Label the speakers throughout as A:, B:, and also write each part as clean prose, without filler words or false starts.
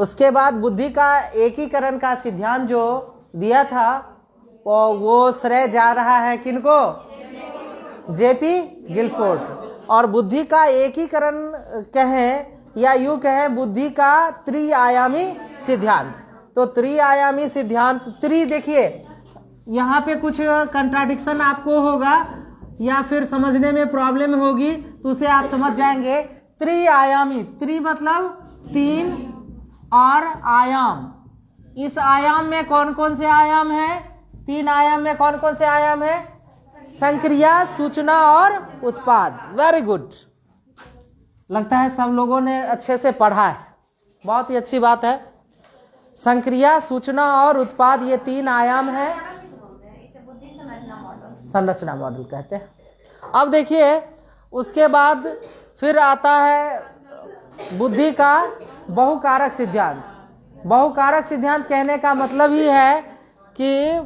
A: उसके बाद बुद्धि का एकीकरण का सिद्धांत जो दिया था वो श्रेय जा रहा है किनको? JP Guilford. और बुद्धि का एकीकरण कहें या यूं कहें बुद्धि का त्रिआयामी सिद्धांत। तो त्रिआयामी सिद्धांत देखिए यहाँ पे कुछ कंट्राडिक्शन आपको होगा या फिर समझने में प्रॉब्लम होगी तो उसे आप समझ जाएंगे। त्रिआयामी, त्रि मतलब 3 और आयाम, इस आयाम में कौन कौन से आयाम हैं? 3 आयाम में कौन कौन से आयाम हैं? संक्रिया, सूचना और उत्पाद। वेरी गुड, लगता है सब लोगों ने अच्छे से पढ़ा है, बहुत ही अच्छी बात है। संक्रिया, सूचना और उत्पाद ये 3 आयाम हैं, संरचना मॉडल कहते हैं। अब देखिए उसके बाद फिर आता है बुद्धि का बहुकारक सिद्धांत। बहुकारक सिद्धांत कहने का मतलब ही है कि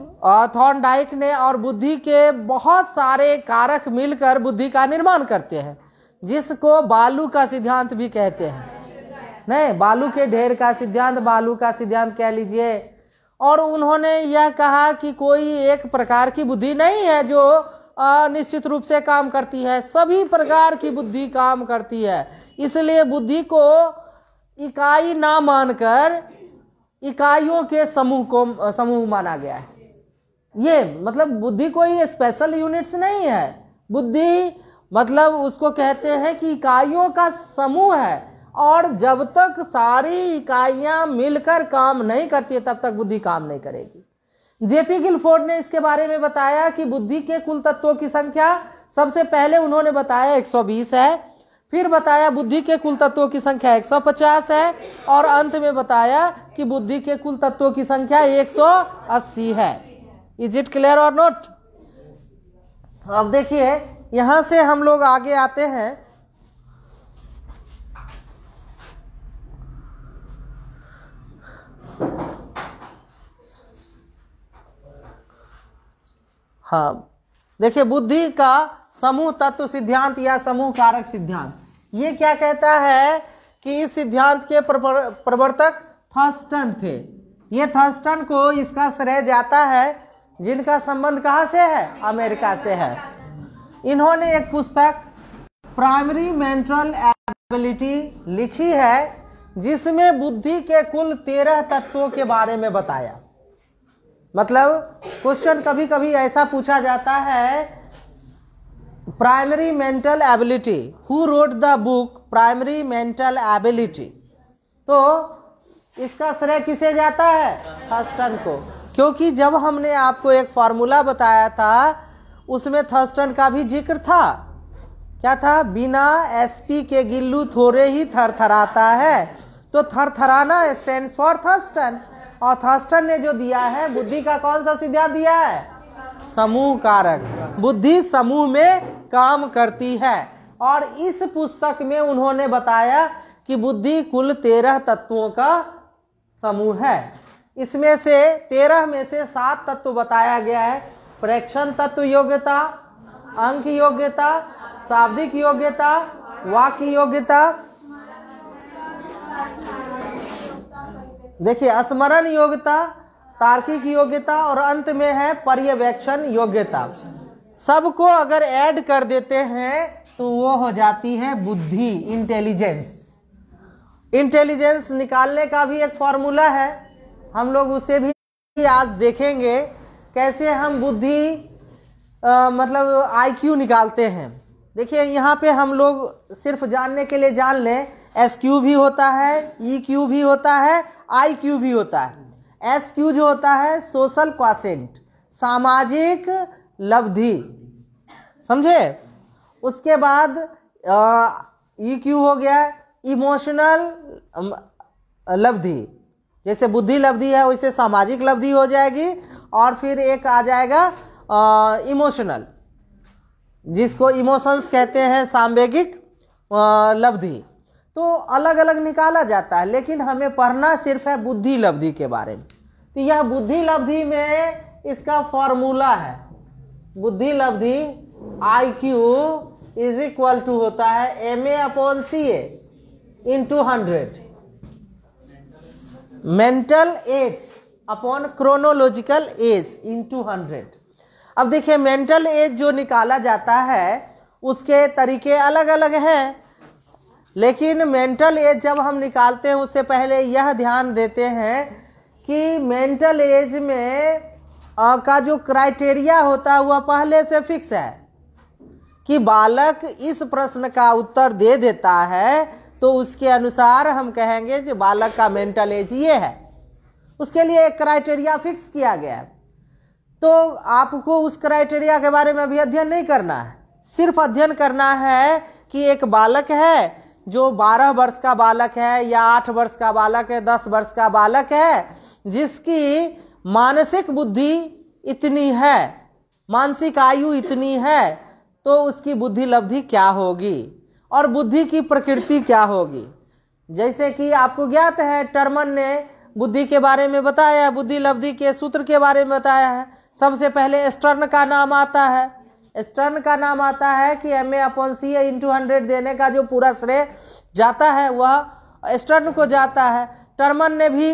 A: थॉर्नडाइक ने और बुद्धि के बहुत सारे कारक मिलकर बुद्धि का निर्माण करते हैं, जिसको बालू का सिद्धांत भी कहते हैं। नहीं, बालू के ढेर का सिद्धांत, बालू का सिद्धांत कह लीजिए। और उन्होंने यह कहा कि कोई एक प्रकार की बुद्धि नहीं है जो निश्चित रूप से काम करती है, सभी प्रकार की बुद्धि काम करती है। इसलिए बुद्धि को इकाई ना मानकर इकाइयों के समूह माना गया है। ये मतलब बुद्धि कोई स्पेशल यूनिट्स नहीं है, बुद्धि मतलब उसको कहते हैं कि इकाइयों का समूह है। और जब तक सारी इकाइयां मिलकर काम नहीं करती है तब तक बुद्धि काम नहीं करेगी। जेपी गिलफोर्ड ने इसके बारे में बताया कि बुद्धि के कुल तत्वों की संख्या सबसे पहले उन्होंने बताया 120 है, फिर बताया बुद्धि के कुल तत्वों की संख्या 150 है और अंत में बताया कि बुद्धि के कुल तत्वों की संख्या 180 है। इज इट क्लियर और नॉट? अब देखिए यहां से हम लोग आगे आते हैं। हाँ देखिए, बुद्धि का समूह तत्व सिद्धांत या समूह कारक सिद्धांत ये क्या कहता है कि इस सिद्धांत के प्रवर्तक थर्स्टन थे। ये थर्स्टन को इसका श्रेय जाता है जिनका संबंध कहां से है? अमेरिका से है। इन्होंने एक पुस्तक प्राइमरी मेंटल एबिलिटी लिखी है जिसमें बुद्धि के कुल 13 तत्वों के बारे में बताया। मतलब क्वेश्चन कभी कभी ऐसा पूछा जाता है, primary mental ability, who wrote the book primary mental ability, तो इसका श्रेय किसे जाता है? थर्स्टन को। क्योंकि जब हमने आपको एक फॉर्मूला बताया था उसमें थर्स्टन का भी जिक्र था। क्या था? बिना एसपी के गिल्लू थोड़े ही थरथराता है। तो थरथराना स्टैंड्स फॉर थर्स्टन, और थर्स्टन ने जो दिया है बुद्धि का कौन सा सिद्धांत दिया है? समूह कारक। बुद्धि समूह में काम करती है। और इस पुस्तक में उन्होंने बताया कि बुद्धि कुल 13 तत्वों का समूह है। इसमें से 13 में से 7 तत्व बताया गया है। प्रेक्षण तत्व योग्यता, अंक योग्यता, शाब्दिक योग्यता, वाक्य योग्यता, देखिए स्मरण योग्यता, तार्किक योग्यता और अंत में है पर्यवेक्षण योग्यता। सबको अगर ऐड कर देते हैं तो वो हो जाती है बुद्धि, इंटेलिजेंस। इंटेलिजेंस निकालने का भी एक फॉर्मूला है, हम लोग उसे भी आज देखेंगे कैसे हम बुद्धि मतलब आईक्यू निकालते हैं। देखिए यहाँ पे हम लोग सिर्फ जानने के लिए जान लें, एसक्यू भी होता है, ईक्यू भी होता है, आईक्यू भी होता है। एसक्यू जो होता है सोशल क्वासेंट, सामाजिक लब्धि, समझे। उसके बाद ईक्यू हो गया इमोशनल लब्धि, जैसे बुद्धि लब्धि है वैसे सामाजिक लब्धि हो जाएगी। और फिर एक आ जाएगा इमोशनल, जिसको इमोशंस कहते हैं, सांवेगिक लब्धि। तो अलग अलग निकाला जाता है, लेकिन हमें पढ़ना सिर्फ है बुद्धि लब्धि के बारे में। तो यह बुद्धि लब्धि में इसका फॉर्मूला है, बुद्धि लब्धि IQ इज इक्वल टू होता है MA/CA × 100। Mental as upon chronological age into 100। अब देखिए मेंटल एज जो निकाला जाता है उसके तरीके अलग अलग हैं, लेकिन मेंटल एज जब हम निकालते हैं उससे पहले यह ध्यान देते हैं कि मेंटल एज में का जो क्राइटेरिया होता है वह पहले से फिक्स है कि बालक इस प्रश्न का उत्तर दे देता है तो उसके अनुसार हम कहेंगे कि बालक का मेंटल एज ये है। उसके लिए एक क्राइटेरिया फिक्स किया गया है, तो आपको उस क्राइटेरिया के बारे में अभी अध्ययन नहीं करना है, सिर्फ अध्ययन करना है कि एक बालक है जो 12 वर्ष का बालक है या 8 वर्ष का बालक है, 10 वर्ष का बालक है, जिसकी मानसिक बुद्धि इतनी है, मानसिक आयु इतनी है, तो उसकी बुद्धि लब्धि क्या होगी और बुद्धि की प्रकृति क्या होगी। जैसे कि आपको ज्ञात है टर्मन ने बुद्धि के बारे में बताया, बुद्धि लब्धि के सूत्र के बारे में बताया है। सबसे पहले स्टर्न का नाम आता है, स्टर्न का नाम आता है कि MA/CA × 100 देने का जो पूरा श्रेय जाता है वह स्टर्न को जाता है। टर्मन ने भी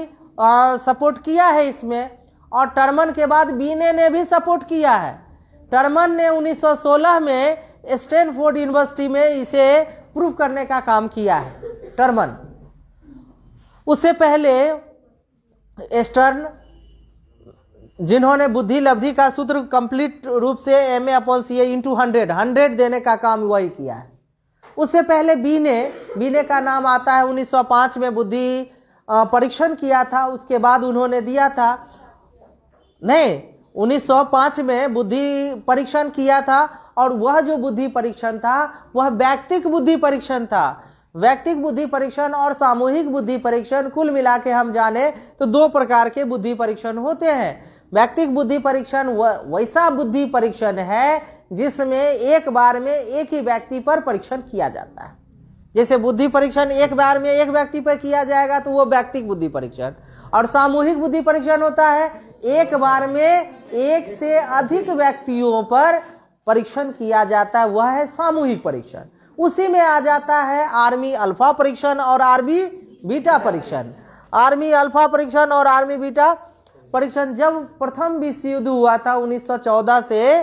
A: सपोर्ट किया है इसमें, और टर्मन के बाद बीने ने भी सपोर्ट किया है। टर्मन ने 1916 में स्टैनफोर्ड यूनिवर्सिटी में इसे प्रूव करने का काम किया है टर्मन। उससे पहले स्टर्न, जिन्होंने बुद्धि लब्धि का सूत्र कंप्लीट रूप से MA/CA × 100 देने का काम वही किया है। उससे पहले बीने का नाम आता है, 1905 में बुद्धि परीक्षण किया था, उसके बाद उन्होंने दिया था, नहीं 1905 में बुद्धि परीक्षण किया था, और वह जो बुद्धि परीक्षण था वह व्यक्तिक बुद्धि परीक्षण था। व्यक्तिक बुद्धि परीक्षण और सामूहिक बुद्धि परीक्षण कुल मिला के हम जाने तो 2 प्रकार के बुद्धि परीक्षण होते हैं। व्यक्तिक बुद्धि परीक्षण वैसा बुद्धि परीक्षण है जिसमें एक बार में एक ही व्यक्ति पर परीक्षण किया जाता है। जैसे बुद्धि परीक्षण एक बार में एक व्यक्ति पर किया जाएगा तो वो व्यक्तिक बुद्धि परीक्षण, और सामूहिक बुद्धि परीक्षण होता है एक बार में एक से अधिक व्यक्तियों पर परीक्षण किया जाता है, वह है सामूहिक परीक्षण। उसी में आ जाता है आर्मी अल्फा परीक्षण और आर्मी बीटा परीक्षण। आर्मी अल्फा परीक्षण और आर्मी बीटा परीक्षण जब प्रथम विश्व युद्ध हुआ था 1914 से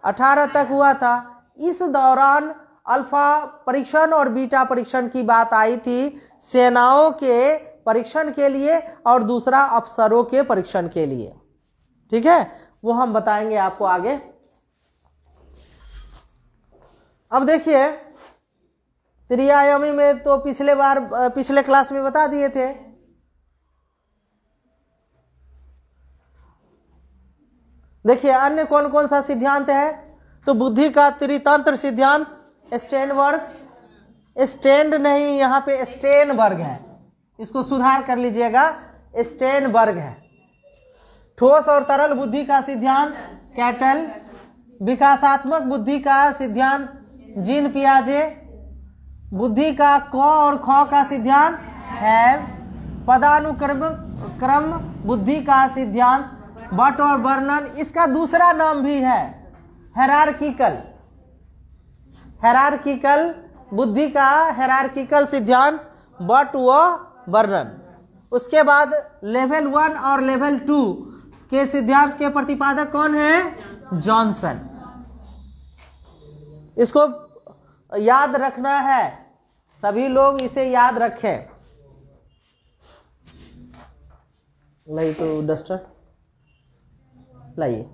A: 18 तक हुआ था, इस दौरान अल्फा परीक्षण और बीटा परीक्षण की बात आई थी, सेनाओं के परीक्षण के लिए और दूसरा अफसरों के परीक्षण के लिए। ठीक है, वो हम बताएंगे आपको आगे। अब देखिए त्रिआयामी में तो पिछले क्लास में बता दिए थे। देखिए अन्य कौन कौन सा सिद्धांत है, तो बुद्धि का त्रितंत्र सिद्धांत, स्टैंड नहीं, यहाँ पे स्टेनबर्ग है, इसको सुधार कर लीजिएगा, स्टेनबर्ग है। ठोस और तरल बुद्धि का सिद्धांत कैटल, विकासात्मक बुद्धि का सिद्धांत जीन पियाजे, बुद्धि का क और ख का सिद्धांत है, पदानुक्रम बुद्धि का सिद्धांत बट और वर्णन, इसका दूसरा नाम भी है हेरारकिकल बुद्धि का हेरारकिकल सिद्धांत बट व वर्णन। उसके बाद लेवल 1 और लेवल 2 के सिद्धांत के प्रतिपादक कौन है, जॉनसन। इसको याद रखना है, सभी लोग इसे याद रखें। लाइए तो डस्टर लाइए।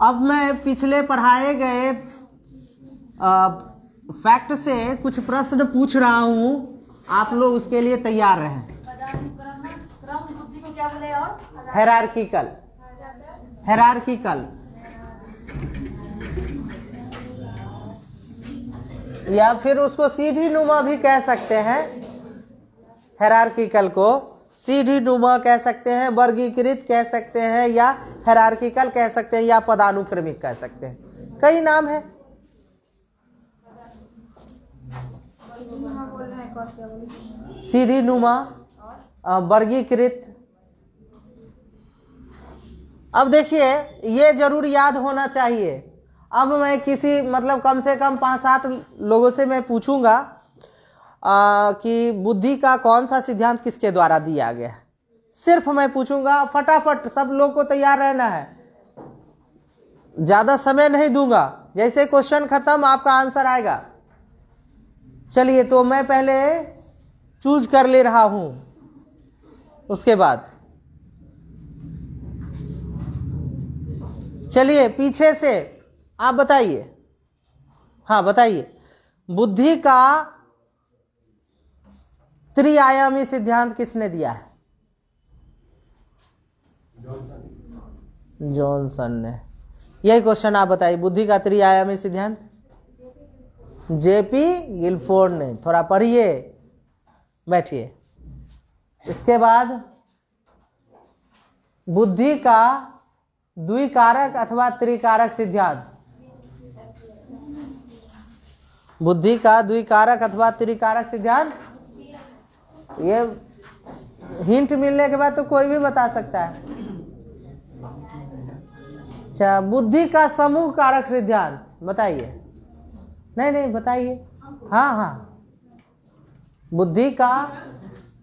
A: अब मैं पिछले पढ़ाए गए फैक्ट से कुछ प्रश्न पूछ रहा हूं, आप लोग उसके लिए तैयार रहें। हेरारकिकल या फिर उसको सीढ़ी नुमा भी कह सकते हैं, हेरारकिकल को सीढ़ी नुमा कह सकते हैं, वर्गीकृत कह सकते हैं, या हेरारकिकल कह सकते हैं, या पदानुक्रमिक कह सकते हैं, कई नाम है। सीढ़ी नुमा, वर्गीकृत। अब देखिए ये जरूर याद होना चाहिए, अब मैं किसी मतलब कम से कम 5-7 लोगों से मैं पूछूंगा कि बुद्धि का कौन सा सिद्धांत किसके द्वारा दिया गया है। सिर्फ मैं पूछूंगा, फटाफट सब लोग को तैयार रहना है, ज्यादा समय नहीं दूंगा। जैसे क्वेश्चन खत्म आपका आंसर आएगा। चलिए, तो मैं पहले चूज कर ले रहा हूं, उसके बाद चलिए पीछे से आप बताइए। हाँ बताइए, बुद्धि का त्रिआयामी सिद्धांत किसने दिया है? जॉनसन ने। यही क्वेश्चन आप बताइए, बुद्धि का त्रिआयामी सिद्धांत जेपी गिलफोर्ड ने। थोड़ा पढ़िए, बैठिए। इसके बाद बुद्धि का द्विकारक अथवा त्रिकारक सिद्धांत, बुद्धि का द्विकारक अथवा त्रिकारक सिद्धांत, ये हिंट मिलने के बाद तो कोई भी बता सकता है। अच्छा, बुद्धि का समूह कारक सिद्धांत बताइए। नहीं बताइए। हाँ हाँ, बुद्धि का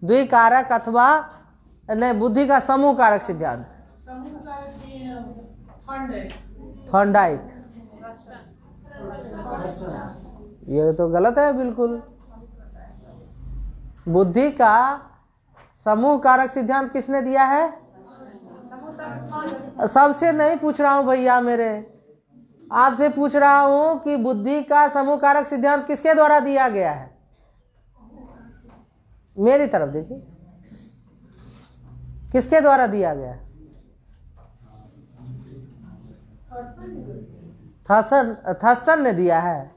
A: द्विकारक अथवा नहीं, बुद्धि का समूह कारक सिद्धांत थॉर्नडाइक। ये तो गलत है बिल्कुल। बुद्धि का समूह कारक सिद्धांत किसने दिया है? सबसे नहीं पूछ रहा हूं भैया, मेरे आपसे पूछ रहा हूं कि बुद्धि का समूह कारक सिद्धांत किसके द्वारा दिया गया है? मेरी तरफ देखिए, किसके द्वारा दिया गया? थर्स्टन ने दिया है।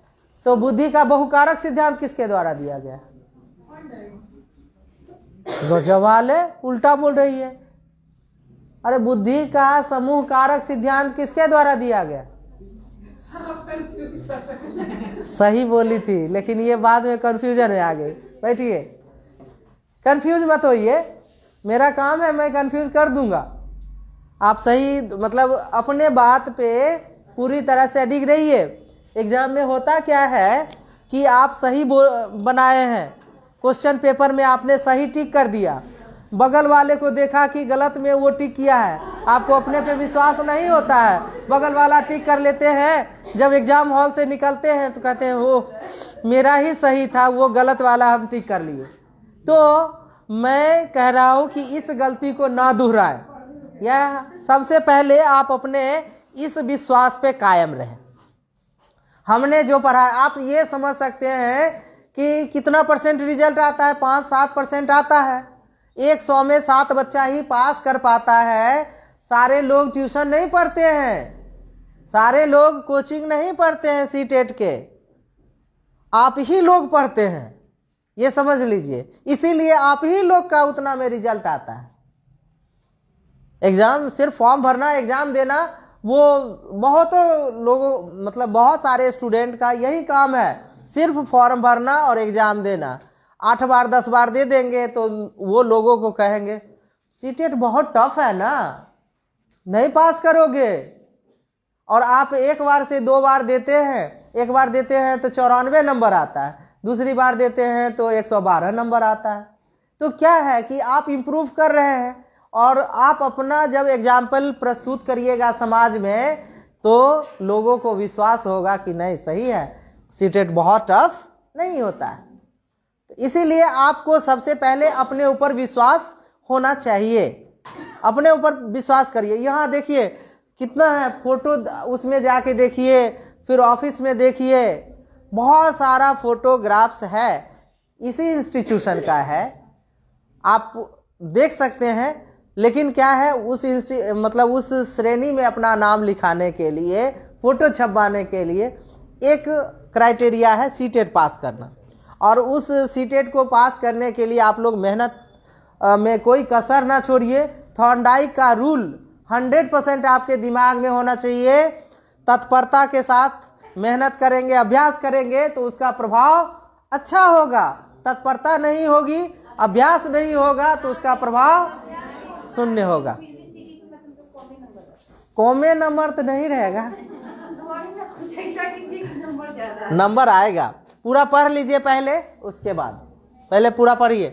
A: तो बुद्धि का बहुकारक सिद्धांत किसके द्वारा दिया गया? गजवाल है, उल्टा बोल रही है। अरे बुद्धि का समूह कारक सिद्धांत किसके द्वारा दिया गया? सही बोली थी, लेकिन ये बाद में कंफ्यूजन में आ गई। बैठिए, कंफ्यूज मत होइए, मेरा काम है, मैं कंफ्यूज कर दूंगा। आप सही मतलब अपने बात पे पूरी तरह से अडिग रहिए। एग्जाम में होता क्या है कि आप सही बनाए हैं, क्वेश्चन पेपर में आपने सही टिक कर दिया, बगल वाले को देखा कि गलत में वो टिक किया है, आपको अपने पे विश्वास नहीं होता है, बगल वाला टिक कर लेते हैं, जब एग्जाम हॉल से निकलते हैं तो कहते हैं वो मेरा ही सही था, वो गलत वाला हम टिक कर लिए। तो मैं कह रहा हूं कि इस गलती को ना दोहराएं, या सबसे पहले आप अपने इस विश्वास पे कायम रहें। हमने जो पढ़ा, आप ये समझ सकते हैं कि कितना परसेंट रिजल्ट आता है? 5-7% आता है। 100 में 7 बच्चा ही पास कर पाता है। सारे लोग ट्यूशन नहीं पढ़ते हैं, सारे लोग कोचिंग नहीं पढ़ते हैं सीटेट के, आप ही लोग पढ़ते हैं, ये समझ लीजिए। इसीलिए आप ही लोग का उतना में रिजल्ट आता है। एग्जाम सिर्फ फॉर्म भरना, एग्जाम देना, वो बहुत लोगों मतलब बहुत सारे स्टूडेंट का यही काम है, सिर्फ फॉर्म भरना और एग्जाम देना। 8 बार 10 बार दे देंगे तो वो लोगों को कहेंगे सीटेट बहुत टफ है ना, नहीं पास करोगे। और आप 1 बार से 2 बार देते हैं, 1 बार देते हैं तो 94 नंबर आता है, दूसरी बार देते हैं तो 112 नंबर आता है। तो क्या है कि आप इम्प्रूव कर रहे हैं, और आप अपना जब एग्जाम्पल प्रस्तुत करिएगा समाज में तो लोगों को विश्वास होगा कि नहीं सही है, सीटेट बहुत टफ नहीं होता है। इसीलिए आपको सबसे पहले अपने ऊपर विश्वास होना चाहिए, अपने ऊपर विश्वास करिए। यहाँ देखिए कितना है फोटो, उसमें जाके देखिए, फिर ऑफिस में देखिए, बहुत सारा फोटोग्राफ्स है, इसी इंस्टीट्यूशन का है, आप देख सकते हैं। लेकिन क्या है, उस श्रेणी में अपना नाम लिखाने के लिए, फोटो छपवाने के लिए एक क्राइटेरिया है सीटेट पास करना। और उस सीटेट को पास करने के लिए आप लोग मेहनत में कोई कसर ना छोड़िए। थॉर्नडाइक का रूल 100% आपके दिमाग में होना चाहिए। तत्परता के साथ मेहनत करेंगे, अभ्यास करेंगे तो उसका प्रभाव अच्छा होगा। तत्परता नहीं होगी, अभ्यास नहीं होगा तो उसका प्रभाव शून्य होगा। कौमे नंबर तो नहीं रहेगा। नंबर आएगा। पूरा पढ़ लीजिए पहले, उसके बाद पहले पूरा पढ़िए।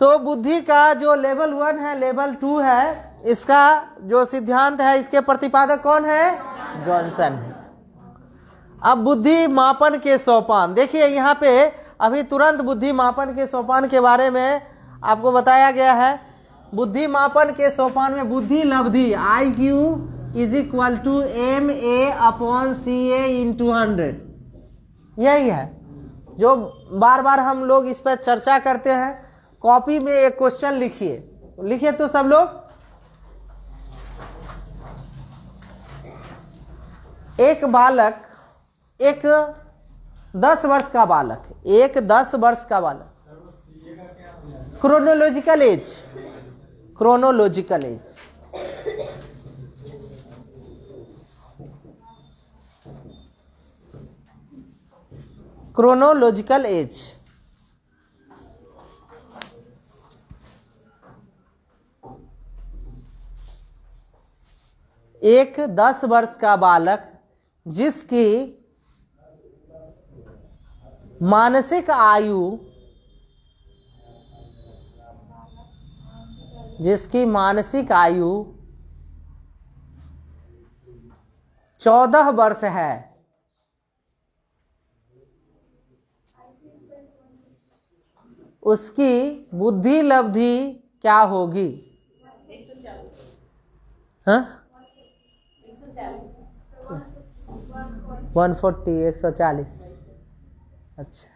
A: तो बुद्धि का जो लेवल 1 है, लेवल 2 है, इसका जो सिद्धांत है, इसके प्रतिपादक कौन है? जॉनसन है। अब बुद्धि मापन के सोपान देखिए, यहाँ पे अभी तुरंत बुद्धि मापन के सोपान के बारे में आपको बताया गया है। बुद्धि मापन के सोपान में बुद्धि लब्धि IQ is equal to MA/CA/100, यही है जो बार बार हम लोग इस पर चर्चा करते हैं। कॉपी में एक क्वेश्चन लिखिए तो सब लोग। एक बालक, एक 10 वर्ष का बालक, एक 10 वर्ष का बालक, chronological age, chronological age, chronological age, एक 10 वर्ष का बालक जिसकी मानसिक आयु, जिसकी मानसिक आयु 14 वर्ष है, उसकी बुद्धि लब्धि क्या होगी? हाँ, 140, 140। अच्छा,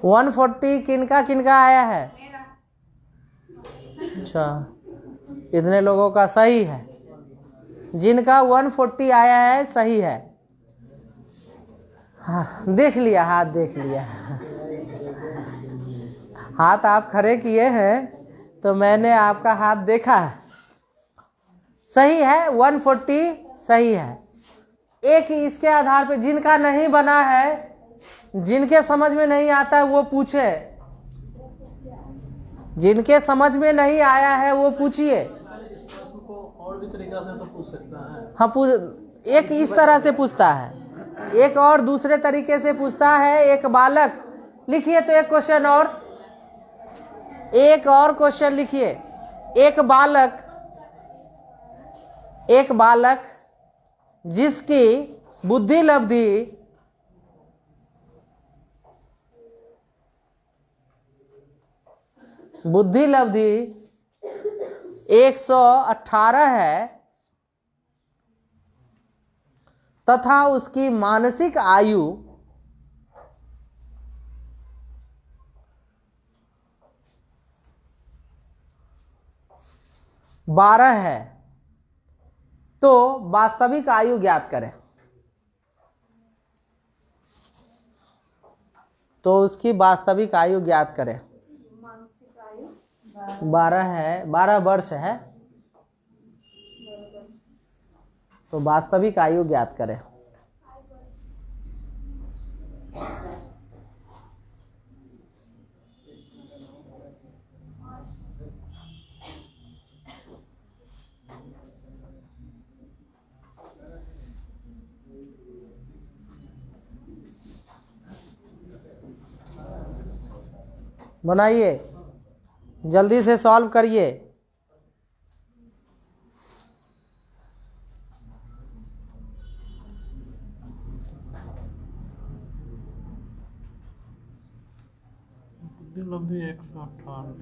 A: मेरा 140 किनका किनका आया है? अच्छा, इतने लोगों का सही है। जिनका 140 आया है सही है। हाँ, देख लिया, हाथ देख लिया। हाथ आप खड़े किए हैं तो मैंने आपका हाथ देखा है। सही है, 140 सही है। एक इसके आधार पे जिनका नहीं बना है, जिनके समझ में नहीं आता है वो पूछे, जिनके समझ में नहीं आया है वो पूछिए।
B: और भी तरीका से तो पूछ सकता है।
A: हाँ, एक इस तरह से पूछता है, एक और दूसरे तरीके से पूछता है। एक बालक, लिखिए तो एक क्वेश्चन और, एक और क्वेश्चन लिखिए। एक बालक जिसकी बुद्धि लब्धि 118 है तथा उसकी मानसिक आयु 12 है, तो वास्तविक आयु ज्ञात करें। तो उसकी वास्तविक आयु ज्ञात करें। 12 है, 12 वर्ष है, तो वास्तविक आयु ज्ञात करें। बनाइए, जल्दी से सॉल्व करिए।
B: लब्धि 118।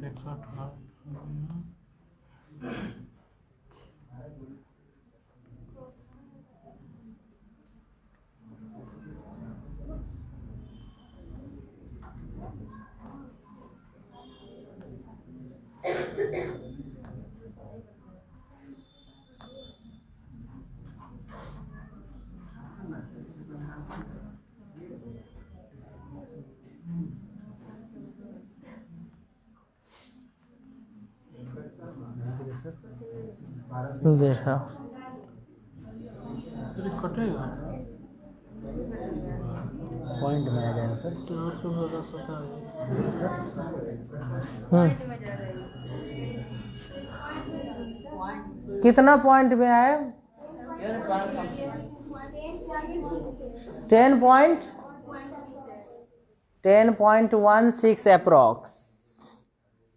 A: देखा
B: सिर्फ कटेगा
A: पॉइंट में आ जाएगा सर।
B: 427
A: कितना पॉइंट में आए? 10.16 अप्रोक्स।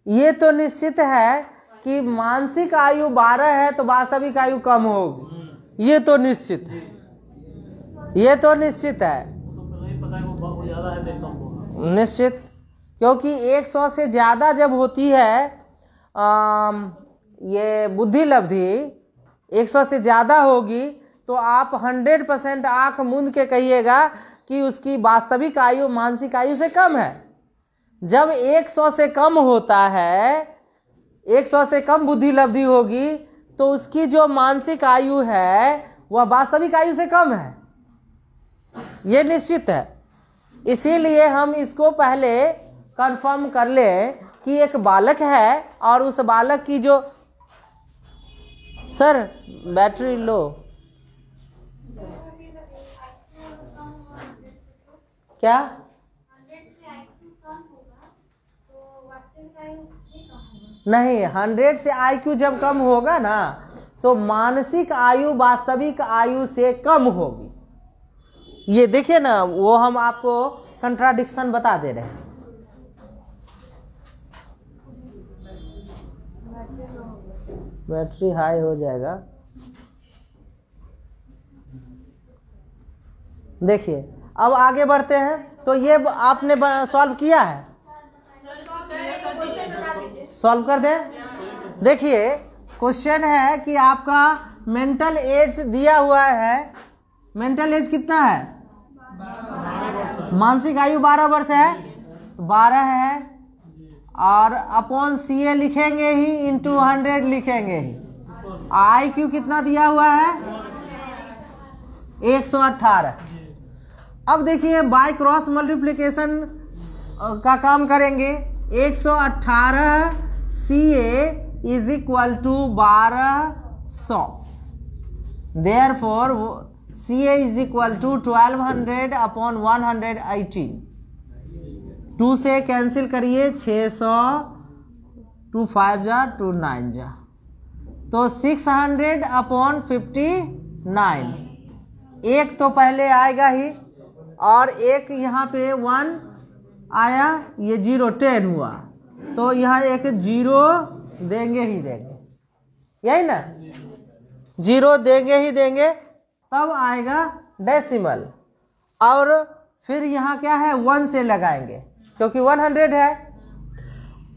A: ये तो निश्चित है कि मानसिक आयु 12 है तो वास्तविक आयु कम होगी, ये तो निश्चित है, ये तो निश्चित है,
B: तो पहले ही पता है वो बहुत ज़्यादा है नहीं कम होगा
A: निश्चित। क्योंकि 100 से ज़्यादा जब होती है ये बुद्धि लब्धि 100 से ज़्यादा होगी तो आप 100% आंख मूंद के कहिएगा कि उसकी वास्तविक आयु मानसिक आयु से कम है। जब 100 से कम होता है, 100 से कम बुद्धि लब्धि होगी तो उसकी जो मानसिक आयु है वह वास्तविक आयु से कम है, ये निश्चित है। इसीलिए हम इसको पहले कंफर्म कर ले कि एक बालक है और उस बालक की जो सर बैटरी लो क्या नहीं, 100 से IQ जब कम होगा ना तो मानसिक आयु वास्तविक आयु से कम होगी। ये देखिए ना, वो हम आपको कंट्राडिक्शन बता दे रहे हैं। बैटरी हाई हो जाएगा। देखिए अब आगे बढ़ते हैं। तो ये आपने सॉल्व किया है, सॉल्व कर दें। देखिए क्वेश्चन है कि आपका मेंटल एज दिया हुआ है, मेंटल एज कितना है? मानसिक आयु 12 वर्ष है, 12 है और अपॉन CA लिखेंगे ही, इंटू 100 लिखेंगे ही। IQ कितना दिया हुआ है? 118। अब देखिए बाय क्रॉस मल्टीप्लिकेशन का काम करेंगे। 118 CA is equal to 1200। Therefore CA is equal to 1200 upon 118। 2 से कैंसिल करिए, 600, 2 5 जा 2 9 जा, तो 600 अपॉन 59। एक तो पहले आएगा ही और एक यहाँ पे 1 आया, ये 0 10 हुआ, तो यहाँ एक 0 देंगे ही देंगे, यही ना, 0 देंगे ही देंगे, तब आएगा डेसिमल। और फिर यहाँ क्या है, 1 से लगाएंगे क्योंकि 100 है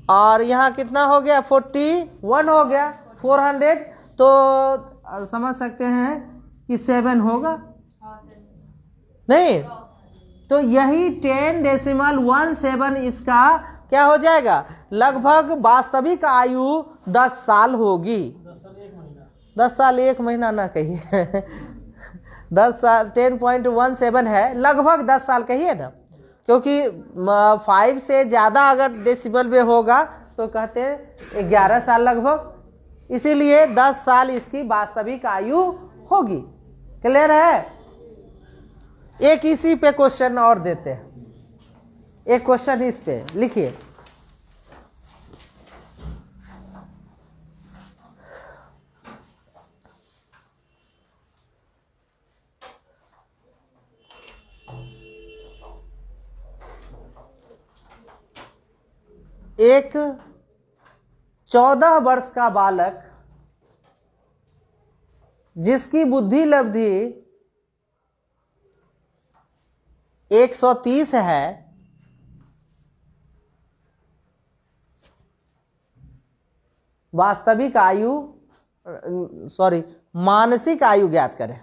A: और यहाँ कितना हो गया, 41 हो गया, 400, तो समझ सकते हैं कि 7 होगा नहीं, तो यही 10.17 इसका क्या हो जाएगा, लगभग वास्तविक आयु 10 साल होगी। 10 साल 1 महीना ना कहिए 10 साल 10.17 है, लगभग 10 साल कहिए ना, क्योंकि 5 से ज़्यादा अगर डेसिबल में होगा तो कहते हैं 11 साल लगभग, इसीलिए 10 साल इसकी वास्तविक आयु होगी। क्लियर है? एक इसी पे क्वेश्चन और देते हैं, एक क्वेश्चन इस पे लिखिए। एक 14 वर्ष का बालक जिसकी बुद्धि लब्धि 130 है, वास्तविक आयु मानसिक आयु ज्ञात करें।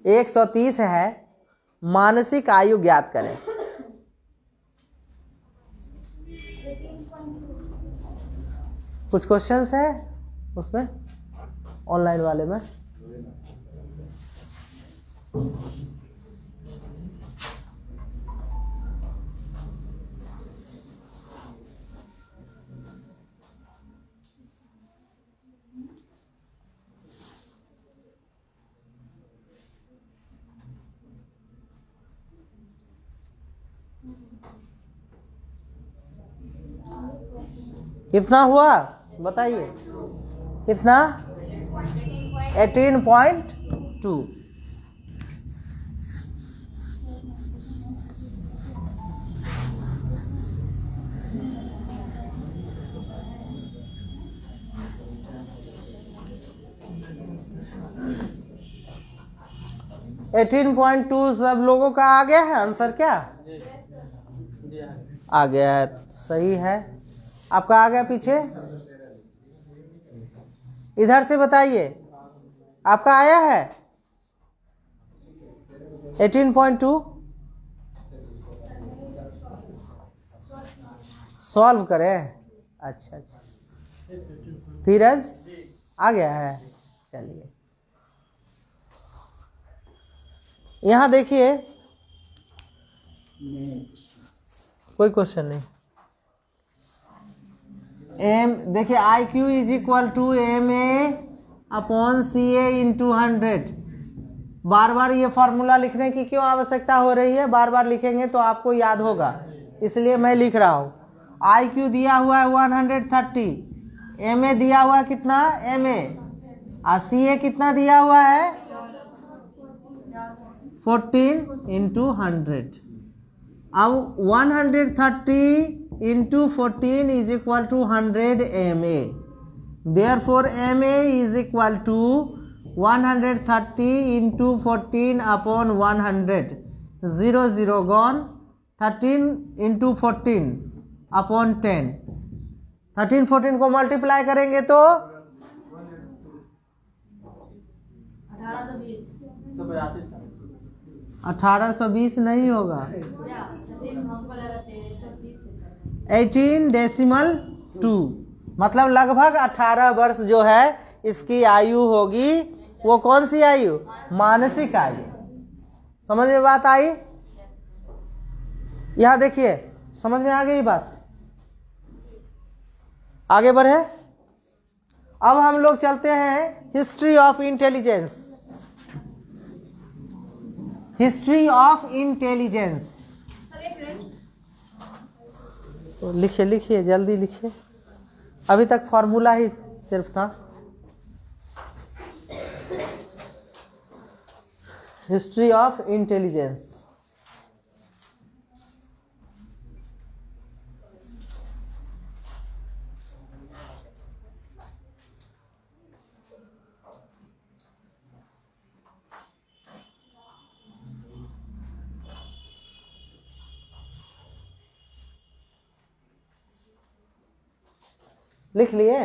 A: 130 है, मानसिक आयु ज्ञात करें। कुछ क्वेश्चंस है उसमें, ऑनलाइन वाले में? कितना हुआ बताइए, कितना? 18.2। सब लोगों का आ गया है आंसर क्या? आ गया है, सही है। आपका आ गया पीछे? इधर से बताइए, आपका आया है 18.2? सॉल्व करें? अच्छा अच्छा, धीरज आ गया है, चलिए। यहाँ देखिए, कोई क्वेश्चन नहीं। एम देखिए, I Q is equal to M A upon C A into 100। बार बार ये फॉर्मूला लिखने की क्यों आवश्यकता हो रही है? बार बार लिखेंगे तो आपको याद होगा, इसलिए मैं लिख रहा हूँ। आई क्यू दिया हुआ है 130, एम ए दिया हुआ है कितना? एम ए, और सी ए कितना दिया हुआ है? 14 इंटू 100। अब 130 into 14 is equal to 100 M A. Therefore M A is equal to 130 into 14 upon 100। 0 0 gone. 13 into 14 upon 10। 13 14 को मल्टीप्लाई करेंगे तो 1820 नहीं होगा, 18.2, मतलब लगभग 18 वर्ष जो है इसकी आयु होगी। वो कौन सी आयु? मानसिक आयु। समझ में बात आई? यहां देखिए, समझ में आ गई बात? आगे बढ़े। अब हम लोग चलते हैं history of intelligence. History of intelligence लिखिए, लिखिए जल्दी लिखिए, अभी तक फॉर्मूला ही सिर्फ था। History of intelligence. लिख लिए?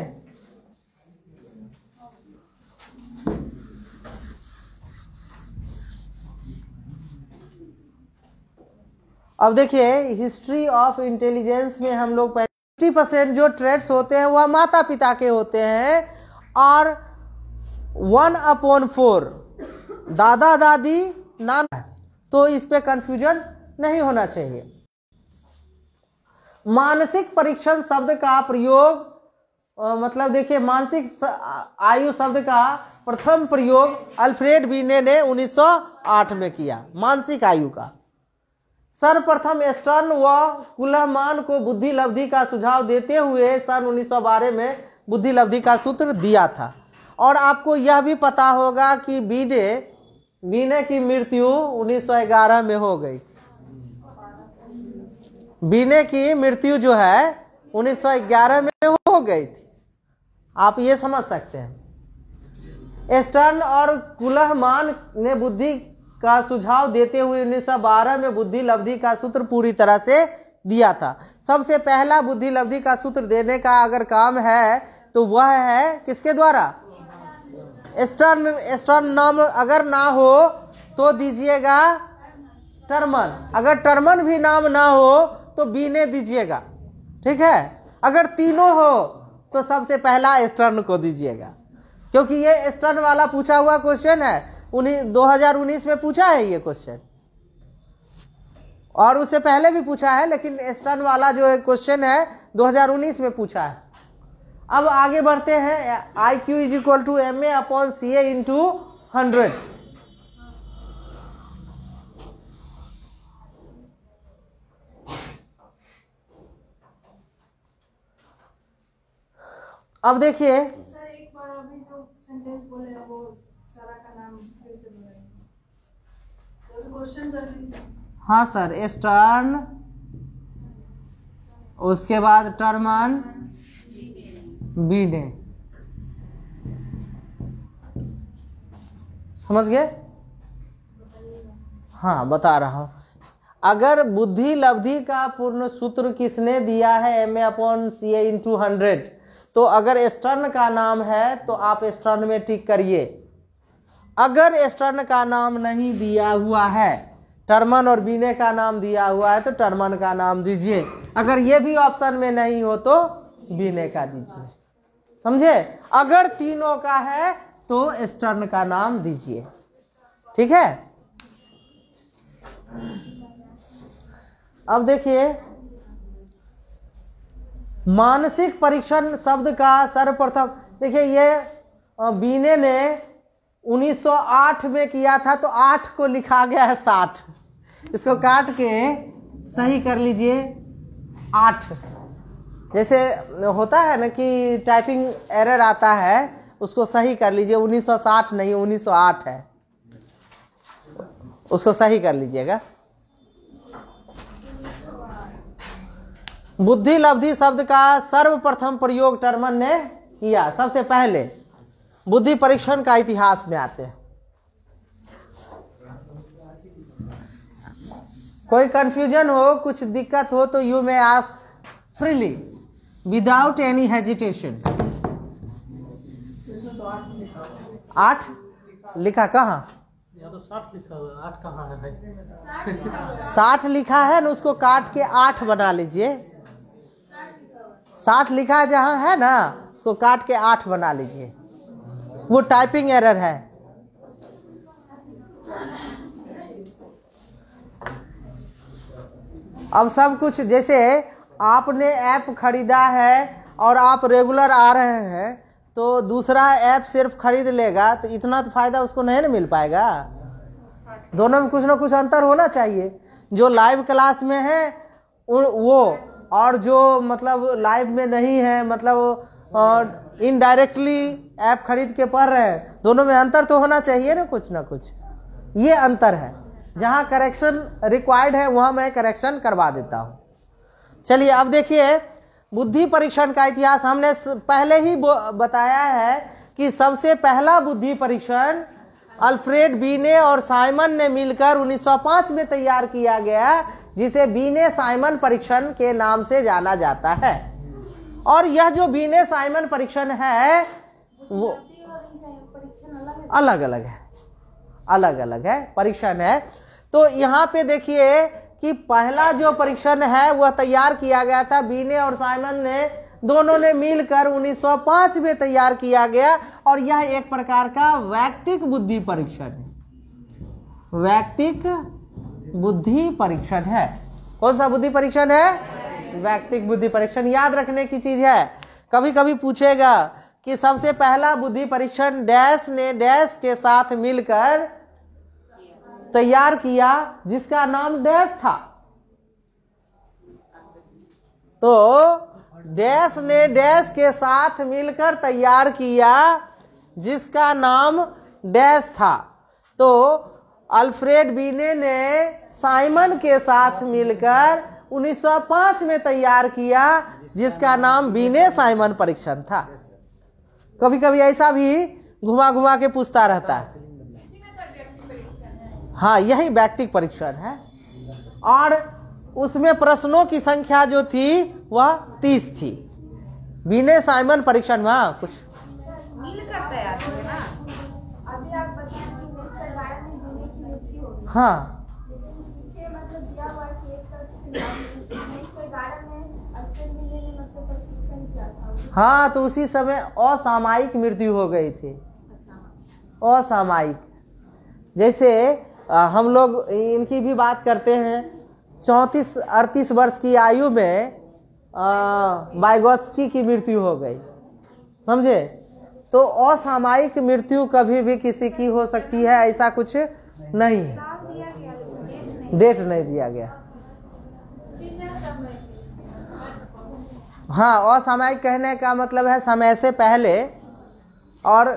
A: अब देखिए, हिस्ट्री ऑफ इंटेलिजेंस में हम लोग 50% जो ट्रेड्स होते हैं वह माता पिता के होते हैं, और 1/4 दादा दादी नाना। तो इस पे कंफ्यूजन नहीं होना चाहिए। मानसिक परीक्षण शब्द का प्रयोग मतलब देखिए, मानसिक आयु शब्द का प्रथम प्रयोग अल्फ्रेड बीने ने 1908 में किया। मानसिक आयु का सर्वप्रथम स्टर्न व कुलहमान को बुद्धि लब्धि का सुझाव देते हुए सन 1912 में बुद्धि लब्धि का सूत्र दिया था। और आपको यह भी पता होगा कि बीने की मृत्यु 1911 में हो गई। बीने की मृत्यु जो है 1911 में हो गई थी। आप ये समझ सकते हैं। स्टर्न और कुलहमान ने बुद्धि का सुझाव देते हुए 1912 में बुद्धि लब्धि का सूत्र पूरी तरह से दिया था। सबसे पहला बुद्धि लब्धि का सूत्र देने का अगर काम है तो वह है किसके द्वारा? स्टर्न नाम अगर ना हो तो दीजिएगा टर्मन। अगर टर्मन भी नाम ना हो तो बीने दीजिएगा, ठीक है। अगर तीनों हो तो सबसे पहला स्टर्न को दीजिएगा, क्योंकि ये स्टर्न वाला पूछा हुआ क्वेश्चन है। 2019 में पूछा है ये क्वेश्चन, और उससे पहले भी पूछा है, लेकिन स्टर्न वाला जो क्वेश्चन है 2019 में पूछा है। अब आगे बढ़ते हैं। I Q is equal to M A upon C A into 100। अब देखिए
C: सर एक बार अभी जो सेंटेंस बोले वो सारा का नाम फिर से बोलेंगे तो क्वेश्चन कर लीजिए।
A: हाँ सर, स्टर्न, उसके बाद टर्मन, बीने, समझ गए? हाँ बता रहा हूं। अगर बुद्धि लब्धि का पूर्ण सूत्र किसने दिया है ma/CA/100, तो अगर स्टर्न का नाम है तो आप स्टर्न में टिक करिए। अगर स्टर्न का नाम नहीं दिया हुआ है, टर्मन और बीने का नाम दिया हुआ है तो टर्मन का नाम दीजिए। अगर ये भी ऑप्शन में नहीं हो तो बीने का दीजिए, समझे? अगर तीनों का है तो स्टर्न का नाम दीजिए, ठीक है? अब देखिए, मानसिक परीक्षण शब्द का सर्वप्रथम, देखिए ये बीने ने 1908 में किया था, तो 8 को लिखा गया है 60, इसको काट के सही कर लीजिए 8। जैसे होता है ना कि टाइपिंग एरर आता है, उसको सही कर लीजिए, 1960 नहीं 1908 है, उसको सही कर लीजिएगा। बुद्धि लब्धि शब्द का सर्वप्रथम प्रयोग टर्मन ने किया। सबसे पहले बुद्धि परीक्षण का इतिहास में आते हैं। कोई कंफ्यूजन हो, कुछ दिक्कत हो तो you may ask freely without any hesitation. 8 लिखा कहाँ?
B: यहाँ तो 60 लिखा हुआ है, 8 कहाँ है भाई?
A: 60 लिखा है ना, उसको काट के 8 बना लीजिए। 60 लिखा जहाँ है ना, उसको काट के 8 बना लीजिए, वो टाइपिंग एरर है। अब सब कुछ, जैसे आपने ऐप खरीदा है और आप रेगुलर आ रहे हैं, तो दूसरा ऐप सिर्फ खरीद लेगा तो इतना तो फायदा उसको नहीं ना मिल पाएगा। दोनों में कुछ ना कुछ अंतर होना चाहिए। जो लाइव क्लास में है वो, और जो मतलब लाइव में नहीं है, मतलब इनडायरेक्टली ऐप खरीद के पढ़ रहे हैं, दोनों में अंतर तो होना चाहिए ना कुछ। ये अंतर है। जहाँ करेक्शन रिक्वायर्ड है वहाँ मैं करेक्शन करवा देता हूँ। चलिए अब देखिए, बुद्धि परीक्षण का इतिहास हमने पहले ही बताया है कि सबसे पहला बुद्धि परीक्षण अल्फ्रेड बीने और साइमन ने मिलकर 1905 में तैयार किया गया, जिसे बीने साइमन परीक्षण के नाम से जाना जाता है। और यह जो बीने साइमन परीक्षण है वो अलग अलग है परीक्षण है। तो यहाँ पे देखिए कि पहला जो परीक्षण है वह तैयार किया गया था बीने और साइमन ने, दोनों ने मिलकर 1905 में तैयार किया गया। और यह एक प्रकार का वैयक्तिक बुद्धि परीक्षण है। वैयक्तिक बुद्धि परीक्षण है। कौन सा बुद्धि परीक्षण है? वैयक्तिक बुद्धि परीक्षण। याद रखने की चीज है, कभी कभी पूछेगा कि सबसे पहला बुद्धि परीक्षण डैश ने डैश के साथ मिलकर तैयार किया, जिसका नाम डैश था। तो डैश ने डैश के साथ मिलकर तैयार किया, जिसका नाम डैश था। तो अल्फ्रेड बीने ने साइमन के साथ मिलकर 1905 में तैयार किया, जिसका नाम बीने साइमन परीक्षण था। कभी कभी ऐसा भी घुमा घुमा के पूछता रहता है। हाँ, यही वैयक्तिक परीक्षण है। और उसमें प्रश्नों की संख्या जो थी वह 30 थी। बीने साइमन परीक्षण में कुछ
C: मिलकर तैयार हुए ना। अभी आप बताएं कि मिस्टर गार्ड में बीने की मृत्यु हो गई।
A: हाँ,
C: लेकिन पीछे मतलब दिया हुआ कि एक तरफ मिस्टर गार्ड में अल्फ्रेड बीने ने मतलब प्रशिक्षण किया था।
A: हाँ, तो उसी समय असामयिक मृत्यु हो गई थी। असामयिक, जैसे हम लोग इनकी भी बात करते हैं, 34-38 वर्ष की आयु में वाइगोत्स्की की मृत्यु हो गई, समझे? तो असामयिक मृत्यु कभी भी किसी की हो सकती है, ऐसा कुछ नहीं है। डेट नहीं दिया गया। हाँ, असामयिक कहने का मतलब है समय से पहले और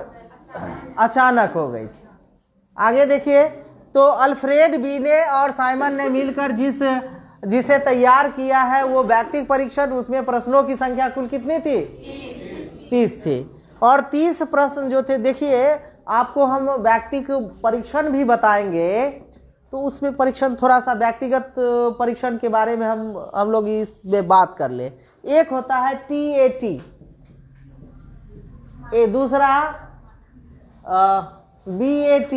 A: अचानक हो गई। आगे देखिए, तो अल्फ्रेड बीने और साइमन ने मिलकर जिसे तैयार किया है वो व्यक्तिक परीक्षण, उसमें प्रश्नों की संख्या कुल कितनी थी? 30 थी। और 30 प्रश्न जो थे, देखिए आपको हम व्यक्तिक परीक्षण भी बताएंगे, तो उसमें परीक्षण थोड़ा सा व्यक्तिगत परीक्षण के बारे में हम लोग इसमें बात कर ले। एक होता है TAT, दूसरा BAT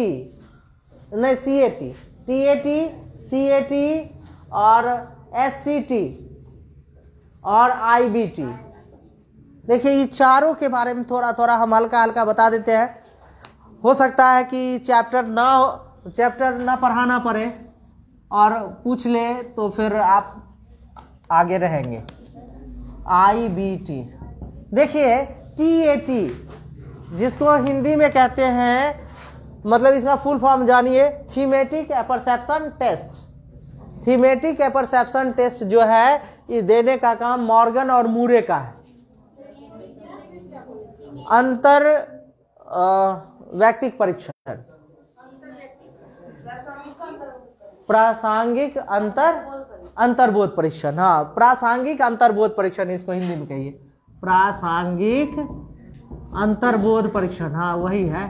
A: नहीं CAT, TAT, CAT और SCT और IBT। देखिए ये चारों के बारे में थोड़ा थोड़ा हम हल्का हल्का बता देते हैं। हो सकता है कि चैप्टर ना पढ़ाना पड़े और पूछ ले तो फिर आप आगे रहेंगे। IBT, देखिए TAT जिसको हिंदी में कहते हैं, मतलब इसका फुल फॉर्म जानिए, thematic apperception test. Thematic apperception test जो है ये देने का काम मॉर्गन और मूरे का है। अंतर व्यक्तिक परीक्षण, प्रासंगिक अंतर्बोध परीक्षण। हाँ, प्रासंगिक अंतर्बोध परीक्षण इसको हिंदी में कहिए, प्रासंगिक अंतर्बोध परीक्षण। हाँ वही है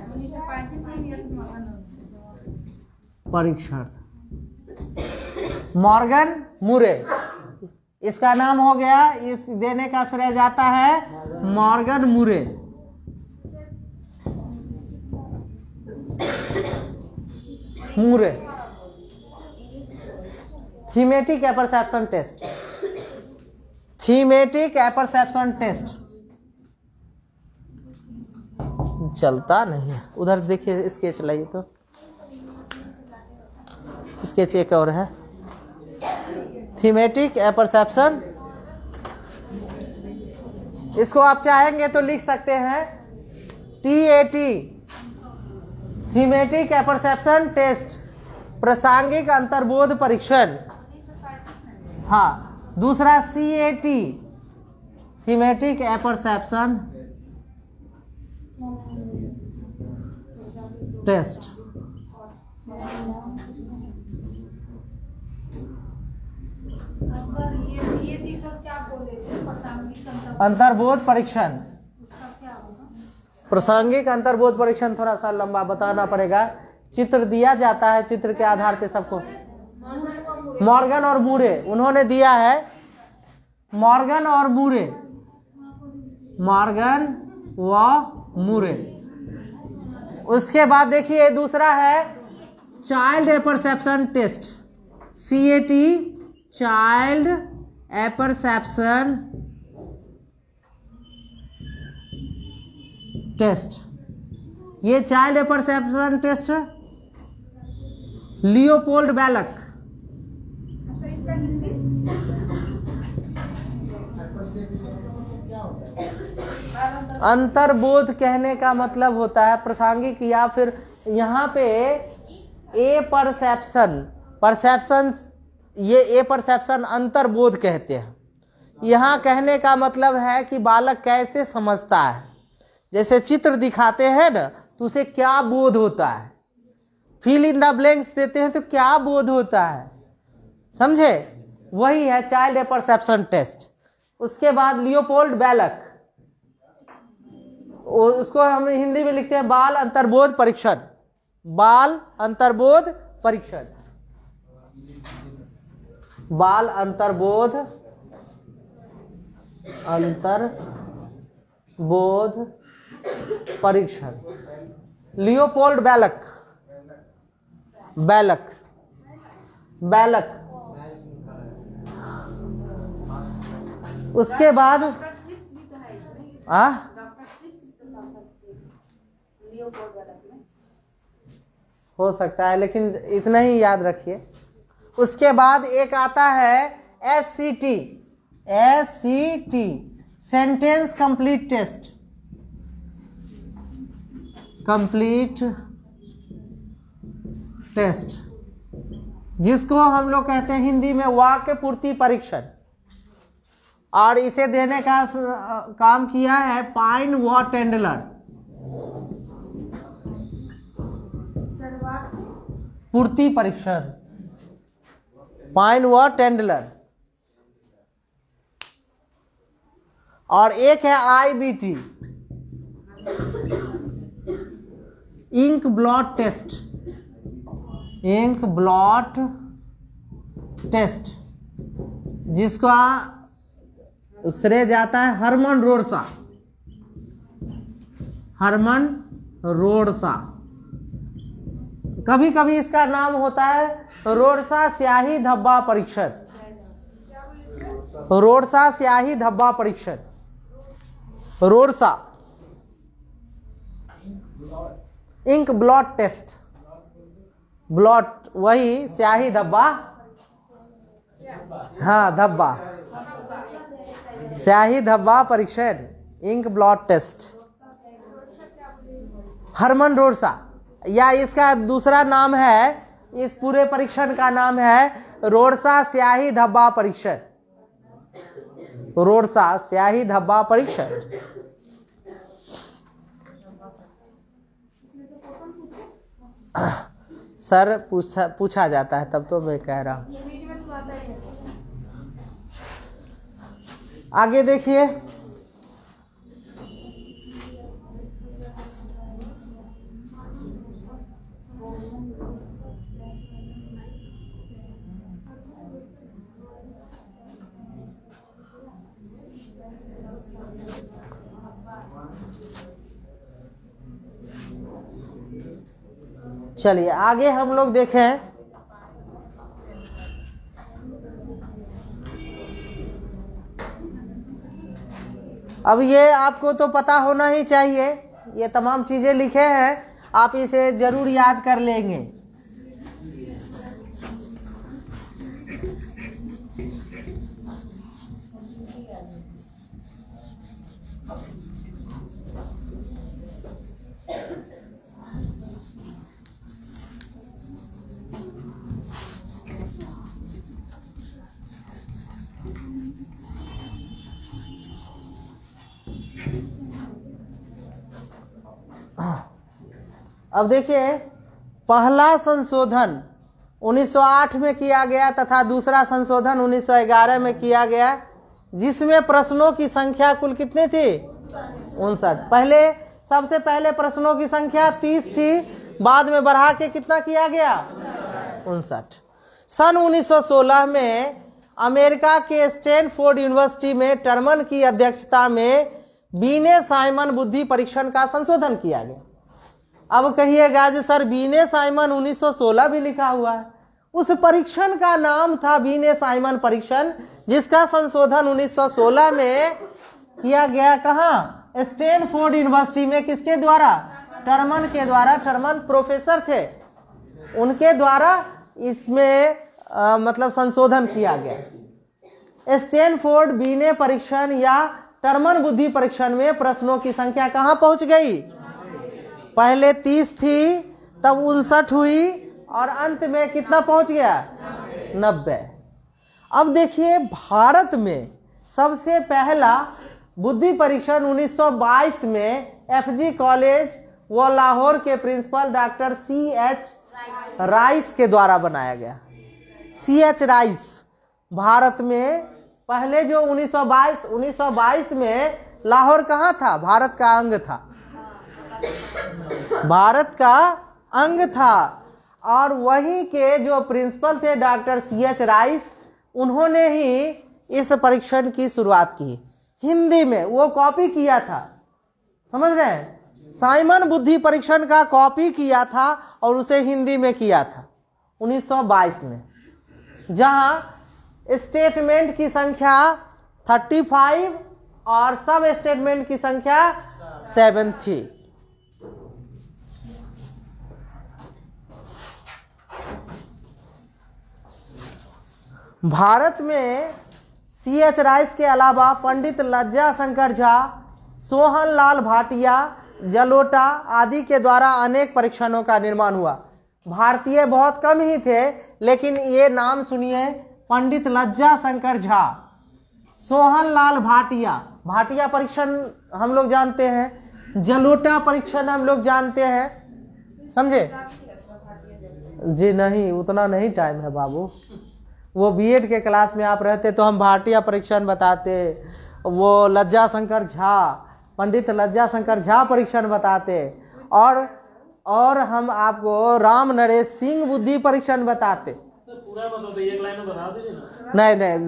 A: परीक्षण। मॉर्गन मूरे इसका नाम हो गया, इस देने का श्रेय जाता है Morgan Murray. Thematic apperception test, thematic apperception test चलता नहीं है। उधर देखिए स्केच लाइए, तो स्केच एक और है, थीमेटिक एपरसेप्शन। इसको आप चाहेंगे तो लिख सकते हैं TAT, थीमेटिक एपरसेप्शन टेस्ट, प्रासंगिक अंतर्बोध परीक्षण। हाँ, दूसरा CAT, थीमेटिक एपरसेप्शन टेस्ट। अंतर्बोध परीक्षण, प्रासंगिक अंतर्बोध परीक्षण थोड़ा सा लंबा बताना पड़ेगा। चित्र दिया जाता है, चित्र के आधार पे सबको। मॉर्गन और मूरे उन्होंने दिया है, मॉर्गन और मूरे, मॉर्गन व मूरे। उसके बाद देखिए दूसरा है child apperception test, CAT, child apperception test. ये child apperception test Leopold Bellak, अंतर्बोध कहने का मतलब होता है प्रासंगिक, या फिर यहाँ पे ए परसेप्शन, ये ए परसेप्शन अंतर्बोध कहते हैं। यहाँ कहने का मतलब है कि बालक कैसे समझता है, जैसे चित्र दिखाते हैं ना तो उसे क्या बोध होता है, फिल इन द ब्लैंक्स देते हैं तो क्या बोध होता है, समझे, वही है चाइल्ड एपरसेप्शन टेस्ट। उसके बाद लियोपोल्ड बैलक, उसको हम हिंदी में लिखते हैं बाल अंतर्बोध परीक्षण, बाल अंतर्बोध परीक्षण, बाल अंतर्बोध परीक्षण। लियोपोल्ड बैलक। उसके बाद हो सकता है, लेकिन इतना ही याद रखिए। उसके बाद एक आता है SCT, सेंटेंस कंप्लीट टेस्ट, जिसको हम लोग कहते हैं हिंदी में वाक्य पूर्ति परीक्षण। और इसे देने का काम किया है पाइन व टेंडलर। पूर्ति परीक्षण, पाइन व टेंडलर। और एक है IBT, ink blot test, ink blot test, जिसका श्रेय जाता है हरमन रोडसा, हरमन रोडसा। कभी कभी इसका नाम होता है रोडसा स्याही धब्बा परीक्षण, रोडसा स्याही धब्बा परीक्षण, रोडसा इंक ब्लॉट टेस्ट, ब्लॉट वही स्याही धब्बा, हाँ धब्बा, स्याही धब्बा परीक्षण, इंक ब्लॉट टेस्ट, हरमन रोडसा। या इसका दूसरा नाम है, इस पूरे परीक्षण का नाम है रोडसा स्याही धब्बा परीक्षण, रोडसा स्याही धब्बा परीक्षण। सर पूछा जाता है, तब तो मैं कह रहा हूं। आगे देखिए, चलिए आगे हम लोग देखें। अब ये आपको तो पता होना ही चाहिए, ये तमाम चीजें लिखे हैं, आप इसे जरूर याद कर लेंगे। अब देखिए, पहला संशोधन 1908 में किया गया तथा दूसरा संशोधन 1911 में किया गया, जिसमें प्रश्नों की संख्या कुल कितनी थी? 59। सबसे पहले प्रश्नों की संख्या 30 थी, बाद में बढ़ा के कितना किया गया? 59। सन 1916 में अमेरिका के स्टैनफोर्ड यूनिवर्सिटी में टर्मन की अध्यक्षता में बीने साइमन बुद्धि परीक्षण का संशोधन किया गया। अब कहिएगा जो सर बीने साइमन 1916 भी लिखा हुआ है, उस परीक्षण का नाम था बीने साइमन परीक्षण, जिसका संशोधन 1916 में किया गया। कहाँ? स्टैनफोर्ड यूनिवर्सिटी में। किसके द्वारा? टर्मन के द्वारा। टर्मन प्रोफेसर थे, उनके द्वारा इसमें मतलब संशोधन किया गया। स्टैनफोर्ड बीने परीक्षण या टर्मन बुद्धि परीक्षण में प्रश्नों की संख्या कहाँ पहुंच गई? पहले 30 थी, तब 59 हुई, और अंत में कितना पहुंच गया? 90। अब देखिए, भारत में सबसे पहला बुद्धि परीक्षण 1922 में FG कॉलेज व लाहौर के प्रिंसिपल डॉक्टर CH राइस के द्वारा बनाया गया। CH राइस भारत में पहले जो 1922 में लाहौर कहाँ था? भारत का अंग था, भारत का अंग था। और वहीं के जो प्रिंसिपल थे डॉक्टर CH राइस, उन्होंने ही इस परीक्षण की शुरुआत की। हिंदी में वो कॉपी किया था, समझ रहे हैं? साइमन बुद्धि परीक्षण का कॉपी किया था और उसे हिंदी में किया था 1922 में, जहां स्टेटमेंट की संख्या 35 और सब स्टेटमेंट की संख्या 7 थी। भारत में CH राइस के अलावा पंडित लज्जा शंकर झा, सोहन लाल भाटिया, जलोटा आदि के द्वारा अनेक परीक्षणों का निर्माण हुआ। भारतीय बहुत कम ही थे, लेकिन ये नाम सुनिए, पंडित लज्जा शंकर झा, सोहन लाल भाटिया। भाटिया परीक्षण हम लोग जानते हैं, जलोटा परीक्षण हम लोग जानते हैं, समझे जी? नहीं, उतना नहीं टाइम है बाबू। वो बीएड के क्लास में आप रहते तो हम भाटिया परीक्षण बताते, वो लज्जा शंकर झा, पंडित लज्जा शंकर झा परीक्षण बताते, और हम आपको राम नरेश सिंह बुद्धि परीक्षण बताते।
B: सर पूरा बता दो, एक लाइन में बता दीजिए ना।
A: नहीं,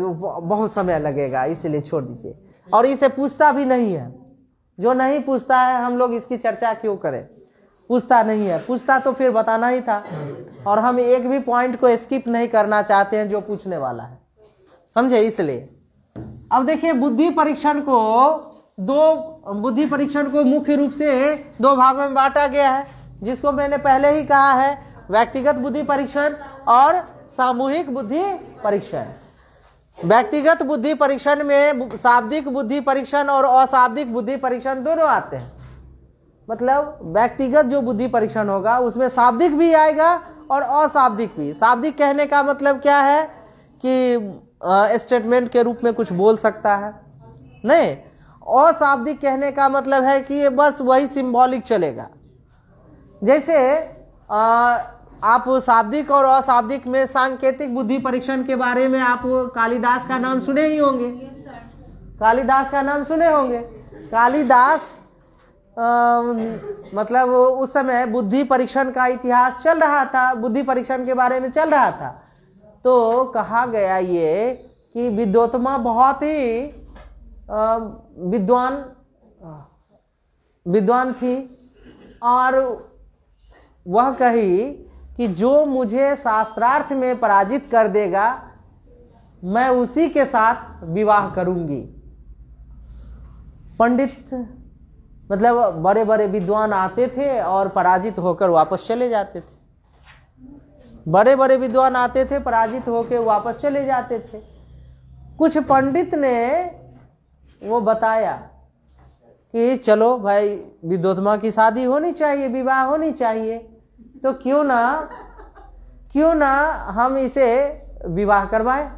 A: बहुत समय लगेगा, इसलिए छोड़ दीजिए। और इसे पूछता भी नहीं है, जो नहीं पूछता है हम लोग इसकी चर्चा क्यों करें? पूछता नहीं है, पूछता तो फिर बताना ही था। और हम एक भी पॉइंट को स्किप नहीं करना चाहते हैं जो पूछने वाला है, समझे? इसलिए अब देखिए, बुद्धि परीक्षण को मुख्य रूप से दो भागों में बांटा गया है, जिसको मैंने पहले ही कहा है, व्यक्तिगत बुद्धि परीक्षण और सामूहिक बुद्धि परीक्षण। व्यक्तिगत बुद्धि परीक्षण में शाब्दिक बुद्धि परीक्षण और अशाब्दिक बुद्धि परीक्षण दोनों आते हैं। मतलब व्यक्तिगत जो बुद्धि परीक्षण होगा उसमें शाब्दिक भी आएगा और अशाब्दिक भी। शाब्दिक कहने का मतलब क्या है कि स्टेटमेंट के रूप में कुछ बोल सकता है, नहीं। अशाब्दिक कहने का मतलब है कि ये बस वही सिंबॉलिक चलेगा। जैसे आप शाब्दिक और अशाब्दिक में सांकेतिक बुद्धि परीक्षण के बारे में आप कालिदास का नाम सुने ही होंगे। कालिदास का नाम सुने होंगे। कालिदास मतलब उस समय बुद्धि परीक्षण का इतिहास चल रहा था, बुद्धि परीक्षण के बारे में चल रहा था। तो कहा गया ये कि विद्योत्मा बहुत ही विद्वान थी, और वह कही कि जो मुझे शास्त्रार्थ में पराजित कर देगा मैं उसी के साथ विवाह करूंगी। पंडित मतलब बड़े बड़े विद्वान आते थे और पराजित होकर वापस चले जाते थे। बड़े बड़े विद्वान आते थे, पराजित होकर वापस चले जाते थे। कुछ पंडित ने वो बताया कि चलो भाई, विद्योत्मा की शादी होनी चाहिए, विवाह होनी चाहिए, तो क्यों ना हम इसे विवाह करवाएं।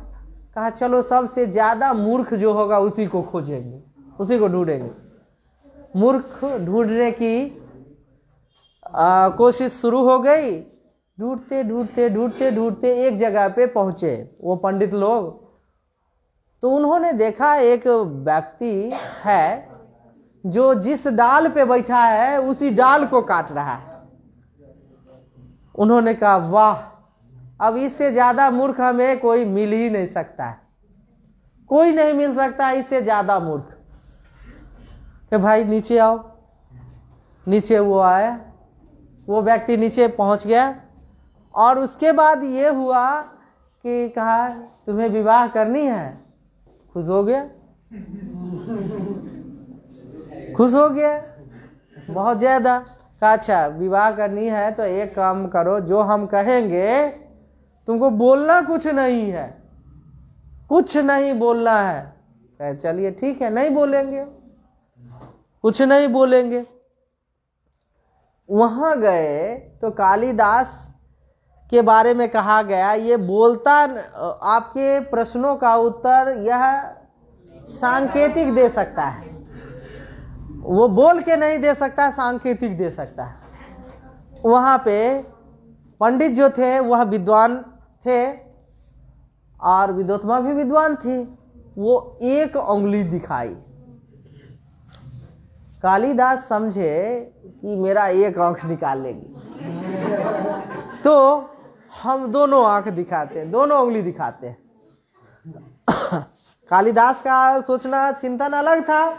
A: कहा चलो सबसे ज्यादा मूर्ख जो होगा उसी को खोजेंगे, उसी को ढूंढेंगे। मूर्ख ढूंढने की कोशिश शुरू हो गई। ढूंढते ढूंढते ढूंढते ढूंढते एक जगह पे पहुंचे वो पंडित लोग। तो उन्होंने देखा एक व्यक्ति है जो जिस डाल पे बैठा है उसी डाल को काट रहा है। उन्होंने कहा वाह, अब इससे ज्यादा मूर्ख हमें कोई मिल ही नहीं सकता है, कोई नहीं मिल सकता इससे ज्यादा मूर्ख। कि भाई नीचे आओ। नीचे वो आया, वो व्यक्ति नीचे पहुंच गया, और उसके बाद ये हुआ कि कहा तुम्हें विवाह करनी है। खुश हो गया, खुश हो गया बहुत ज्यादा। कहा अच्छा विवाह करनी है तो एक काम करो, जो हम कहेंगे तुमको बोलना कुछ नहीं है, कुछ नहीं बोलना है। चलिए ठीक है, नहीं बोलेंगे, कुछ नहीं बोलेंगे। वहां गए तो कालिदास के बारे में कहा गया, ये बोलता, आपके प्रश्नों का उत्तर यह सांकेतिक दे सकता है, वो बोल के नहीं दे सकता, सांकेतिक दे सकता है। वहां पे पंडित जो थे वह विद्वान थे और विद्योत्मा भी विद्वान थी। वो एक उंगली दिखाई। कालिदास समझे कि मेरा एक आंख निकाल लेगी, तो हम दोनों आंख दिखाते हैं, दोनों उंगली दिखाते हैं। कालिदास का सोचना चिंतन अलग था।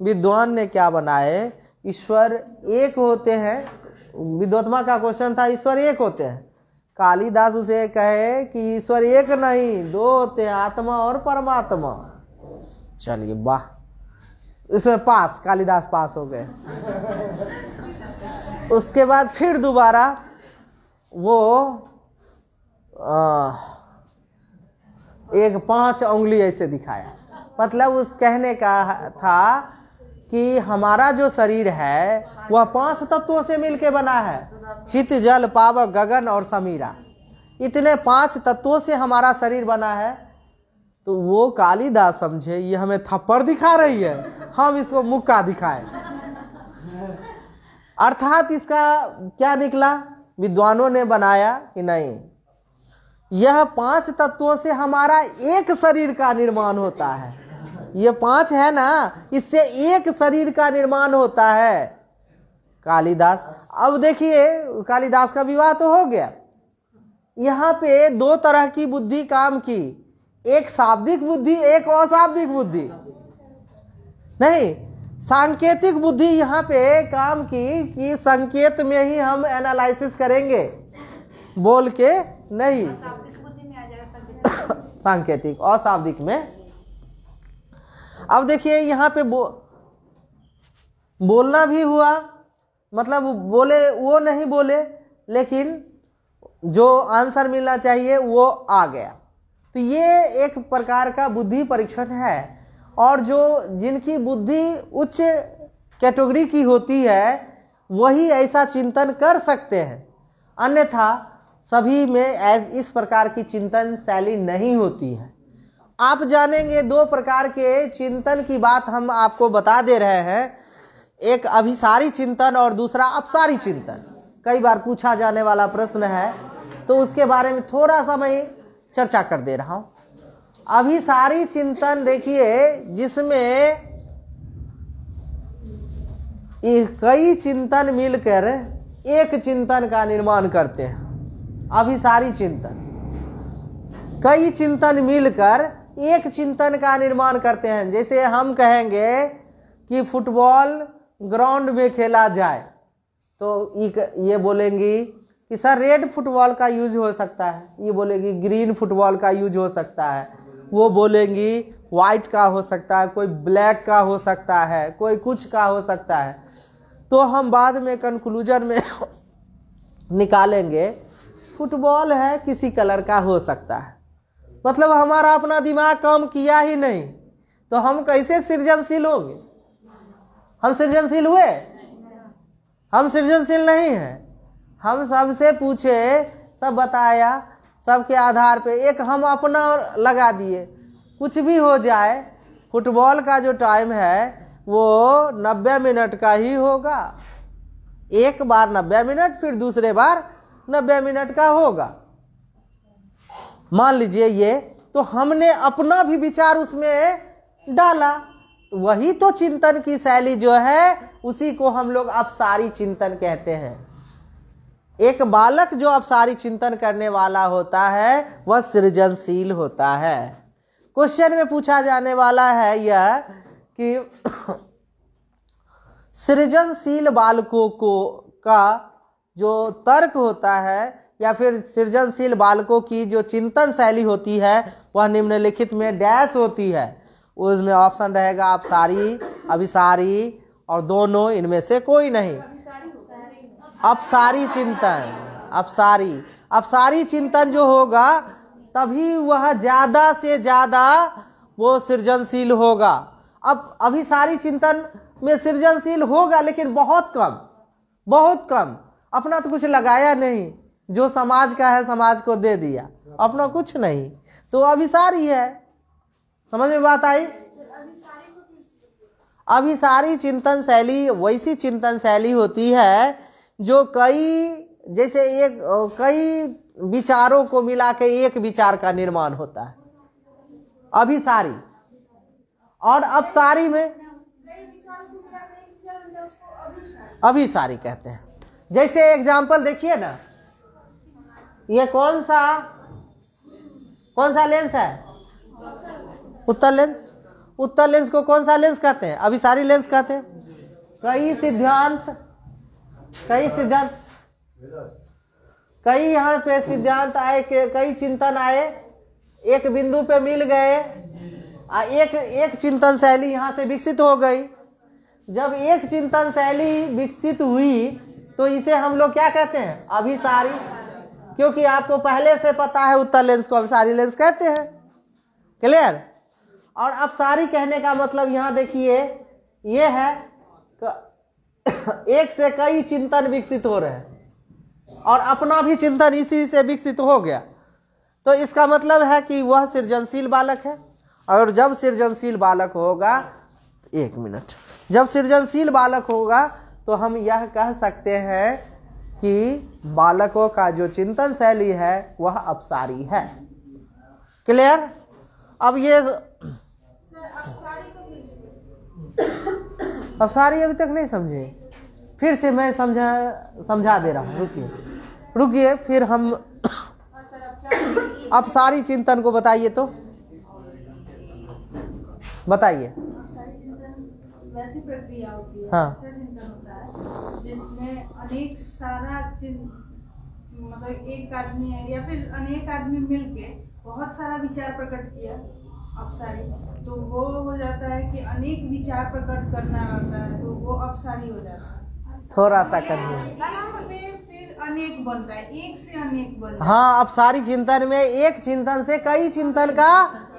A: विद्वान ने क्या बनाए, ईश्वर एक होते हैं। विद्योत्मा का क्वेश्चन था ईश्वर एक होते हैं। कालिदास उसे कहे कि ईश्वर एक नहीं, दो होते हैं, आत्मा और परमात्मा। चलिए वाह, इसमें पास, कालिदास पास हो गए। उसके बाद फिर दोबारा वो एक 5 उंगली ऐसे दिखाया। मतलब उस कहने का था कि हमारा जो शरीर है वह 5 तत्वों से मिलकर बना है, चित जल पावक गगन और समीरा। इतने 5 तत्वों से हमारा शरीर बना है। तो वो कालिदास समझे ये हमें थप्पड़ दिखा रही है, हम इसको मुक्का दिखाएं। अर्थात इसका क्या निकला, विद्वानों ने बनाया कि नहीं, यह 5 तत्वों से हमारा एक शरीर का निर्माण होता है। ये 5 है ना, इससे एक शरीर का निर्माण होता है। कालिदास, अब देखिए कालिदास का विवाह तो हो गया। यहाँ पे 2 तरह की बुद्धि काम की, एक शाब्दिक बुद्धि, एक अशाब्दिक बुद्धि। नहीं, सांकेतिक बुद्धि यहाँ पे काम की कि संकेत में ही हम एनालिसिस करेंगे, बोल के नहीं। सांकेतिक, अशाब्दिक में। अब देखिए यहाँ पे बोलना भी हुआ, मतलब बोले वो नहीं बोले, लेकिन जो आंसर मिलना चाहिए वो आ गया। तो ये एक प्रकार का बुद्धि परीक्षण है। और जो जिनकी बुद्धि उच्च कैटेगरी की होती है वही ऐसा चिंतन कर सकते हैं, अन्यथा सभी में इस प्रकार की चिंतन शैली नहीं होती है। आप जानेंगे 2 प्रकार के चिंतन की बात हम आपको बता दे रहे हैं, एक अभिसारी चिंतन और दूसरा अपसारी चिंतन। कई बार पूछा जाने वाला प्रश्न है, तो उसके बारे में थोड़ा सा मैं चर्चा कर दे रहा हूं। अभिसारी चिंतन देखिए, जिसमें कई चिंतन मिलकर एक चिंतन का निर्माण करते हैं। अभिसारी चिंतन, कई चिंतन मिलकर एक चिंतन का निर्माण करते हैं। जैसे हम कहेंगे कि फुटबॉल ग्राउंड में खेला जाए, तो ये बोलेंगी कि सर रेड फुटबॉल का यूज हो सकता है, ये बोलेगी ग्रीन फुटबॉल का यूज हो सकता है, वो बोलेंगी वाइट का हो सकता है, कोई ब्लैक का हो सकता है, कोई कुछ का हो सकता है। तो हम बाद में कंक्लूजन में निकालेंगे फुटबॉल है, किसी कलर का हो सकता है। मतलब हमारा अपना दिमाग काम किया ही नहीं, तो हम कैसे सृजनशील होंगे? हम सृजनशील हुए? हम सृजनशील नहीं हैं। हम सबसे पूछे, सब बताया, सबके आधार पे एक हम अपना लगा दिए, कुछ भी हो जाए। फुटबॉल का जो टाइम है वो 90 मिनट का ही होगा, एक बार 90 मिनट, फिर दूसरे बार 90 मिनट का होगा, मान लीजिए ये। तो हमने अपना भी विचार उसमें डाला, वही तो चिंतन की शैली जो है, उसी को हम लोग अपसारी चिंतन कहते हैं। एक बालक जो अपसारी चिंतन करने वाला होता है वह सृजनशील होता है। क्वेश्चन में पूछा जाने वाला है यह कि सृजनशील बालकों का जो तर्क होता है या फिर सृजनशील बालकों की जो चिंतन शैली होती है वह निम्नलिखित में डैश होती है। उसमें ऑप्शन रहेगा अपसारी, अभिसारी और दोनों, इनमें से कोई नहीं। अपसारी चिंतन, अपसारी चिंतन जो होगा तभी वह ज्यादा से ज्यादा वो सृजनशील होगा। अब अभिसारी चिंतन में सृजनशील होगा लेकिन बहुत कम, अपना तो कुछ लगाया नहीं, जो समाज का है समाज को दे दिया, अपना कुछ नहीं, तो अभिसारी है। समझ में बात आई? अभिसारी चिंतन शैली वैसी चिंतन शैली होती है जो कई विचारों को मिला के एक विचार का निर्माण होता है, अभिसारी। और अपसारी में अभिसारी कहते हैं। जैसे एग्जाम्पल देखिए ना, ये कौन सा लेंस है? उत्तर लेंस। उत्तर लेंस को कौन सा लेंस कहते हैं? अभिसारी लेंस कहते हैं। कई यहाँ पे सिद्धांत आए, कई चिंतन आए, एक बिंदु पे मिल गए, एक चिंतन शैली यहाँ से विकसित हो गई। जब एक चिंतन शैली विकसित हुई तो इसे हम लोग क्या कहते हैं? अभिसारी। क्योंकि आपको पहले से पता है उत्तर लेंस को अभिसारी लेंस कहते हैं। क्लियर? और अपसारी कहने का मतलब यहाँ देखिए ये है एक से कई चिंतन विकसित हो रहे हैं और अपना भी चिंतन इसी से विकसित हो गया, तो इसका मतलब है कि वह सृजनशील बालक है। और जब सृजनशील बालक होगा, 1 मिनट, जब सृजनशील बालक होगा तो हम यह कह सकते हैं कि बालकों का जो चिंतन शैली है वह अपसारी है। क्लियर? अब ये अपसारी अभी तक नहीं समझे, फिर से मैं समझा दे रहा हूँ, रुकिए फिर हम अपसारी चिंतन को बताइए, तो बताइए।
D: वैसी प्रक्रिया होती है,
A: हाँ।
D: ऐसा चिंतन होता है जिसमें अनेक सारा मतलब एक आदमी है या फिर अनेक आदमी मिलके बहुत सारा विचार प्रकट किया अपसारी, तो वो हो जाता है कि अनेक विचार प्रकट करना रहता है, तो वो अपसारी हो जाता है।
A: थोड़ा सा करिए।
D: फिर अनेक बनता है, एक से अनेक बनता है।
A: हाँ, अपसारी चिंतन में एक चिंतन से कई चिंतन का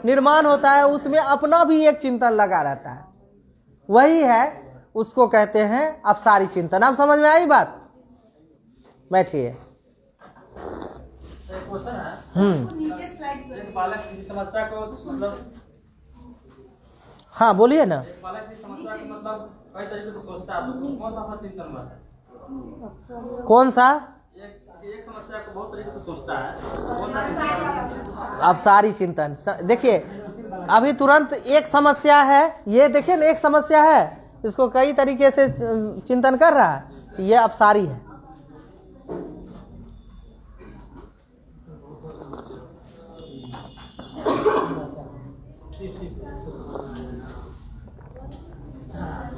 A: निर्माण होता है, उसमें अपना भी एक चिंतन लगा रहता है, वही है, उसको कहते हैं अपसारी चिंतन। आप समझ में आई बात? बैठिए।
B: एक क्वेश्चन है,
D: नीचे स्लाइड पर
B: एक बालक की समस्या को मतलब,
A: हाँ बोलिए ना।
B: एक बालक की समस्या को मतलब कई तरीके से सोचता है, तो कौन सा अपना चिंतन मत है?
A: कौन सा?
B: एक समस्या को बहुत तरीके से सोचता है, कौन सा चिंतन?
A: अपसारी चिंतन। देखिए अभी तुरंत एक समस्या है, ये देखिए ना, एक समस्या है, इसको कई तरीके से चिंतन कर रहा है, ये अपसारी है।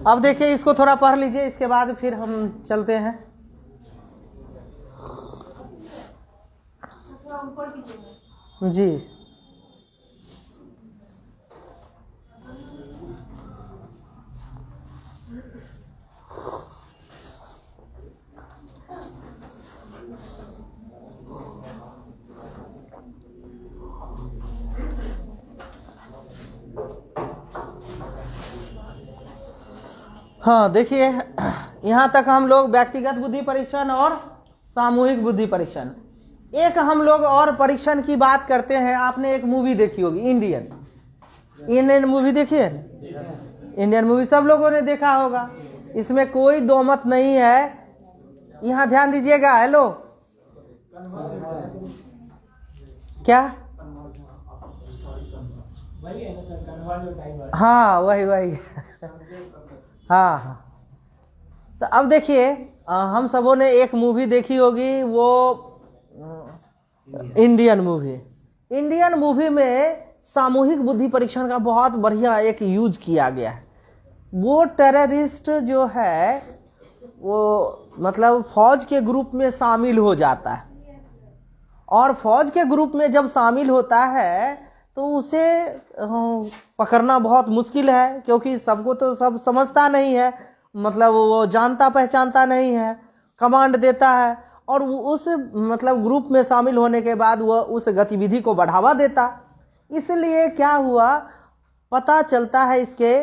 A: अब देखिए इसको थोड़ा पढ़ लीजिए, इसके बाद फिर हम चलते हैं। जी हाँ, देखिए यहाँ तक हम लोग व्यक्तिगत बुद्धि परीक्षण और सामूहिक बुद्धि परीक्षण, एक हम लोग और परीक्षण की बात करते हैं। आपने एक मूवी देखी होगी, इंडियन मूवी देखी है? इंडियन मूवी सब लोगों ने देखा होगा, इसमें कोई दो मत नहीं है। यहाँ ध्यान दीजिएगा। हेलो, क्या? हाँ वही हाँ हाँ। तो अब देखिए हम सबों ने एक मूवी देखी होगी, वो इंडियन मूवी में सामूहिक बुद्धि परीक्षण का बहुत बढ़िया एक यूज किया गया है। वो टेररिस्ट जो है वो मतलब फौज के ग्रुप में शामिल हो जाता है, और फौज के ग्रुप में जब शामिल होता है तो उसे पकड़ना बहुत मुश्किल है, क्योंकि सबको तो सब समझता नहीं है, मतलब वो जानता पहचानता नहीं है, कमांड देता है, और उस मतलब ग्रुप में शामिल होने के बाद वह उस गतिविधि को बढ़ावा देता। इसलिए क्या हुआ, पता चलता है, इसके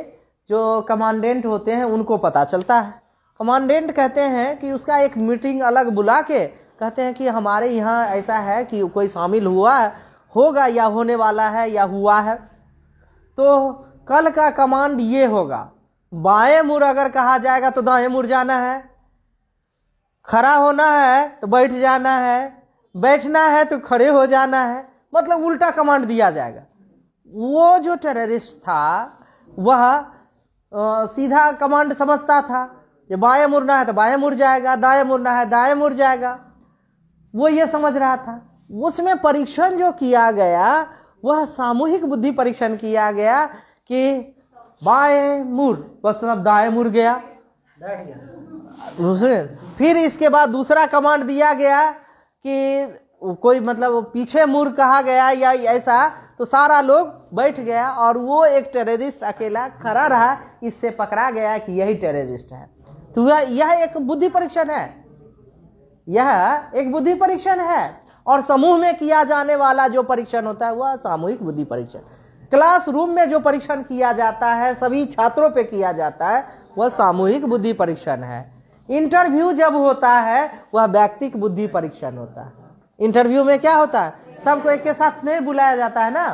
A: जो कमांडेंट होते हैं उनको पता चलता है। कमांडेंट कहते हैं कि उसका एक मीटिंग अलग बुला के कहते हैं कि हमारे यहाँ ऐसा है कि कोई शामिल हुआ होगा या होने वाला है या हुआ है, तो कल का कमांड ये होगा, बाएं मुड़ अगर कहा जाएगा तो दाएं मुड़ जाना है, खड़ा होना है तो बैठ जाना है, बैठना है तो खड़े हो जाना है, मतलब उल्टा कमांड दिया जाएगा। वो जो टेररिस्ट था वह सीधा कमांड समझता था कि बाएं मुड़ना है तो बाएं मुड़ जाएगा, दाएं मुड़ना है दाएं मुड़ जाएगा, वो ये समझ रहा था। उसमें परीक्षण जो किया गया वह सामूहिक बुद्धि परीक्षण किया गया कि बाएं मुड़, बस अब दाएं मुड़ गया, फिर इसके बाद दूसरा कमांड दिया गया कि कोई मतलब पीछे मुड़ कहा गया या ऐसा, तो सारा लोग बैठ गया और वो एक टेररिस्ट अकेला खड़ा रहा, इससे पकड़ा गया कि यही टेररिस्ट है। तो यह एक बुद्धि परीक्षण है, यह एक बुद्धि परीक्षण है। और समूह में किया जाने वाला जो परीक्षण होता है वह सामूहिक बुद्धि परीक्षण। क्लासरूम में जो परीक्षण किया जाता है, सभी छात्रों पे किया जाता है, वह सामूहिक बुद्धि परीक्षण है। इंटरव्यू जब होता है वह व्यक्तिगत बुद्धि परीक्षण होता है। इंटरव्यू में क्या होता है, सबको एक के साथ नहीं बुलाया जाता है ना,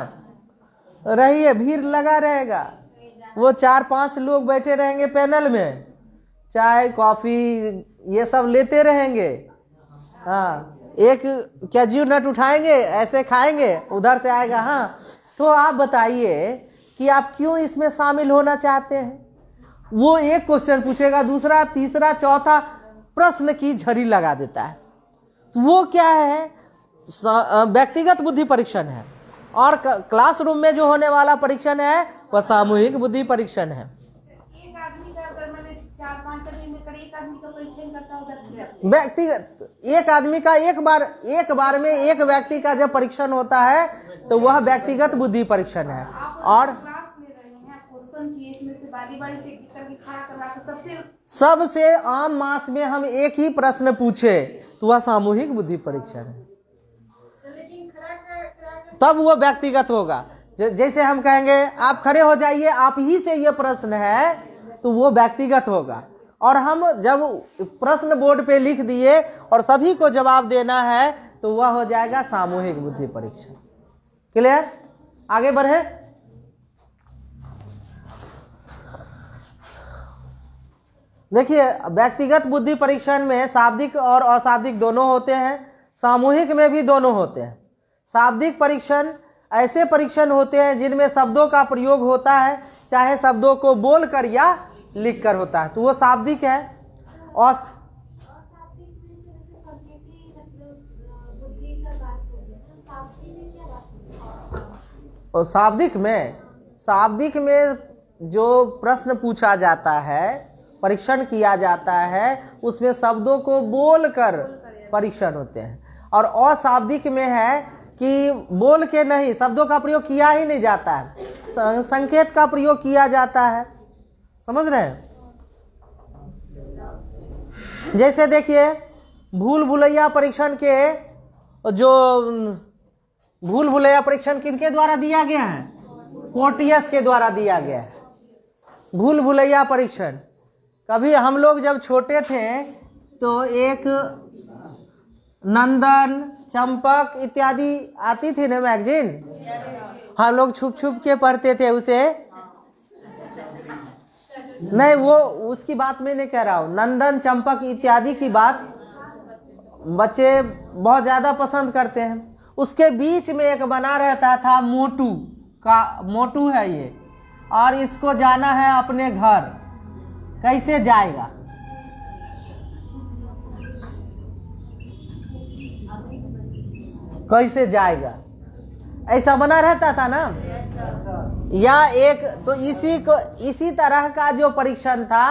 A: रहिए, भीड़ लगा रहेगा। वो 4-5 लोग बैठे रहेंगे पैनल में, चाय कॉफी ये सब लेते रहेंगे। हाँ, एक कैज्यू नट उठाएंगे, ऐसे खाएंगे, उधर से आएगा। हाँ, तो आप बताइए कि आप क्यों इसमें शामिल होना चाहते हैं? वो एक क्वेश्चन पूछेगा, दूसरा, तीसरा, चौथा प्रश्न की झड़ी लगा देता है। वो क्या है? व्यक्तिगत बुद्धि परीक्षण है। और क्लासरूम में जो होने वाला परीक्षण है वह सामूहिक बुद्धि परीक्षण है।
D: एक आदमी का अगर मैंने 4-5 आदमी मिलकर एक आदमी का परीक्षण करता हूँ,
A: व्यक्तिगत एक आदमी का एक बार में एक व्यक्ति का जब परीक्षण होता है तो वह व्यक्तिगत बुद्धि परीक्षण है। और
D: क्लास ले रहे हैं, क्वेश्चन किए, इसमें से बारी-बारी से एक करके खड़ा करवा कर
A: सबसे आम मास में हम एक ही प्रश्न पूछे तो वह सामूहिक बुद्धि परीक्षण है। तब वो व्यक्तिगत होगा। जैसे हम कहेंगे आप खड़े हो जाइए, आप ही से ये प्रश्न है, तो वो व्यक्तिगत होगा। और हम जब प्रश्न बोर्ड पे लिख दिए और सभी को जवाब देना है तो वह हो जाएगा सामूहिक बुद्धि परीक्षण। क्लियर? आगे बढ़े। देखिए, व्यक्तिगत बुद्धि परीक्षण में शाब्दिक और अशाब्दिक दोनों होते हैं, सामूहिक में भी दोनों होते हैं। शाब्दिक परीक्षण ऐसे परीक्षण होते हैं जिनमें शब्दों का प्रयोग होता है, चाहे शब्दों को बोलकर या लिखकर होता है, तो वो शाब्दिक है। और शाब्दिक में जो प्रश्न पूछा जाता है, परीक्षण किया जाता है, उसमें शब्दों को बोलकर परीक्षण होते हैं। और अशाब्दिक में है कि बोल के नहीं, शब्दों का प्रयोग किया ही नहीं जाता है, संकेत का प्रयोग किया जाता है। समझ रहे हैं? जैसे देखिए, भूल भुलैया परीक्षण किनके द्वारा दिया गया है? पोर्टियस के द्वारा दिया गया है। भूल भुलैया परीक्षण कभी हम लोग जब छोटे थे तो एक नंदन, चंपक इत्यादि आती थी ना मैगजीन, हम लोग छुप छुप के पढ़ते थे उसे। नहीं, वो उसकी बात मैं नहीं कह रहा हूँ, नंदन, चंपक इत्यादि की बात बच्चे बहुत ज्यादा पसंद करते हैं। उसके बीच में एक बना रहता था मोटू है ये, और इसको जाना है अपने घर, कैसे जाएगा? कैसे जाएगा, ऐसा बना रहता था ना। या एक तो इसी तरह का जो परीक्षण था,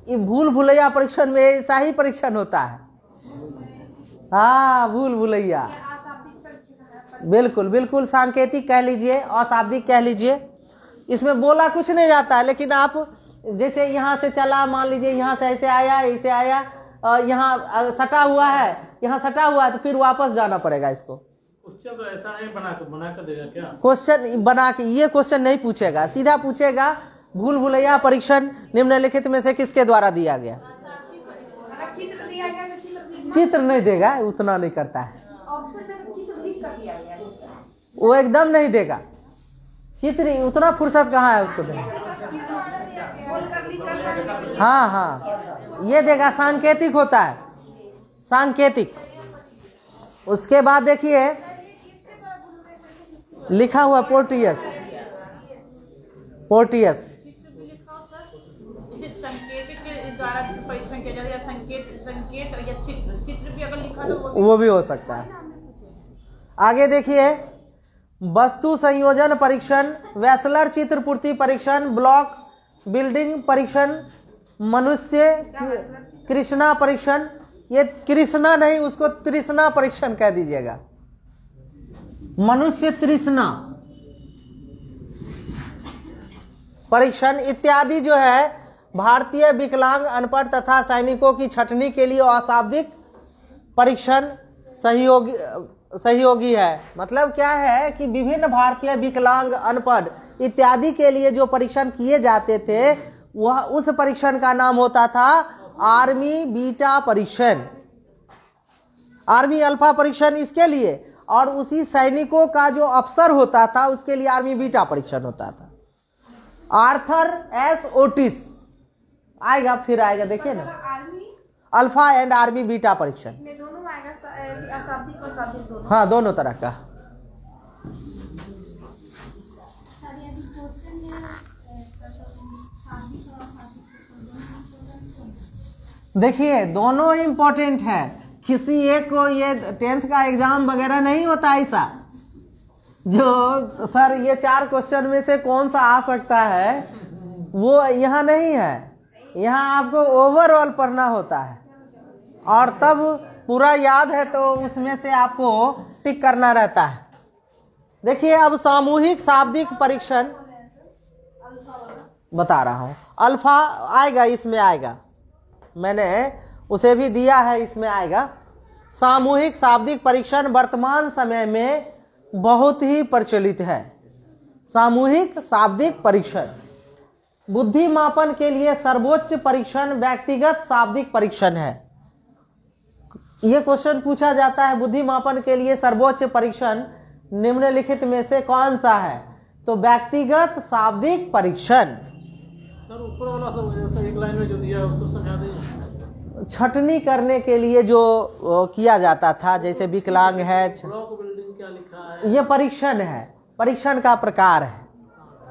A: ये भूल भुलैया परीक्षण में ऐसा ही परीक्षण होता है। हाँ, भूल भुलैया, बिल्कुल बिल्कुल सांकेतिक कह लीजिए, अशाब्दिक कह लीजिए। इसमें बोला कुछ नहीं जाता है, लेकिन आप जैसे यहाँ से चला, मान लीजिए यहाँ से ऐसे आया, ऐसे आया, यहाँ सटा हुआ है, यहाँ सटा हुआ है, तो फिर वापस जाना पड़ेगा इसको।
B: क्वेश्चन तो ऐसा है, बना कर देगा क्या? क्वेश्चन
A: बना के ये क्वेश्चन नहीं पूछेगा, सीधा पूछेगा भूल भुलैया परीक्षण निम्नलिखित में से किसके द्वारा दिया गया? चित्र नहीं देगा, उतना नहीं करता है वो, एकदम नहीं देगा चित्र, उतना फुर्सत कहाँ है उसको देगा। हाँ हाँ, ये देगा, सांकेतिक होता है, सांकेतिक। उसके बाद देखिए लिखा हुआ पोर्टियस
E: संकेत के द्वारा परीक्षण किया जाता है, या संकेत या चित्र भी अगर लिखा तो
A: वो भी हो सकता है। आगे देखिए, वस्तु संयोजन परीक्षण, वेसलर चित्रपूर्ति परीक्षण, ब्लॉक बिल्डिंग परीक्षण, मनुष्य कृष्णा परीक्षण। ये कृष्णा नहीं, उसको तृष्णा परीक्षण कह दीजिएगा, मनुष्य तृष्णा परीक्षण इत्यादि जो है भारतीय विकलांग, अनपढ़ तथा सैनिकों की छटनी के लिए अशाब्दिक परीक्षण सहयोगी है। मतलब क्या है कि विभिन्न भारतीय विकलांग, अनपढ़ इत्यादि के लिए जो परीक्षण किए जाते थे, वह उस परीक्षण का नाम होता था आर्मी बीटा परीक्षण, आर्मी अल्फा परीक्षण इसके लिए, और उसी सैनिकों का जो अफसर होता था उसके लिए आर्मी बीटा परीक्षण होता था। आर्थर एस ओटिस आएगा, फिर आएगा, देखिए ना,
C: army
A: alpha and army beta परीक्षण।
C: में दोनों आएगा, अशाब्दिक और शाब्दिक दोनों।
A: हाँ, दोनों तरह का। देखिए दोनों इम्पोर्टेंट है, किसी एक को ये 10th का एग्जाम वगैरह नहीं होता ऐसा जो सर ये 4 क्वेश्चन में से कौन सा आ सकता है, वो यहाँ नहीं है। यहाँ आपको ओवरऑल पढ़ना होता है और तब पूरा याद है तो उसमें से आपको टिक करना रहता है। देखिए अब सामूहिक शाब्दिक परीक्षण बता रहा हूँ। अल्फा आएगा, इसमें आएगा, मैंने उसे भी दिया है, इसमें आएगा। सामूहिक शाब्दिक परीक्षण वर्तमान समय में बहुत ही प्रचलित है। सामूहिक शाब्दिक परीक्षण बुद्धि मापन के लिए सर्वोच्च परीक्षण व्यक्तिगत शाब्दिक परीक्षण है। यह क्वेश्चन पूछा जाता है, बुद्धि मापन के लिए सर्वोच्च परीक्षण निम्नलिखित में से कौन सा है? तो व्यक्तिगत शाब्दिक परीक्षण।
B: सर ऊपर वाला सब एक लाइन में जो दिया है उसको समझा दीजिए।
A: छटनी करने के लिए जो किया जाता था, जैसे विकलांग है,
B: ब्लॉक बिल्डिंग क्या लिखा है?
A: ये परीक्षण है, परीक्षण का प्रकार है,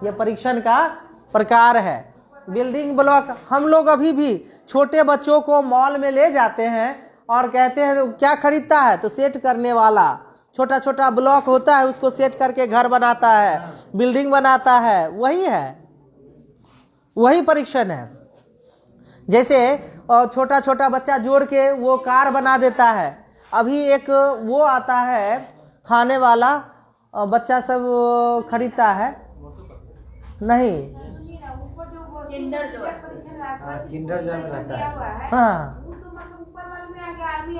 A: ये परीक्षण का प्रकार है। बिल्डिंग ब्लॉक हम लोग अभी भी छोटे बच्चों को मॉल में ले जाते हैं और कहते हैं तो क्या खरीदता है, तो सेट करने वाला छोटा छोटा ब्लॉक होता है, उसको सेट करके घर बनाता है, बिल्डिंग बनाता है, वही है, वही परीक्षण है। जैसे छोटा छोटा बच्चा जोड़ के वो कार बना देता है। अभी एक वो आता है खाने वाला, बच्चा सब खरीदता है, नहीं
C: किंडर जॉय में रहता है।
A: हाँ,
C: तो मतलब ऊपर वाले में आ गया आर्मी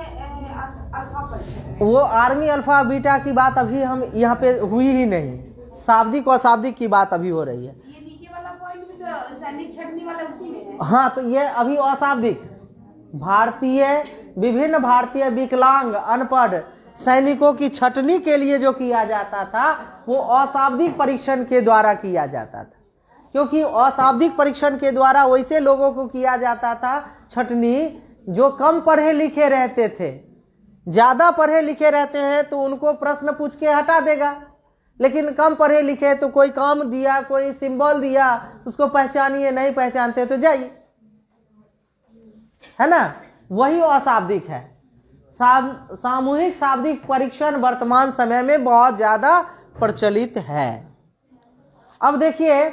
C: अल्फा परीक्षण।
A: वो आर्मी अल्फा बीटा की बात अभी हम यहाँ पे हुई ही नहीं, शाब्दिक और अशाब्दिक की बात अभी हो रही है।
C: ये नीचे वाला पॉइंट भी तो सैनिक छटनी वाला उसी में है।
A: हाँ, तो ये अभी अशाब्दिक विभिन्न भारतीय विकलांग अनपढ़ सैनिकों की छटनी के लिए जो किया जाता था वो अशाब्दिक परीक्षण के द्वारा किया जाता था, क्योंकि अशाब्दिक परीक्षण के द्वारा वैसे लोगों को किया जाता था छटनी जो कम पढ़े लिखे रहते थे। ज्यादा पढ़े लिखे रहते हैं तो उनको प्रश्न पूछ के हटा देगा, लेकिन कम पढ़े लिखे तो कोई काम दिया, कोई सिंबल दिया, उसको पहचानिए, नहीं पहचानते तो जाइए, है ना, वही अशाब्दिक है। सामूहिक शाब्दिक परीक्षण वर्तमान समय में बहुत ज्यादा प्रचलित है। अब देखिए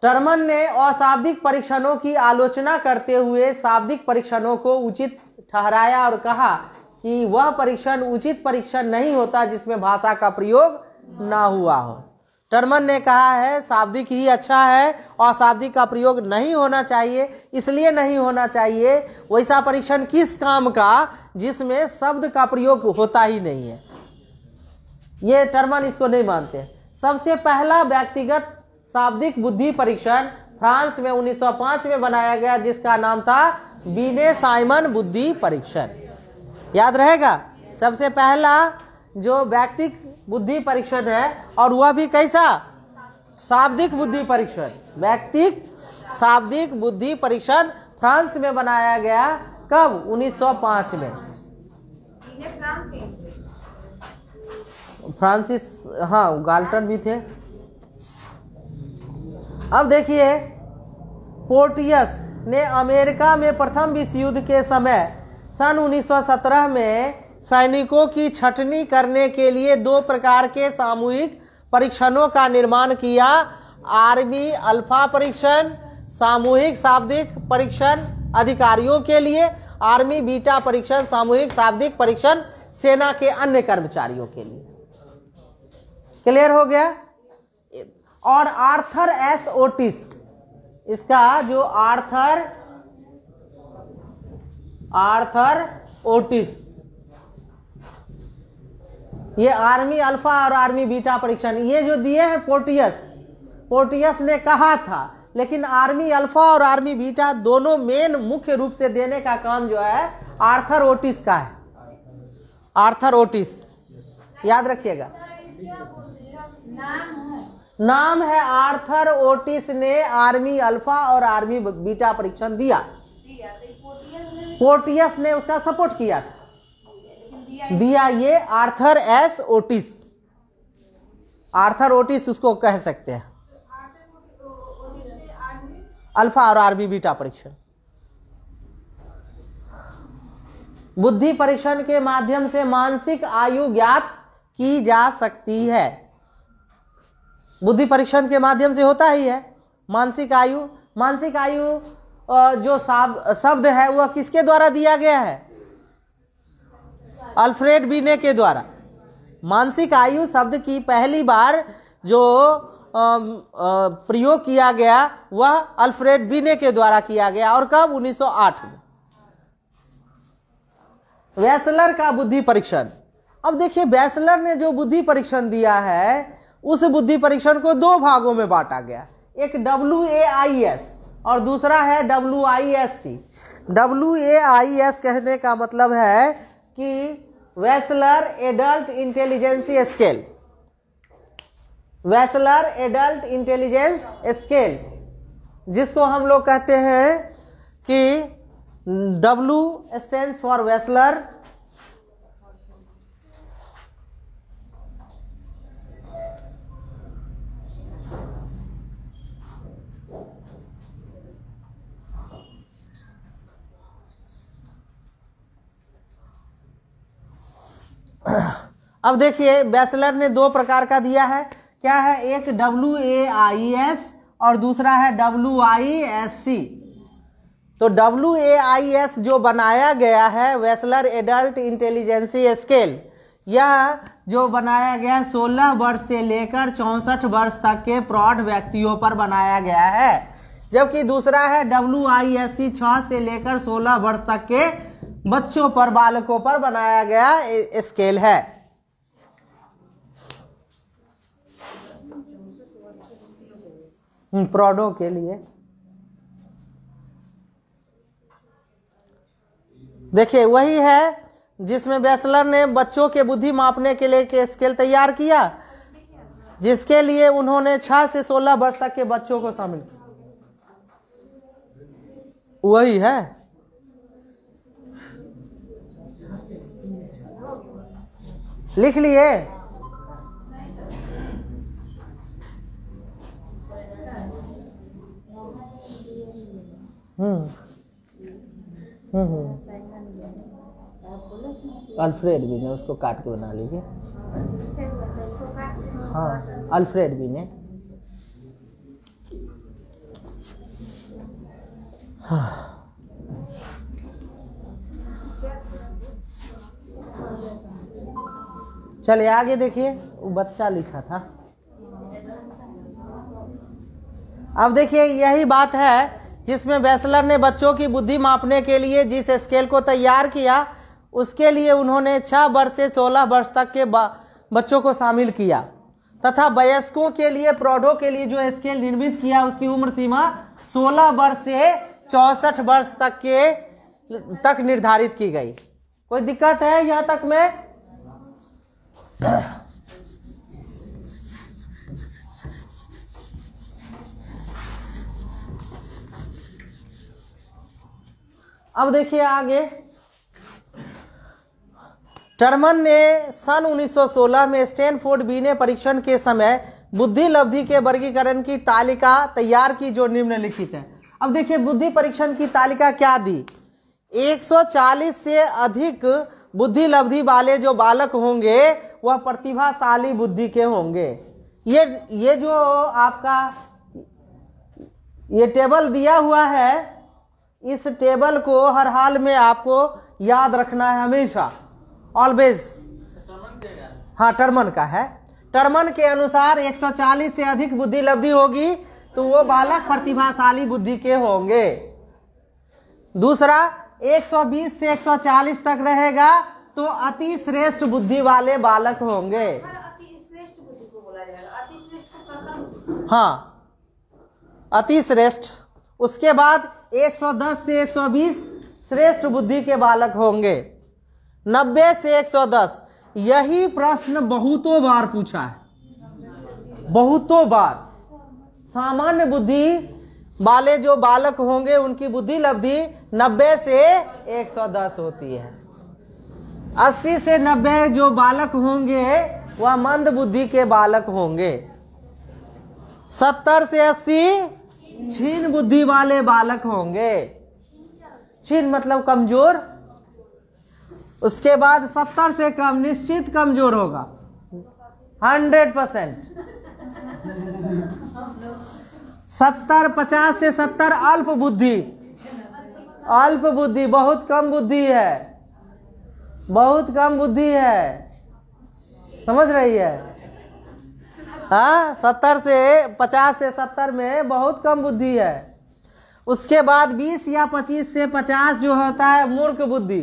A: टर्मन ने अशाब्दिक परीक्षणों की आलोचना करते हुए शाब्दिक परीक्षणों को उचित ठहराया और कहा कि वह परीक्षण उचित परीक्षण नहीं होता जिसमें भाषा का प्रयोग ना हुआ हो। टर्मन ने कहा है शाब्दिक ही अच्छा है, अशाब्दिक का प्रयोग नहीं होना चाहिए। इसलिए नहीं होना चाहिए, वैसा परीक्षण किस काम का जिसमें शब्द का प्रयोग होता ही नहीं है। ये टर्मन इसको नहीं मानते। सबसे पहला व्यक्तिगत शाब्दिक बुद्धि परीक्षण फ्रांस में 1905 में बनाया गया, जिसका नाम था बीने साइमन बुद्धि परीक्षण। याद रहेगा, सबसे पहला जो व्यक्तिगत बुद्धि परीक्षण है, और वह भी कैसा, शाब्दिक बुद्धि परीक्षण। व्यक्तिगत शाब्दिक बुद्धि परीक्षण फ्रांस में बनाया गया, कब? 1905 में। फ्रांसिस, हाँ, गाल्टन भी थे। अब देखिए पोर्टियस ने अमेरिका में प्रथम विश्व युद्ध के समय सन 1917 में सैनिकों की छटनी करने के लिए 2 प्रकार के सामूहिक परीक्षणों का निर्माण किया। आर्मी अल्फा परीक्षण, सामूहिक शाब्दिक परीक्षण अधिकारियों के लिए, आर्मी बीटा परीक्षण, सामूहिक शाब्दिक परीक्षण सेना के अन्य कर्मचारियों के लिए। क्लियर हो गया? और आर्थर एस ओटिस, इसका जो आर्थर ओटिस, ये आर्मी अल्फा और आर्मी बीटा परीक्षण ये जो दिए हैं पोर्टियस ने कहा था, लेकिन आर्मी अल्फा और आर्मी बीटा दोनों मेन मुख्य रूप से देने का काम जो है आर्थर ओटिस का है। आर्थर ओटिस, याद रखिएगा। नाम है आर्थर ओटिस ने आर्मी अल्फा और आर्मी बीटा परीक्षण दिया। पोर्टियस ने उसका सपोर्ट किया था, दिया ये Arthur S Otis, Arthur Otis उसको कह सकते हैं, अल्फा और आर्मी बीटा परीक्षण। बुद्धि परीक्षण के माध्यम से मानसिक आयु ज्ञात की जा सकती है। बुद्धि परीक्षण के माध्यम से होता ही है मानसिक आयु। मानसिक आयु जो शब्द है वह किसके द्वारा दिया गया है? अल्फ्रेड बीने के द्वारा। मानसिक आयु शब्द की पहली बार जो प्रयोग किया गया वह अल्फ्रेड बीने के द्वारा किया गया, और कब? 1908 में। वेसलर का बुद्धि परीक्षण। अब देखिए वेसलर ने जो बुद्धि परीक्षण दिया है उस बुद्धि परीक्षण को दो भागों में बांटा गया, एक WAIS और दूसरा है WISC। WAIS कहने का मतलब है कि Wechsler adult intelligence scale, Wechsler adult intelligence scale, जिसको हम लोग कहते हैं कि W stands for वेसलर, अब देखिए वेसलर ने दो प्रकार का दिया है, क्या है? एक WAIS और दूसरा है WISC। तो WAIS जो बनाया गया है वेसलर एडल्ट इंटेलिजेंसी स्केल, यह जो बनाया गया 16 वर्ष से लेकर 64 वर्ष तक के प्रौढ़ व्यक्तियों पर बनाया गया है, जबकि दूसरा है WISC 6 से लेकर 16 वर्ष तक के बच्चों पर, बालकों पर बनाया गया स्केल है। प्रौढ़ों के लिए देखिए वही है जिसमें वेसलर ने बच्चों के बुद्धि मापने के लिए के स्केल तैयार किया, जिसके लिए उन्होंने 6 से 16 वर्ष तक के बच्चों को शामिल किया। वही है। लिख लिए? अल्फ्रेड भी ने, उसको काट के बना लीजिए। हाँ अल्फ्रेड भी ने। हाँ। चलिए आगे देखिए, वो बच्चा लिखा था। अब देखिए यही बात है जिसमें वेसलर ने बच्चों की बुद्धि मापने के लिए जिस स्केल को तैयार किया उसके लिए उन्होंने 6 वर्ष से 16 वर्ष तक के बच्चों को शामिल किया, तथा वयस्कों के लिए, प्रौढ़ों के लिए जो स्केल निर्मित किया उसकी उम्र सीमा 16 वर्ष से 64 वर्ष तक निर्धारित की गई। कोई दिक्कत है यहाँ तक में? अब देखिए आगे, टर्मन ने सन 1916 में स्टैनफोर्ड बीने परीक्षण के समय बुद्धि लब्धि के वर्गीकरण की तालिका तैयार की जो निम्नलिखित है। अब देखिए बुद्धि परीक्षण की तालिका क्या दी? 140 से अधिक बुद्धि लब्धि वाले जो बालक होंगे वह प्रतिभाशाली बुद्धि के होंगे। ये जो आपका ये टेबल दिया हुआ है, इस टेबल को हर हाल में आपको याद रखना है हमेशा, ऑलवेज। हाँ टर्मन का है। टर्मन के अनुसार 140 से अधिक बुद्धि लब्धि होगी तो वो बालक प्रतिभाशाली बुद्धि के होंगे। दूसरा 120 से 140 तक रहेगा तो अति श्रेष्ठ बुद्धि वाले बालक होंगे। हाँ अति श्रेष्ठ। उसके बाद 110 से 120 श्रेष्ठ बुद्धि के बालक होंगे। 90 से 110। यही प्रश्न बहुतों बार पूछा है, बहुतों बार। सामान्य बुद्धि वाले जो बालक होंगे उनकी बुद्धि लब्धि 90 से 110 होती है। 80 से 90 जो बालक होंगे वह मंद बुद्धि के बालक होंगे। 70 से 80 क्षीण बुद्धि वाले बालक होंगे। क्षीण मतलब कमजोर। उसके बाद 70 से कम निश्चित कमजोर होगा, 100%। 50 से 70 अल्प बुद्धि। अल्प बुद्धि बहुत कम बुद्धि है, बहुत कम बुद्धि है, समझ रही है? हाँ, 50 से 70 में बहुत कम बुद्धि है। उसके बाद 20 या 25 से 50 जो होता है मूर्ख बुद्धि।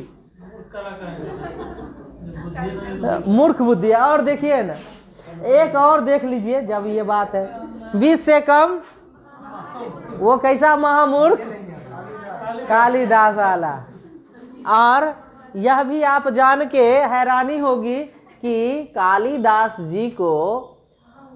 A: मूर्ख बुद्धि। और देखिए ना, एक और देख लीजिए, जब ये बात है 20 से कम, वो कैसा महामूर्ख? कालिदास वाला। और यह भी आप जान के हैरानी होगी कि कालिदास जी को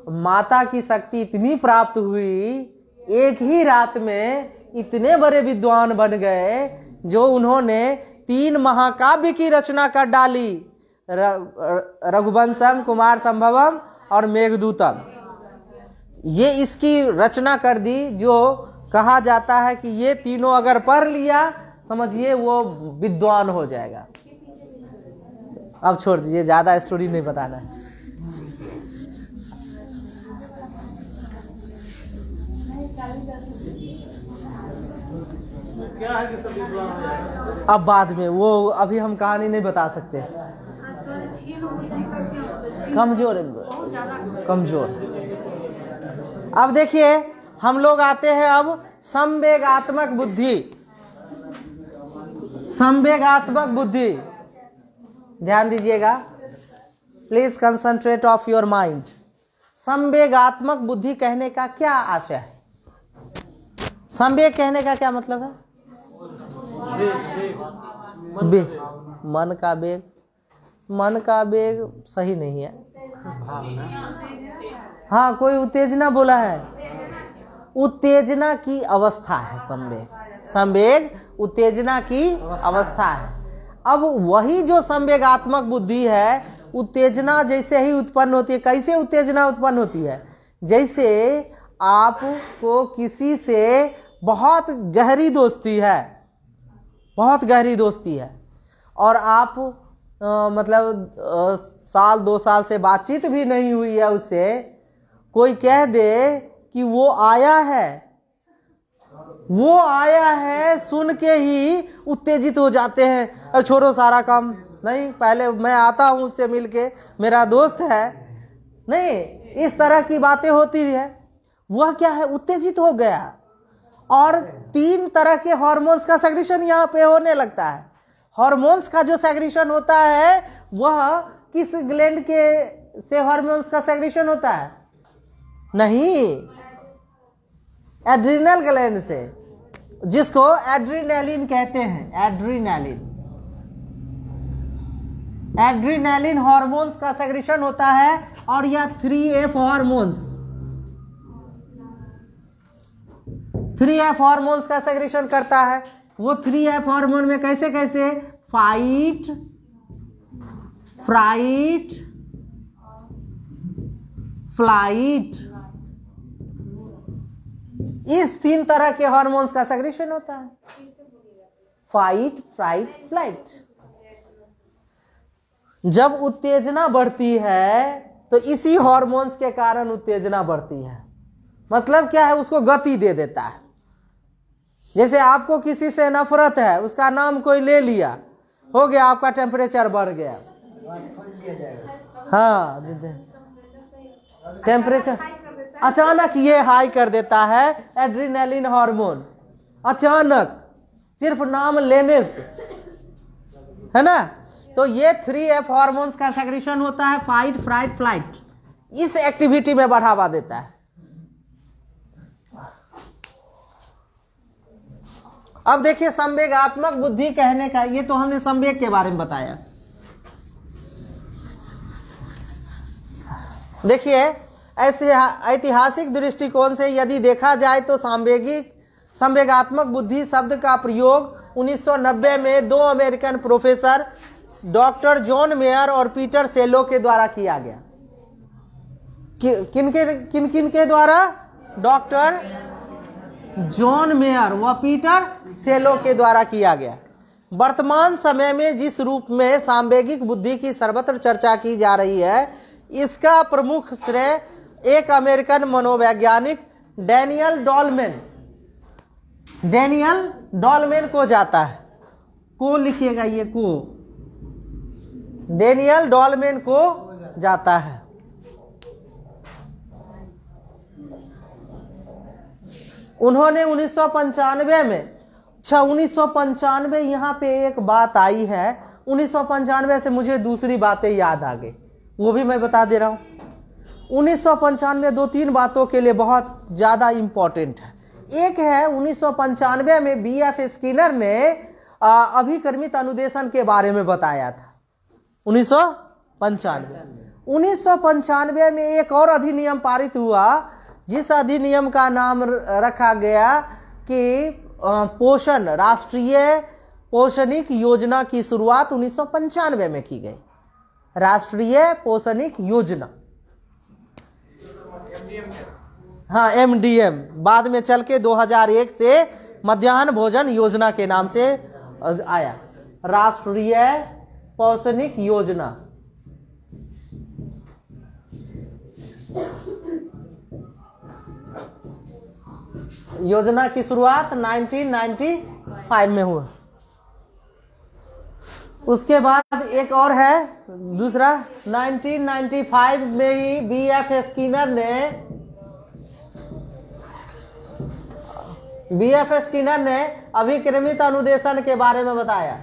A: माता की शक्ति इतनी प्राप्त हुई, एक ही रात में इतने बड़े विद्वान बन गए जो उन्होंने 3 महाकाव्य की रचना कर डाली, रघुवंशम, कुमार संभवम और मेघदूतम। ये इसकी रचना कर दी, जो कहा जाता है कि ये तीनों अगर पढ़ लिया समझिए वो विद्वान हो जाएगा। अब छोड़ दीजिए, ज्यादा स्टोरी नहीं बताना है।
B: क्या है कि सब विद्वान हो जाएगा?
A: अब बाद में, वो अभी हम कहानी नहीं बता सकते। कमजोर, कमजोर। अब देखिए हम लोग आते हैं अब संवेगात्मक बुद्धि। संवेगात्मक बुद्धि, ध्यान दीजिएगा, please concentrate of your mind. संवेगात्मक बुद्धि कहने का क्या आशय है? संवेग कहने का क्या मतलब है? वेग, मन का वेग। मन का वेग सही नहीं है। हाँ, कोई उत्तेजना बोला है। उत्तेजना की अवस्था है संवेग। संवेग उत्तेजना की अवस्था है। अब वही जो संवेगात्मक बुद्धि है, उत्तेजना जैसे ही उत्पन्न होती है। कैसे उत्तेजना उत्पन्न होती है? जैसे आपको किसी से बहुत गहरी दोस्ती है, बहुत गहरी दोस्ती है, और आप मतलब साल 2 साल से बातचीत भी नहीं हुई है उससे, कोई कह दे कि वो आया है, वो आया है, सुन के ही उत्तेजित हो जाते हैं। और छोड़ो सारा काम, नहीं पहले मैं आता हूँ उससे मिलके, मेरा दोस्त है। नहीं, इस तरह की बातें होती है। वह क्या है? उत्तेजित हो गया। और 3 तरह के हार्मोन्स का सेक्रेशन यहाँ पे होने लगता है। हार्मोन्स का जो सेक्रेशन होता है वह किस ग्लैंड के से हार्मोन्स का सेक्रेशन होता है? नहीं, एड्रिनल ग्लैंड से, जिसको एड्रिनलिन कहते हैं। एड्रिनलिन, एड्रिनलिन हार्मोन्स का सेक्रेशन होता है। और यह 3F हार्मोन्स, 3F हार्मोन्स का सेक्रेशन करता है। वो 3F हार्मोन में कैसे कैसे? फाइट, फ्राइट, फ्लाइट, इस 3 तरह के हार्मोन्स का सेक्रेशन होता है। Fight, fright, flight. जब उत्तेजना बढ़ती है तो इसी हार्मोन्स के कारण उत्तेजना बढ़ती है। मतलब क्या है? उसको गति दे देता है। जैसे आपको किसी से नफरत है, उसका नाम कोई ले लिया, हो गया, आपका टेम्परेचर बढ़ गया। हाँ, टेम्परेचर अचानक ये हाई कर देता है एड्रिनलिन हार्मोन। अचानक, सिर्फ नाम लेने से, है ना? तो ये 3F हार्मोन्स का सेक्रेशन होता है। फाइट, फ्राइट, फ्लाइट, इस एक्टिविटी में बढ़ावा देता है। अब देखिए संवेगात्मक बुद्धि कहने का, ये तो हमने संवेग के बारे में बताया। देखिए, ऐसे ऐतिहासिक दृष्टिकोण से यदि देखा जाए तो संवेगात्मक बुद्धि शब्द का प्रयोग 1990 में दो American professor doctor John mayor और पीटर सेलो के द्वारा किया गया। किन के द्वारा? डॉक्टर जॉन मेयर व पीटर सेलो के द्वारा किया गया। वर्तमान समय में जिस रूप में सांवेगिक बुद्धि की सर्वत्र चर्चा की जा रही है, इसका प्रमुख श्रेय एक अमेरिकन मनोवैज्ञानिक डैनियल डॉलमेन को जाता है। को लिखिएगा, ये को डैनियल डॉलमेन को जाता है। उन्होंने 1995 में 1995 यहाँ पे एक बात आई है। 1995 से मुझे दूसरी बातें याद आ गई, वो भी मैं बता दे रहा हूँ। 1995 2-3 बातों के लिए बहुत ज़्यादा इम्पोर्टेंट है। एक है 1995 में B.F. स्किनर ने अभिकर्मित अनुदेशन के बारे में बताया था। 1995 में एक और अधिनियम पारित हुआ, जिस अधिनियम का नाम रखा गया कि पोषण राष्ट्रीय पोषणिक योजना की शुरुआत 1995 में की गई। राष्ट्रीय पोषणिक योजना, हाँ MDM, बाद में चल के 2001 से मध्याह्न भोजन योजना के नाम से आया। राष्ट्रीय पोषणिक योजना। योजना की शुरुआत 1995 में हुआ। उसके बाद एक और है दूसरा, 1995 में ही B.F. स्किनर ने अभिक्रमित अनुदेशन के बारे में बताया।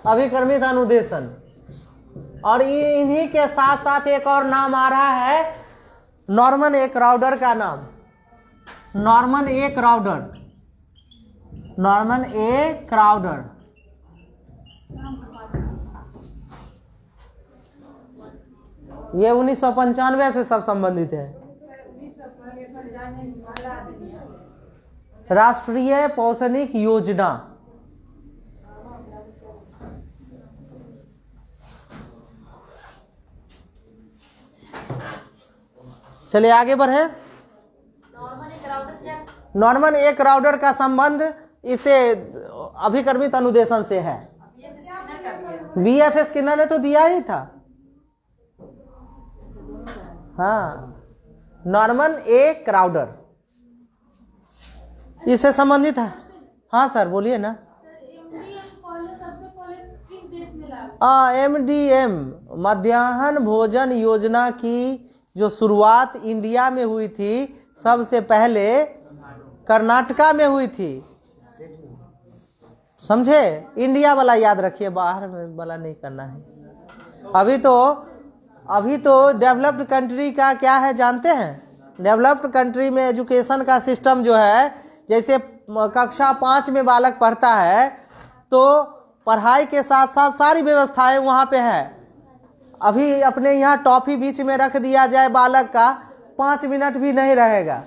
A: अभिक्रमित अनुदेशन। और इन्हीं के साथ साथ एक और नाम आ रहा है, नॉर्मन ए क्राउडर का नाम। नॉर्मन ए क्राउडर ये 1995 से सब संबंधित है। राष्ट्रीय पोषणिक योजना। चलिए आगे बढ़े। नॉर्मन ए क्राउडर का संबंध इसे अभिकर्मित अनुदेशन से है। B.F. स्किनर ने तो दिया ही था। हाँ, नॉर्मन ए क्राउडर इससे संबंधित है। हाँ सर बोलिए ना। MDM मध्याह्न भोजन योजना की जो शुरुआत इंडिया में हुई थी, सबसे पहले कर्नाटका में हुई थी। समझे? इंडिया वाला याद रखिए, बाहर में वाला नहीं करना है। अभी तो डेवलप्ड कंट्री का क्या है जानते हैं? डेवलप्ड कंट्री में एजुकेशन का सिस्टम जो है, जैसे कक्षा 5 में बालक पढ़ता है तो पढ़ाई के साथ साथ सारी व्यवस्थाएं वहाँ पे है। अभी अपने यहाँ टॉफी बीच में रख दिया जाए बालक का, 5 मिनट भी नहीं रहेगा।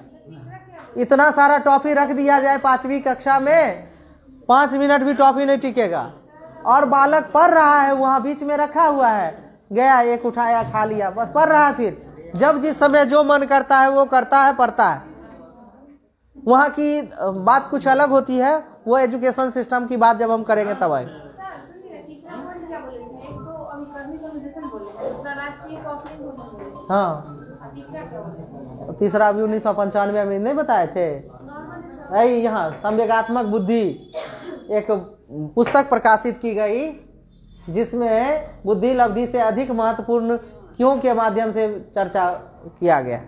A: इतना सारा टॉफी रख दिया जाए 5वीं कक्षा में, 5 मिनट भी टॉफी नहीं टिकेगा। और बालक पढ़ रहा है, वहाँ बीच में रखा हुआ है, गया एक उठाया खा लिया, बस पढ़ रहा है। फिर जब जिस समय जो मन करता है वो करता है, पढ़ता है। वहाँ की बात कुछ अलग होती है। वो एजुकेशन सिस्टम की बात जब हम करेंगे तब आए। हाँ, तीसरा अभी 1995 में नहीं बताए थे। यहाँ संवेगात्मक बुद्धि एक पुस्तक प्रकाशित की गई, जिसमें बुद्धि लब्धि से अधिक महत्वपूर्ण क्यों के माध्यम से चर्चा किया गया।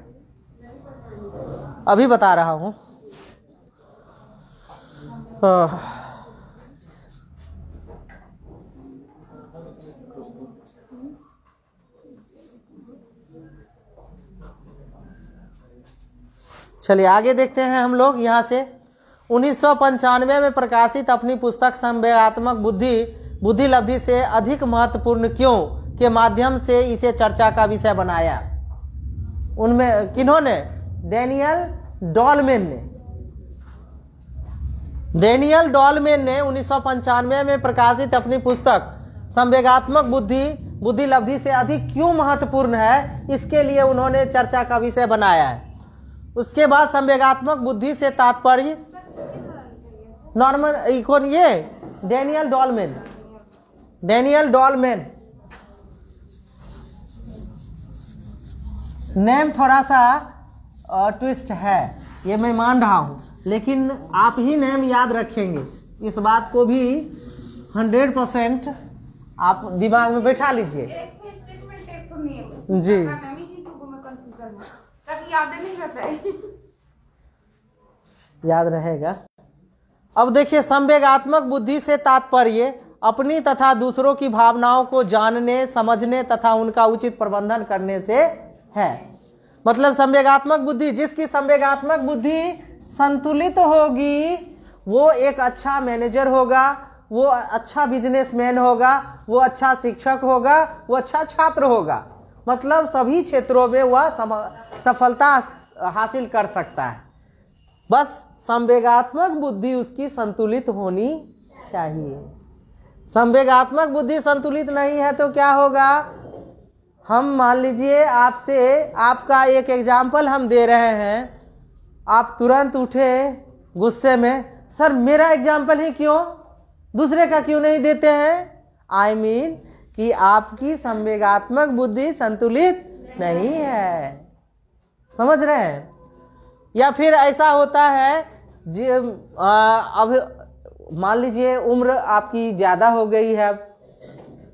A: अभी बता रहा हूँ। चलिए आगे देखते हैं हम लोग यहाँ से। 1995 में प्रकाशित अपनी पुस्तक संवेगात्मक बुद्धि लब्धि से अधिक महत्वपूर्ण क्यों के माध्यम से इसे चर्चा का विषय बनाया। उनमें किन्होंने? डेनियल डॉलमेन ने। डेनियल डॉलमेन ने 1995 में प्रकाशित अपनी पुस्तक संवेगात्मक बुद्धि लब्धि से अधिक क्यों महत्वपूर्ण है, इसके लिए उन्होंने चर्चा का विषय बनाया है। उसके बाद संवेगात्मक बुद्धि से तात्पर्य नॉर्मन कौन? ये Daniel Dolmen. Daniel Dolmen name थोड़ा सा ट्विस्ट है, ये मैं मान रहा हूं, लेकिन आप ही नेम याद रखेंगे। इस बात को भी 100% आप दिमाग में बैठा लीजिए।
D: एक में स्टेटमेंट एक तो नियम
A: जी।
D: इसी को मैं कंफ्यूजन हूं, ताकि याद नहीं रहता है।
A: याद रहेगा। अब देखिए, संवेगात्मक बुद्धि से तात्पर्य अपनी तथा दूसरों की भावनाओं को जानने, समझने तथा उनका उचित प्रबंधन करने से है। मतलब संवेगात्मक बुद्धि, जिसकी संवेगात्मक बुद्धि संतुलित होगी वो एक अच्छा मैनेजर होगा, वो अच्छा बिजनेसमैन होगा, वो अच्छा शिक्षक होगा, वो अच्छा छात्र होगा। मतलब सभी क्षेत्रों में वह सफलता हासिल कर सकता है। बस संवेगात्मक बुद्धि उसकी संतुलित होनी चाहिए। संवेगात्मक बुद्धि संतुलित नहीं है तो क्या होगा? हम मान लीजिए आपका एक एग्जाम्पल हम दे रहे हैं, आप तुरंत उठे गुस्से में, सर मेरा एग्जाम्पल ही क्यों, दूसरे का क्यों नहीं देते हैं? I mean कि आपकी संवेगात्मक बुद्धि संतुलित नहीं है। समझ रहे हैं? या फिर ऐसा होता है अब मान लीजिए उम्र आपकी ज़्यादा हो गई है,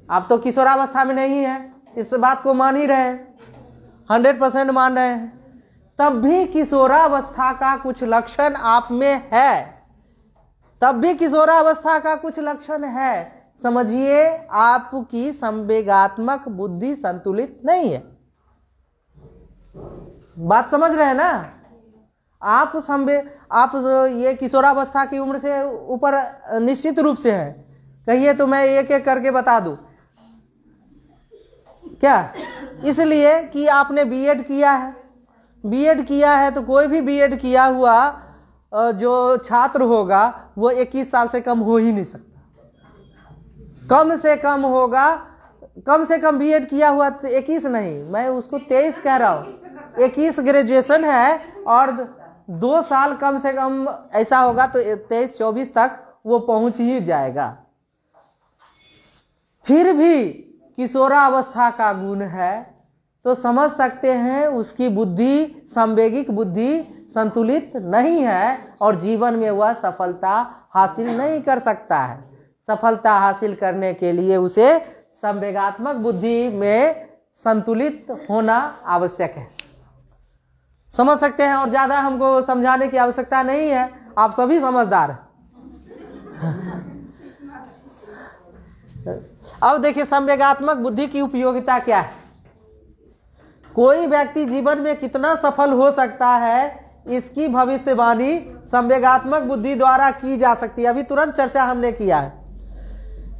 A: आप तो किशोरावस्था में नहीं है, इस बात को मान ही रहे हैं, 100% मान रहे हैं, तब भी किशोरावस्था का कुछ लक्षण आप में है, तब भी किशोरावस्था का कुछ लक्षण है। समझिए आपकी संवेगात्मक बुद्धि संतुलित नहीं है। बात समझ रहे हैं ना? आप ये किशोरावस्था की उम्र से ऊपर निश्चित रूप से है। कहिए तो मैं एक एक करके बता दूं। क्या? इसलिए कि आपने बीएड किया है। बीएड किया है तो कोई भी बीएड किया हुआ जो छात्र होगा वो 21 साल से कम हो ही नहीं सकता। कम से कम होगा, कम से कम बीएड किया हुआ 21 नहीं, मैं उसको 23 कह रहा हूँ। 21 ग्रेजुएशन है और 2 साल कम से कम ऐसा होगा तो 23-24 तक वो पहुंच ही जाएगा। फिर भी किशोरावस्था का गुण है तो समझ सकते हैं उसकी बुद्धि, संवेगिक बुद्धि संतुलित नहीं है और जीवन में वह सफलता हासिल नहीं कर सकता है। सफलता हासिल करने के लिए उसे संवेगात्मक बुद्धि में संतुलित होना आवश्यक है। समझ सकते हैं? और ज्यादा हमको समझाने की आवश्यकता नहीं है, आप सभी समझदार हैं। अब देखिए संवेगात्मक बुद्धि की उपयोगिता क्या है। कोई व्यक्ति जीवन में कितना सफल हो सकता है इसकी भविष्यवाणी संवेगात्मक बुद्धि द्वारा की जा सकती है। अभी तुरंत चर्चा हमने किया है।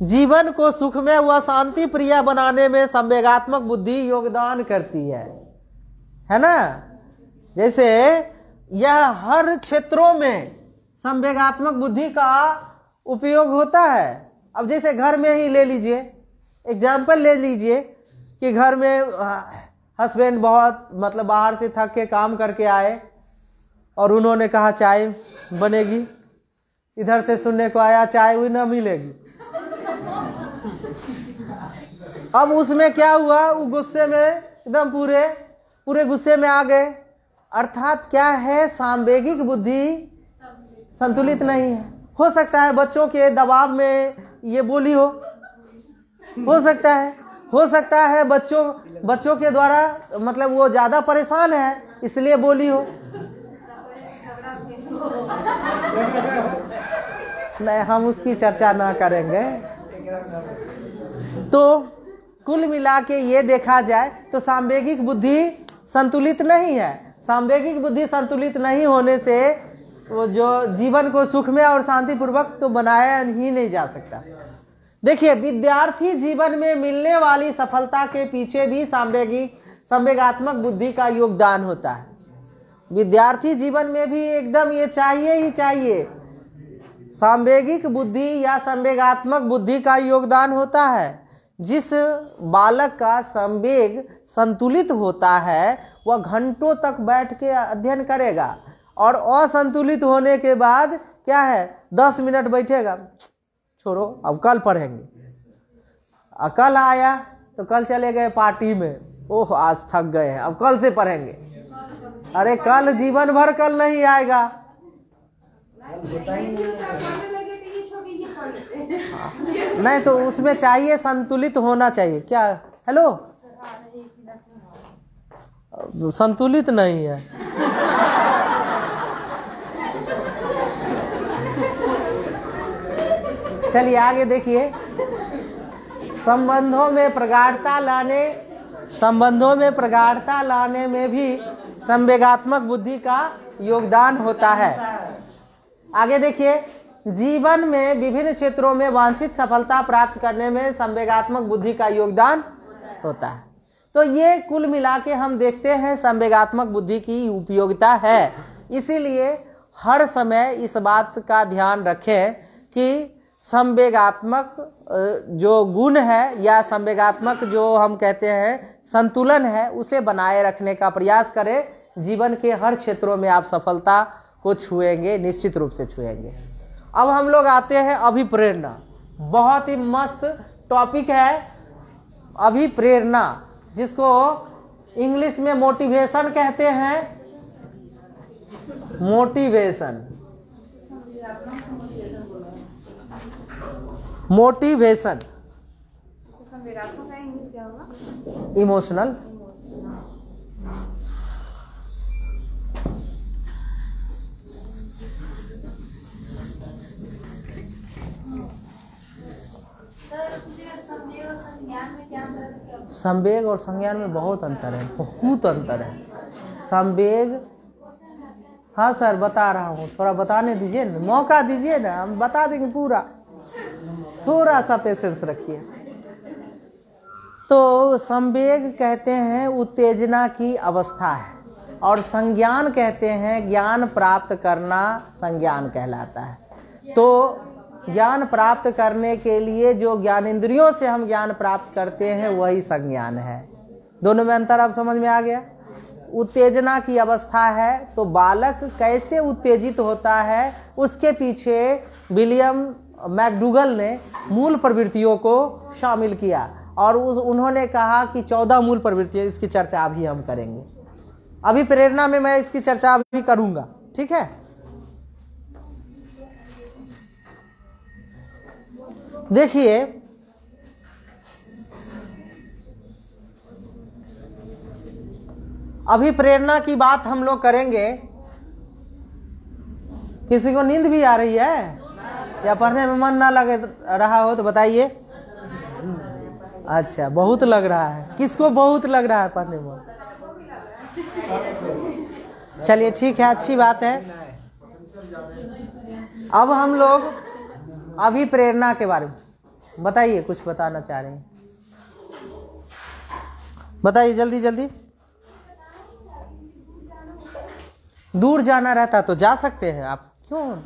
A: जीवन को सुखमय व शांति प्रिय बनाने में संवेगात्मक बुद्धि योगदान करती है ना? जैसे यह हर क्षेत्रों में संवेगात्मक बुद्धि का उपयोग होता है। अब जैसे घर में ही ले लीजिए, एग्जाम्पल ले लीजिए कि घर में हस्बैंड बहुत मतलब बाहर से थक के काम करके आए और उन्होंने कहा चाय बनेगी, इधर से सुनने को आया चाय हुई ना मिलेगी। अब उसमें क्या हुआ, वो गुस्से में एकदम पूरे गुस्से में आ गए। अर्थात क्या है, सांवेगिक बुद्धि संतुलित नहीं है। हो सकता है बच्चों के दबाव में ये बोली हो सकता है बच्चों के द्वारा मतलब वो ज्यादा परेशान है इसलिए बोली हो। नहीं, हम उसकी चर्चा ना करेंगे। तो कुल मिला के ये देखा जाए तो सांवेगिक बुद्धि संतुलित नहीं है। सांवेगिक बुद्धि संतुलित नहीं होने से वो जो जीवन को सुखमय और शांतिपूर्वक तो बनाया ही नहीं जा सकता। देखिए विद्यार्थी जीवन में मिलने वाली सफलता के पीछे भी संवेगात्मक बुद्धि का योगदान होता है। विद्यार्थी जीवन में भी एकदम ये चाहिए ही चाहिए, सांवेगिक बुद्धि या संवेगात्मक बुद्धि का योगदान होता है। जिस बालक का संवेग संतुलित होता है वह घंटों तक बैठ के अध्ययन करेगा, और असंतुलित होने के बाद क्या है 10 मिनट बैठेगा, छोड़ो अब कल पढ़ेंगे। कल आया तो कल चले गए पार्टी में, ओह आज थक गए हैं अब कल से पढ़ेंगे। अरे कल जीवन भर कल नहीं आएगा। नहीं तो उसमें चाहिए संतुलित होना चाहिए। क्या हेलो संतुलित नहीं है। चलिए आगे देखिए, संबंधों में प्रगाढ़ता लाने में भी संवेगात्मक बुद्धि का योगदान होता है। आगे देखिए, जीवन में विभिन्न क्षेत्रों में वांछित सफलता प्राप्त करने में संवेगात्मक बुद्धि का योगदान होता है। तो ये कुल मिला के हम देखते हैं संवेगात्मक बुद्धि की उपयोगिता है। इसीलिए हर समय इस बात का ध्यान रखें कि संवेगात्मक जो गुण है या संवेगात्मक जो हम कहते हैं संतुलन है उसे बनाए रखने का प्रयास करें। जीवन के हर क्षेत्रों में आप सफलता को छुएंगे, निश्चित रूप से छुएंगे। अब हम लोग आते हैं अभिप्रेरणा। बहुत ही मस्त टॉपिक है अभिप्रेरणा, जिसको इंग्लिश में मोटिवेशन कहते हैं। Motivation emotional. संवेग और संज्ञान में बहुत अंतर है, बहुत अंतर है। संवेग, हाँ सर बता रहा हूँ, थोड़ा बताने दीजिए ना, मौका दीजिए ना, हम बता देंगे पूरा, थोड़ा सा पेशेंस रखिए। तो संवेग कहते हैं उत्तेजना की अवस्था है, और संज्ञान कहते हैं ज्ञान प्राप्त करना, संज्ञान कहलाता है। तो ज्ञान प्राप्त करने के लिए जो ज्ञानेंद्रियों से हम ज्ञान प्राप्त करते हैं वही संज्ञान है। दोनों में अंतर अब समझ में आ गया। उत्तेजना की अवस्था है तो बालक कैसे उत्तेजित होता है, उसके पीछे विलियम मैकडूगल ने मूल प्रवृत्तियों को शामिल किया, और उन्होंने कहा कि 14 मूल प्रवृत्तियां, इसकी चर्चा अभी हम करेंगे। अभी प्रेरणा में मैं इसकी चर्चा अभी करूंगा, ठीक है। देखिए अभी प्रेरणा की बात हम लोग करेंगे। किसी को नींद भी आ रही है या पढ़ने में मन ना लग रहा हो तो बताइए। अच्छा, बहुत लग रहा है। किसको बहुत लग रहा है पढ़ने में? चलिए ठीक है, अच्छी बात है। अब हम लोग अभी प्रेरणा के बारे में बताइए, कुछ बताना चाह रहे हैं, बताइए जल्दी जल्दी। दूर जाना रहता तो जा सकते हैं आप, क्यों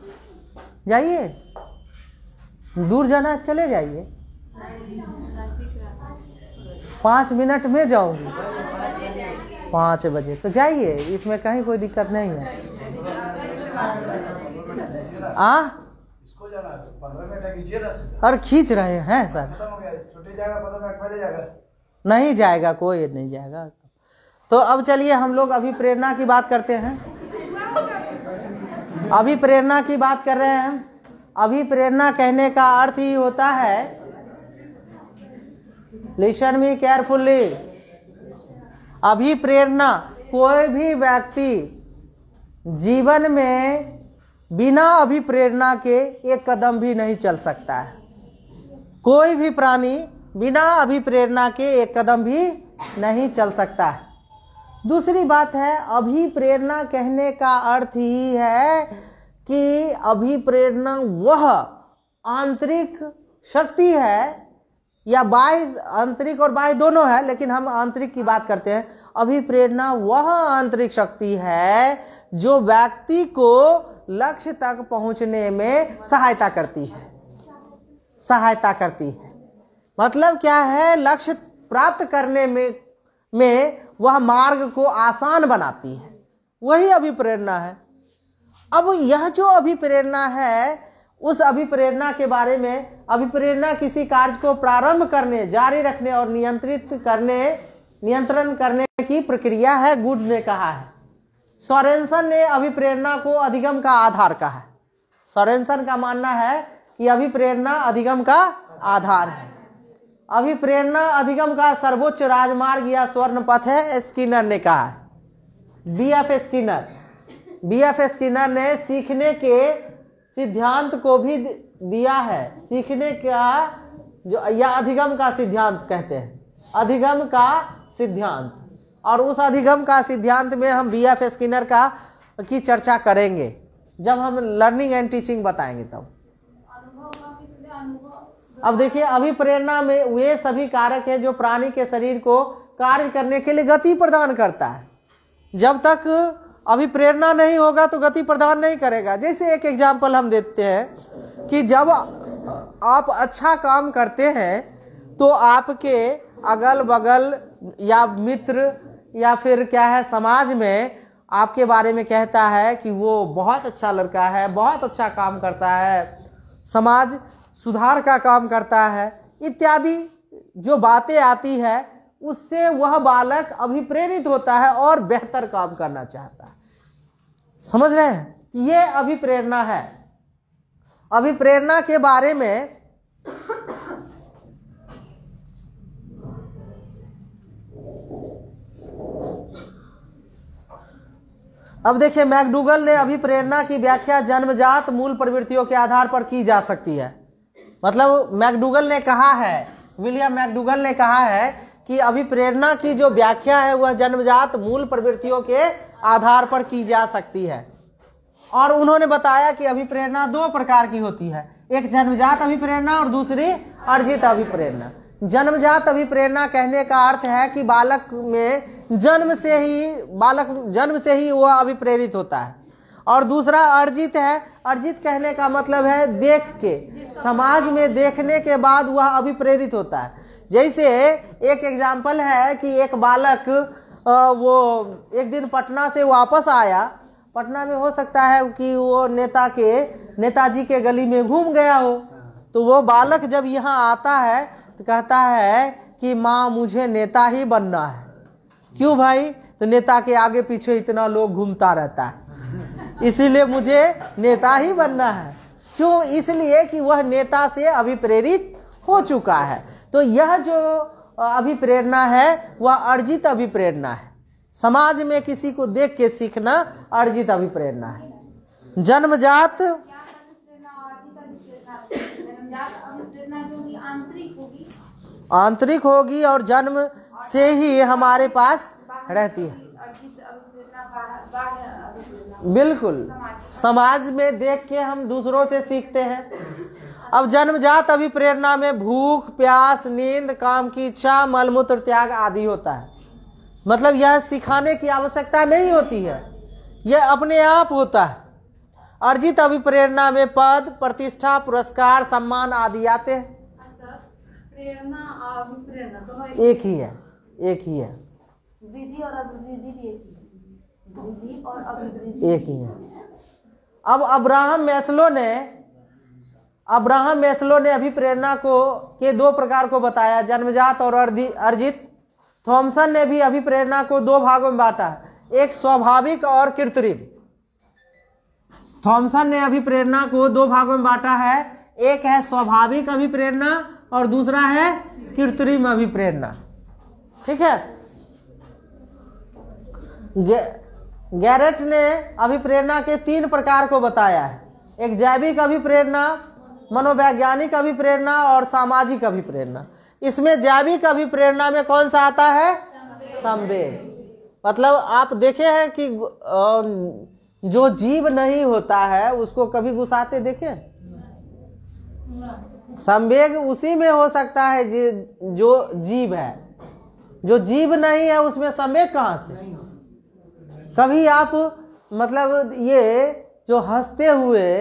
A: जाइए, दूर जाना चले जाइए। 5 मिनट में जाऊंगी, 5 बजे तो जाइए, इसमें कहीं कोई दिक्कत नहीं है।
F: इसको जाना है 15 मिनट कीजिए ना।
A: और खींच रहे हैं सर,
F: छुट्टी जाएगा 15 मिनट पहले जाएगा,
A: नहीं जाएगा, कोई नहीं जाएगा। तो अब चलिए हम लोग अभी प्रेरणा की बात करते हैं। अभी प्रेरणा की बात कर रहे हैं। अभी प्रेरणा कहने का अर्थ ही होता है, लिसन मी केयरफुली। अभी प्रेरणा, कोई भी व्यक्ति जीवन में बिना अभिप्रेरणा के एक कदम भी नहीं चल सकता है। कोई भी प्राणी बिना अभिप्रेरणा के एक कदम भी नहीं चल सकता है। दूसरी बात है, अभिप्रेरणा कहने का अर्थ ही है कि अभिप्रेरणा वह आंतरिक शक्ति है, या बाह्य, आंतरिक और बाह्य दोनों है, लेकिन हम आंतरिक की बात करते हैं। अभिप्रेरणा वह आंतरिक शक्ति है जो व्यक्ति को लक्ष्य तक पहुंचने में सहायता करती है। मतलब क्या है, लक्ष्य प्राप्त करने में वह मार्ग को आसान बनाती है, वही अभिप्रेरणा है। अब यह जो अभिप्रेरणा है, उस अभिप्रेरणा के बारे में, अभिप्रेरणा किसी कार्य को प्रारंभ करने, जारी रखने और नियंत्रण करने की प्रक्रिया है, गुड ने कहा है। सोरेनसन ने अभिप्रेरणा को अधिगम का आधार कहा है। सोरेनसन का मानना है कि अभिप्रेरणा अधिगम का आधार है। अभिप्रेरणा अधिगम का सर्वोच्च राजमार्ग या स्वर्ण पथ है, स्किनर ने कहा है। बीएफ स्किनर ने सीखने के सिद्धांत को भी दिया है। सीखने का जो या अधिगम का सिद्धांत कहते हैं, अधिगम का सिद्धांत। और उस अधिगम का सिद्धांत में हम बीएफ स्किनर की चर्चा करेंगे जब हम लर्निंग एंड टीचिंग बताएंगे तब। अब देखिए, अभिप्रेरणा में वे सभी कारक हैं जो प्राणी के शरीर को कार्य करने के लिए गति प्रदान करता है। जब तक अभिप्रेरणा नहीं होगा तो गति प्रदान नहीं करेगा। जैसे एक एग्जाम्पल हम देते हैं कि जब आप अच्छा काम करते हैं तो आपके अगल बगल या मित्र या फिर क्या है, समाज में आपके बारे में कहता है कि वो बहुत अच्छा लड़का है, बहुत अच्छा काम करता है, समाज सुधार का काम करता है, इत्यादि जो बातें आती है, उससे वह बालक अभिप्रेरित होता है और बेहतर काम करना चाहता है। समझ रहे हैं? ये अभिप्रेरणा है। अभिप्रेरणा के बारे में अब देखिए, मैकडूगल ने अभिप्रेरणा की व्याख्या जन्मजात मूल प्रवृत्तियों के आधार पर की जा सकती है। मतलब मैकडूगल ने कहा है, विलियम मैकडूगल ने कहा है कि अभिप्रेरणा की जो व्याख्या है वह जन्मजात मूल प्रवृत्तियों के आधार पर की जा सकती है। और उन्होंने बताया कि अभिप्रेरणा दो प्रकार की होती है, एक जन्मजात अभिप्रेरणा और दूसरी अर्जित अभिप्रेरणा। जन्मजात अभिप्रेरणा कहने का अर्थ है कि बालक में जन्म से ही वह अभिप्रेरित होता है। और दूसरा अर्जित है। अर्जित कहने का मतलब है देख के, समाज में देखने के बाद वह अभिप्रेरित होता है। जैसे एक एग्जाम्पल है कि एक बालक वो एक दिन पटना से वापस आया। पटना में हो सकता है कि वो नेताजी के गली में घूम गया हो। तो वो बालक जब यहाँ आता है तो कहता है कि माँ मुझे नेता ही बनना है। क्यों भाई? तो नेता के आगे पीछे इतना लोग घूमता रहता है, इसीलिए मुझे नेता ही बनना है। क्यों? इसलिए कि वह नेता से अभिप्रेरित हो चुका है। तो यह जो अभिप्रेरणा है वह अर्जित अभिप्रेरणा है। समाज में किसी को देख के सीखना अर्जित अभिप्रेरणा है। जन्मजात आंतरिक होगी और जन्म से ही हमारे पास रहती है। बिल्कुल, समाज में देख के हम दूसरों से सीखते हैं। अब जन्मजात अभिप्रेरणा में भूख, प्यास, नींद, काम की इच्छा, मलमूत्र त्याग आदि होता है। मतलब यह सिखाने की आवश्यकता नहीं होती है, यह अपने आप होता है। अर्जित अभिप्रेरणा में पद, प्रतिष्ठा, पुरस्कार, सम्मान आदि आते हैं।
D: प्रेरणा अभिप्रेरणा दोनों
A: एक ही है।
C: वृद्धि और अभिवृद्धि भी वृद्धि और अभिवृद्धि
A: एक ही है। अब अब्राहम मैस्लो ने अभिप्रेरणा के दो प्रकार को बताया, जन्मजात और अर्जित। थॉमसन ने भी अभिप्रेरणा को दो भागों में बांटा है, एक स्वाभाविक और कृत्रिम। थॉमसन ने अभिप्रेरणा को दो भागों में बांटा है, एक है स्वाभाविक अभिप्रेरणा और दूसरा है कृत्रिम अभिप्रेरणा। ठीक है। गैरेट ने अभिप्रेरणा के तीन प्रकार को बताया है, एक जैविक अभिप्रेरणा, मनोवैज्ञानिक अभिप्रेरणा और सामाजिक अभिप्रेरणा। इसमें जैविक अभिप्रेरणा में कौन सा आता है? संवेग। मतलब आप देखे हैं कि जो जीव नहीं होता है उसको कभी गुस्साते देखे? संवेग उसी में हो सकता है जो जीव है। जो जीव नहीं है उसमें संवेग कहाँ से? कभी आप मतलब ये जो हंसते हुए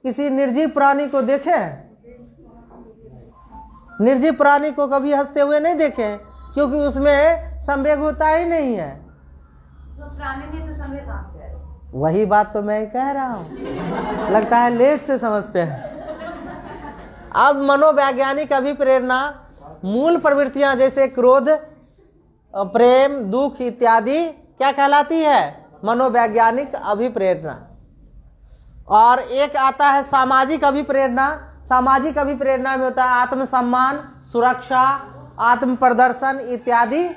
A: किसी निर्जीव प्राणी को देखे हैं? निर्जीव प्राणी को कभी हंसते हुए नहीं देखे हैं, क्योंकि उसमें संवेग होता ही नहीं है।
E: तो प्राणी नहीं तो संवेग कहाँ से आए?
A: वही बात तो मैं कह रहा हूँ, लगता है लेट से समझते हैं। अब मनोवैज्ञानिक अभिप्रेरणा मूल प्रवृत्तियां जैसे क्रोध, प्रेम, दुख इत्यादि क्या कहलाती है? मनोवैज्ञानिक अभिप्रेरणा। और एक आता है सामाजिक अभिप्रेरणा। सामाजिक अभिप्रेरणा में होता है आत्मसम्मान, सुरक्षा, आत्म प्रदर्शन इत्यादि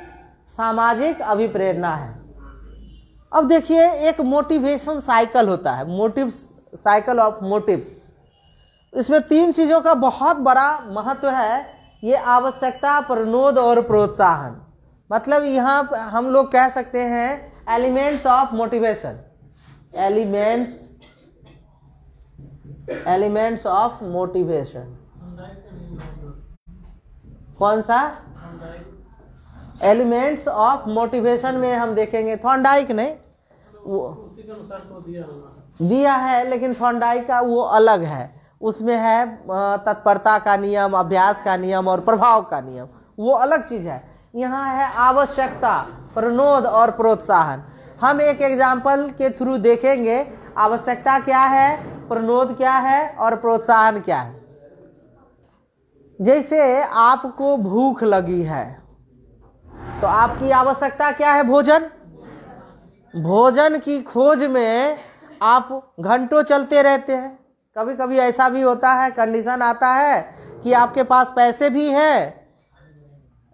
A: सामाजिक अभिप्रेरणा है। अब देखिए एक मोटिवेशन साइकिल होता है, मोटिव साइकिल ऑफ मोटिव्स। इसमें 3 चीजों का बहुत बड़ा महत्व है। ये आवश्यकता, प्रनोद और प्रोत्साहन। मतलब यहाँ हम लोग कह सकते हैं elements of motivation, elements of motivation. कौन सा? एलिमेंट्स ऑफ मोटिवेशन में हम देखेंगे थॉर्नडाइक नहीं, वो
B: उसी के अनुसार तो
A: दिया है, लेकिन थॉर्नडाइक का वो अलग है। उसमें है तत्परता का नियम, अभ्यास का नियम और प्रभाव का नियम, वो अलग चीज है। यहाँ है आवश्यकता, प्रनोद और प्रोत्साहन। हम एक एग्जाम्पल के थ्रू देखेंगे आवश्यकता क्या है, प्रनोद क्या है और प्रोत्साहन क्या है। जैसे आपको भूख लगी है तो आपकी आवश्यकता क्या है? भोजन। भोजन की खोज में आप घंटों चलते रहते हैं। कभी कभी ऐसा भी होता है, कंडीशन आता है कि आपके पास पैसे भी हैं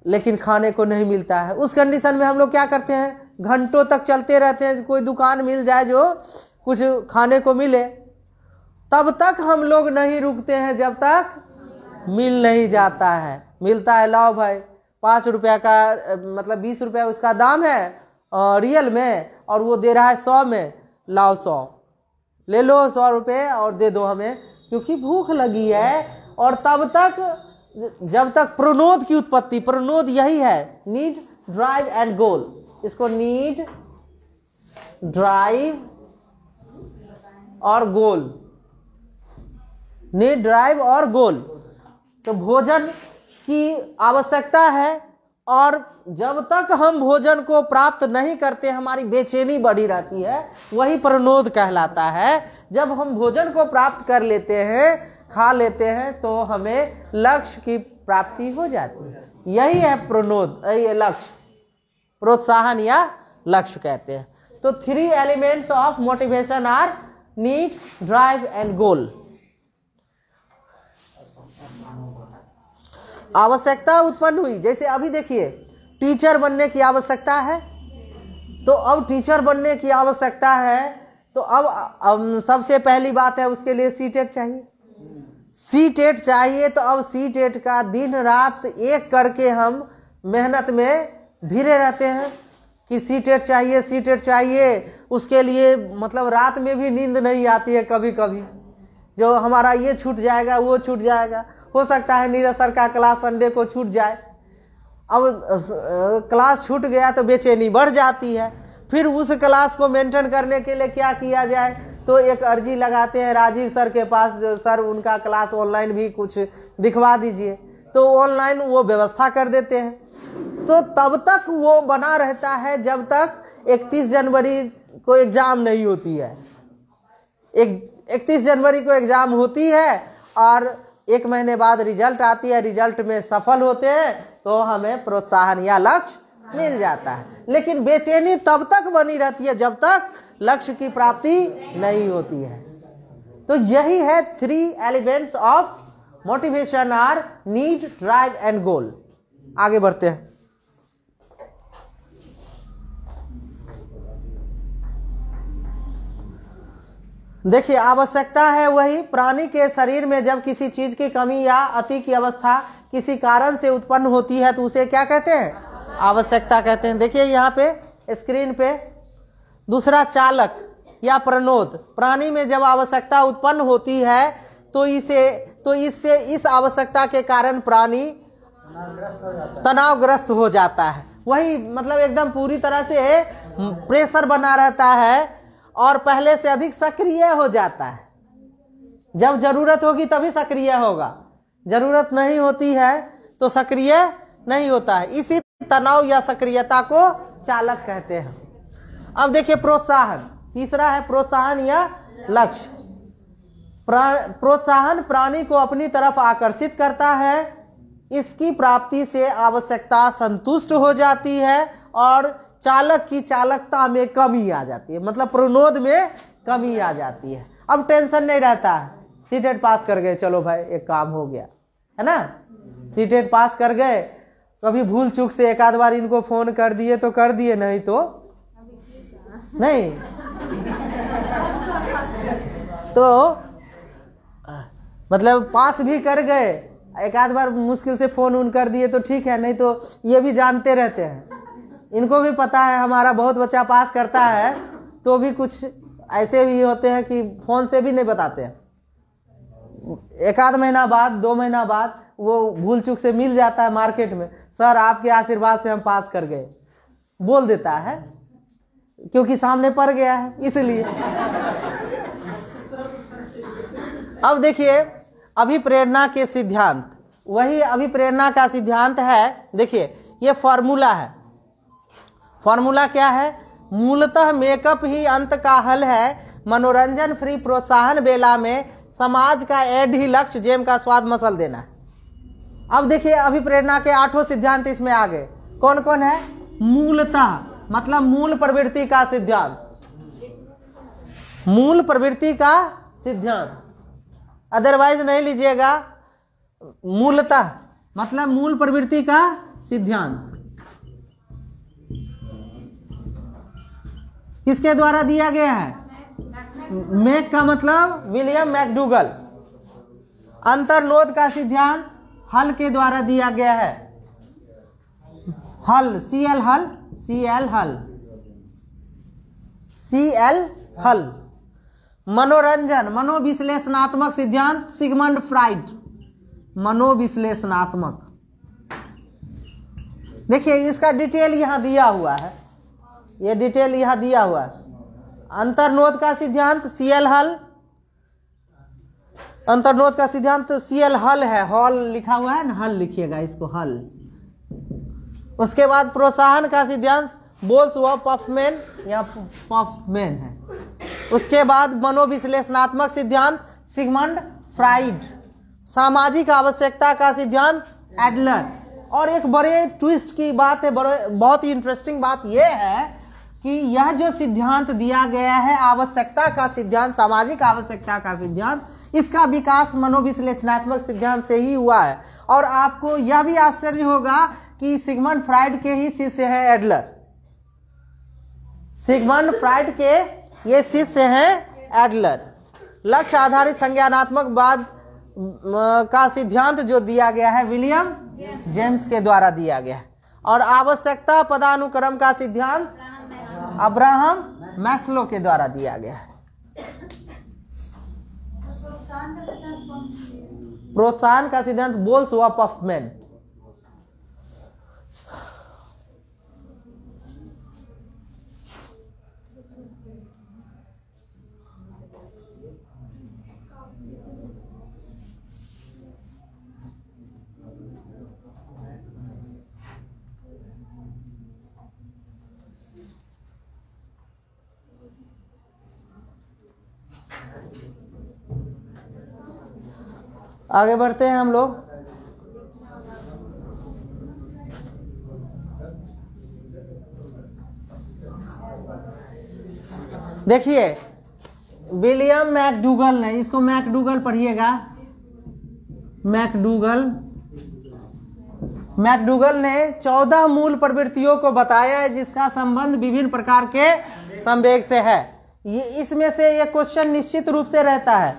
A: लेकिन खाने को नहीं मिलता है। उस कंडीशन में हम लोग क्या करते हैं? घंटों तक चलते रहते हैं। कोई दुकान मिल जाए जो कुछ खाने को मिले, तब तक हम लोग नहीं रुकते हैं जब तक मिल नहीं जाता है। मिलता है, लाओ भाई 5 रुपया का, मतलब 20 रुपया उसका दाम है रियल में, और वो दे रहा है 100 में। लाओ 100 ले लो, 100 रुपये और दे दो हमें, क्योंकि भूख लगी है। और तब तक जब तक प्रनोद की उत्पत्ति, प्रनोद यही है, नीड, ड्राइव एंड गोल। इसको नीड, ड्राइव और गोल, नीड, ड्राइव और गोल। तो भोजन की आवश्यकता है, और जब तक हम भोजन को प्राप्त नहीं करते हमारी बेचैनी बढ़ी रहती है, वही प्रनोद कहलाता है। जब हम भोजन को प्राप्त कर लेते हैं, खा लेते हैं, तो हमें लक्ष्य की प्राप्ति हो जाती है। यही है प्रनोद, ये लक्ष्य, प्रोत्साहन या लक्ष्य कहते हैं। तो 3 elements of motivation are need, drive and goal. आवश्यकता उत्पन्न हुई, जैसे अभी देखिए टीचर बनने की आवश्यकता है, तो अब टीचर बनने की आवश्यकता है, तो अब सबसे पहली बात है उसके लिए सीटेट चाहिए। सीटेट चाहिए, तो अब सीटेट का दिन रात एक करके हम मेहनत में भिड़े रहते हैं कि सीटेट चाहिए, सीटेट चाहिए। उसके लिए मतलब रात में भी नींद नहीं आती है कभी कभी, जो हमारा ये छूट जाएगा, वो छूट जाएगा। हो सकता है नीरज सर का क्लास संडे को छूट जाए। अब क्लास छूट गया तो बेचैनी बढ़ जाती है। फिर उस क्लास को मेंटेन करने के लिए क्या किया जाए, तो एक अर्जी लगाते हैं राजीव सर के पास, जो सर उनका क्लास ऑनलाइन भी कुछ दिखवा दीजिए, तो ऑनलाइन वो व्यवस्था कर देते हैं। तो तब तक वो बना रहता है जब तक 31 जनवरी को एग्जाम नहीं होती है। 31 जनवरी को एग्जाम होती है और 1 महीने बाद रिजल्ट आती है, रिजल्ट में सफल होते हैं तो हमें प्रोत्साहन या लक्ष्य मिल जाता है। लेकिन बेचैनी तब तक बनी रहती है जब तक लक्ष्य की प्राप्ति नहीं होती है। तो यही है 3 elements of motivation are need, drive and goal. आगे बढ़ते हैं। देखिए आवश्यकता है वही, प्राणी के शरीर में जब किसी चीज की कमी या अति की अवस्था किसी कारण से उत्पन्न होती है तो उसे क्या कहते हैं? आवश्यकता कहते हैं। देखिए यहाँ पे स्क्रीन पे दूसरा चालक या प्रनोद। प्राणी में जब आवश्यकता उत्पन्न होती है तो इससे इस आवश्यकता के कारण प्राणी तनावग्रस्त हो जाता है। वही मतलब एकदम पूरी तरह से प्रेशर बना रहता है और पहले से अधिक सक्रिय हो जाता है। जब जरूरत होगी तभी सक्रिय होगा, जरूरत नहीं होती है तो सक्रिय नहीं होता है। इसी तनाव या सक्रियता को चालक कहते हैं। अब देखिए प्रोत्साहन, तीसरा है प्रोत्साहन या लक्ष्य। प्रोत्साहन प्राणी को अपनी तरफ आकर्षित करता है, इसकी प्राप्ति से आवश्यकता संतुष्ट हो जाती है और चालक की चालकता में कमी आ जाती है, मतलब प्रणोद में कमी आ जाती है। अब टेंशन नहीं रहता है, सीटेट पास कर गए, चलो भाई एक काम हो गया, है ना। सीटेट पास कर गए, कभी भूल चूक से एक आध बार इनको फोन कर दिए तो कर दिए, नहीं तो नहीं। तो मतलब पास भी कर गए, एक आध बार मुश्किल से फोन उन कर दिए तो ठीक है, नहीं तो ये भी जानते रहते हैं, इनको भी पता है हमारा बहुत बच्चा पास करता है, तो भी कुछ ऐसे भी होते हैं कि फोन से भी नहीं बताते हैं। एक आध महीना बाद 2 महीना बाद वो भूल चूक से मिल जाता है मार्केट में, सर आपके आशीर्वाद से हम पास कर गए, बोल देता है, क्योंकि सामने पड़ गया है इसलिए। अब देखिए अभिप्रेरणा के सिद्धांत, वही अभिप्रेरणा का सिद्धांत है। देखिए ये फॉर्मूला है, फॉर्मूला क्या है? मूलतः मेकअप ही अंत का हल है, मनोरंजन फ्री प्रोत्साहन बेला में समाज का एड ही लक्ष्य, जेम का स्वाद मसल देना है। अब देखिए अभिप्रेरणा के 8 सिद्धांत इसमें आ गए। कौन कौन है? मूलतः मतलब मूल प्रवृत्ति का सिद्धांत, मूल प्रवृत्ति का सिद्धांत, अदरवाइज नहीं लीजिएगा। मूलतः मतलब मूल प्रवृत्ति का सिद्धांत किसके द्वारा दिया गया है? मैक का मतलब विलियम मैकडूगल। अंतर्नोद का सिद्धांत हल के द्वारा दिया गया है। हल, CL हल, CL हल, CL हल। मनोरंजन मनोविश्लेषणात्मक सिद्धांत सिगमंड फ्राइड, मनोविश्लेषणात्मक। देखिए इसका डिटेल यहां दिया हुआ है, ये डिटेल यहां दिया हुआ है। अंतर्नोद का सिद्धांत CL हल, अंतर्नोद का सिद्धांत CL हल है, हॉल लिखा हुआ है ना, हल लिखिएगा इसको, हल। उसके बाद प्रोत्साहन का सिद्धांत बोल्स व पफमैन या पफमैन है। उसके बाद मनोविश्लेषणात्मक सिद्धांत सिगमंड फ्राइड। सामाजिक आवश्यकता का सिद्धांत एडलर। और एक बड़े ट्विस्ट की बात है, बहुत ही इंटरेस्टिंग बात यह है कि यह जो सिद्धांत दिया गया है आवश्यकता का सिद्धांत, सामाजिक आवश्यकता का सिद्धांत, इसका विकास मनोविश्लेषणात्मक सिद्धांत से ही हुआ है। और आपको यह भी आश्चर्य होगा कि सिगमंड फ्राइड के ही शिष्य है एडलर। सिगमंड फ्राइड के ये शिष्य हैं एडलर। लक्ष्य आधारित संज्ञानात्मक बाद का सिद्धांत जो दिया गया है विलियम जेम्स के द्वारा दिया गया है। और आवश्यकता पदानुक्रम का सिद्धांत अब्राहम मैस्लो के द्वारा दिया गया है। प्रोत्साहन का सिद्धांत बोल्स व पफमैन। आगे बढ़ते हैं हम लोग। देखिए विलियम मैकडूगल ने, इसको मैकडूगल पढ़िएगा, मैकडूगल ने 14 मूल प्रवृत्तियों को बताया है जिसका संबंध विभिन्न प्रकार के संवेग से है। ये इसमें से एक क्वेश्चन निश्चित रूप से रहता है,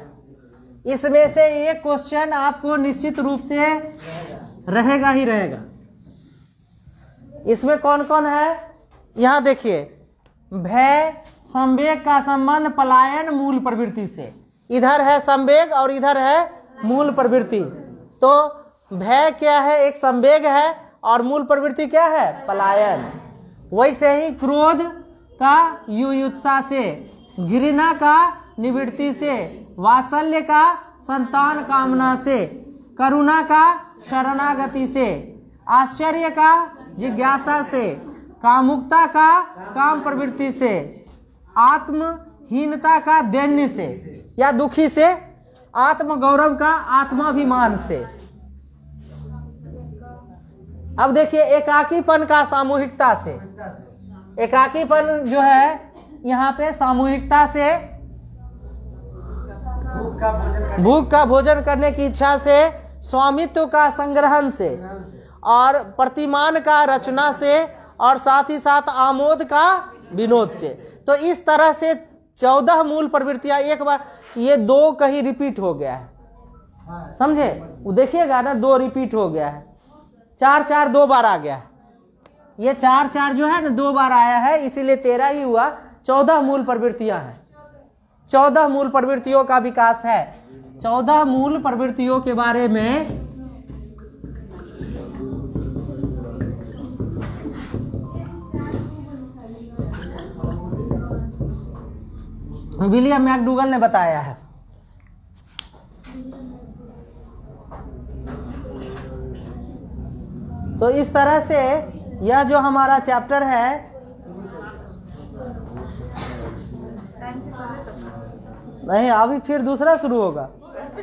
A: इसमें से एक क्वेश्चन आपको निश्चित रूप से रहेगा ही रहेगा। इसमें कौन कौन है? यहां देखिए, भय संवेग का संबंध पलायन मूल प्रवृत्ति से, इधर है संवेग और इधर है मूल प्रवृत्ति। तो भय क्या है? एक संवेग है और मूल प्रवृत्ति क्या है? पलायन। वैसे ही क्रोध का युयुत्सा से, घृणा का निवृत्ति से, वात्सल्य का संतान कामना से, करुणा का शरणागति से, आश्चर्य का जिज्ञासा से, कामुकता का काम प्रवृत्ति से, आत्महीनता का दैन्य से या दुखी से, आत्मगौरव का आत्माभिमान से। अब देखिए एकाकीपन का सामूहिकता से, एकाकीपन जो है यहाँ पे सामूहिकता से, भूख का भोजन करने की इच्छा से, स्वामित्व का संग्रहण से, और प्रतिमान का रचना से, और साथ ही साथ आमोद का विनोद से। तो इस तरह से 14 मूल प्रवृत्तियां, एक बार ये 2 कहीं रिपीट हो गया है, समझे? वो देखिएगा ना 2 रिपीट हो गया है, 4 2 बार आ गया है। ये 4 जो है ना 2 बार आया है, इसीलिए 13 ही हुआ। 14 मूल प्रवृत्तियां हैं, 14 मूल प्रवृत्तियों का विकास है। 14 मूल प्रवृत्तियों के बारे में विलियम मैकडूगल ने बताया है। तो इस तरह से यह जो हमारा चैप्टर है, नहीं अभी फिर दूसरा शुरू होगा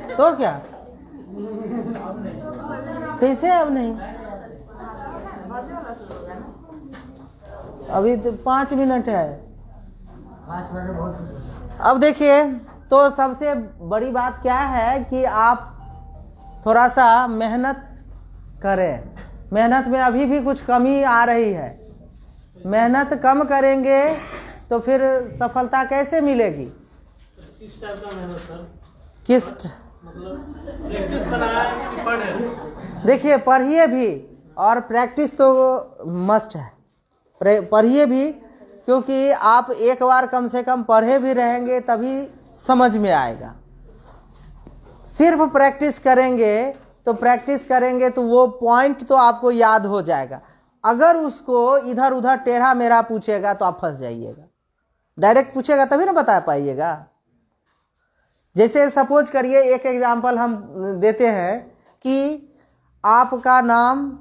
A: तो क्या कैसे? अब नहीं, अभी तो 5 मिनट है।
F: 5 मिनट में बहुत कुछ हो सकता है।
A: अब देखिए, तो सबसे बड़ी बात क्या है कि आप थोड़ा सा मेहनत करें। मेहनत में अभी भी कुछ कमी आ रही है। मेहनत कम करेंगे तो फिर सफलता कैसे मिलेगी?
B: किस टाइप का मेहनत सर?
A: किस
B: मतलब प्रैक्टिस बनाया कि पढ़े?
A: देखिए पढ़िए भी, और प्रैक्टिस तो मस्ट है, पढ़िए भी, क्योंकि आप एक बार कम से कम पढ़े भी रहेंगे तभी समझ में आएगा। सिर्फ प्रैक्टिस करेंगे तो वो पॉइंट तो आपको याद हो जाएगा। अगर उसको इधर उधर टेढ़ा मेढ़ा पूछेगा तो आप फंस जाइएगा। डायरेक्ट पूछेगा तभी ना बता पाइएगा। जैसे सपोज करिए, एक एग्जांपल हम देते हैं कि आपका नाम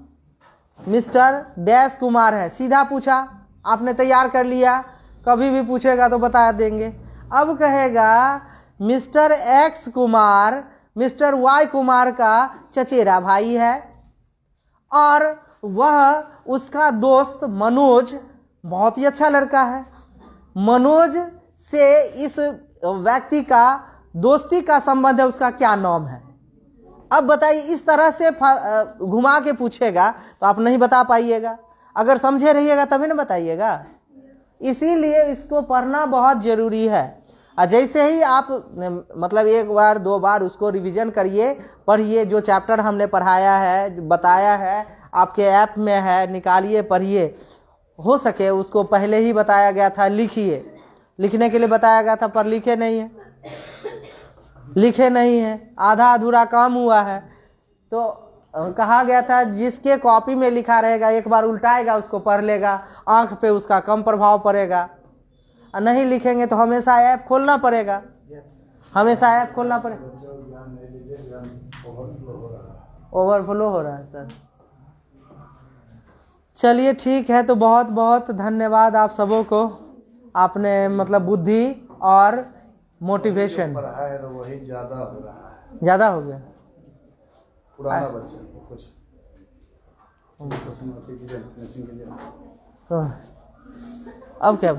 A: मिस्टर डैश कुमार है। सीधा पूछा, आपने तैयार कर लिया, कभी भी पूछेगा तो बता देंगे। अब कहेगा mister X Kumar mister Y Kumar का चचेरा भाई है, और वह उसका दोस्त मनोज बहुत ही अच्छा लड़का है। मनोज से इस व्यक्ति का दोस्ती का संबंध है, उसका क्या नाम है? अब बताइए, इस तरह से घुमा के पूछेगा तो आप नहीं बता पाइएगा। अगर समझे रहिएगा तभी ना बताइएगा। इसीलिए इसको पढ़ना बहुत जरूरी है। और जैसे ही आप मतलब 1 बार 2 बार उसको रिवीजन करिए, पढ़िए। जो चैप्टर हमने पढ़ाया है, जो बताया है, आपके ऐप में है, निकालिए पढ़िए। हो सके उसको पहले ही बताया गया था, लिखिए। लिखने के लिए बताया गया था पर लिखे नहीं है, आधा अधूरा काम हुआ है। तो कहा गया था जिसके कॉपी में लिखा रहेगा एक बार उल्टाएगा, उसको पढ़ लेगा, आंख पे उसका कम प्रभाव पड़ेगा। और नहीं लिखेंगे तो हमेशा ऐप खोलना पड़ेगा, हमेशा ऐप खोलना पड़ेगा। ओवरफ्लो हो रहा है सर। चलिए ठीक है, तो बहुत बहुत धन्यवाद आप सबों को। आपने मतलब बुद्धि और मोटिवेशन
F: पढ़ा है तो वही ज्यादा हो रहा है।
A: ज़्यादा हो गया
F: पुराना बच्चा कुछ
A: तो अब क्या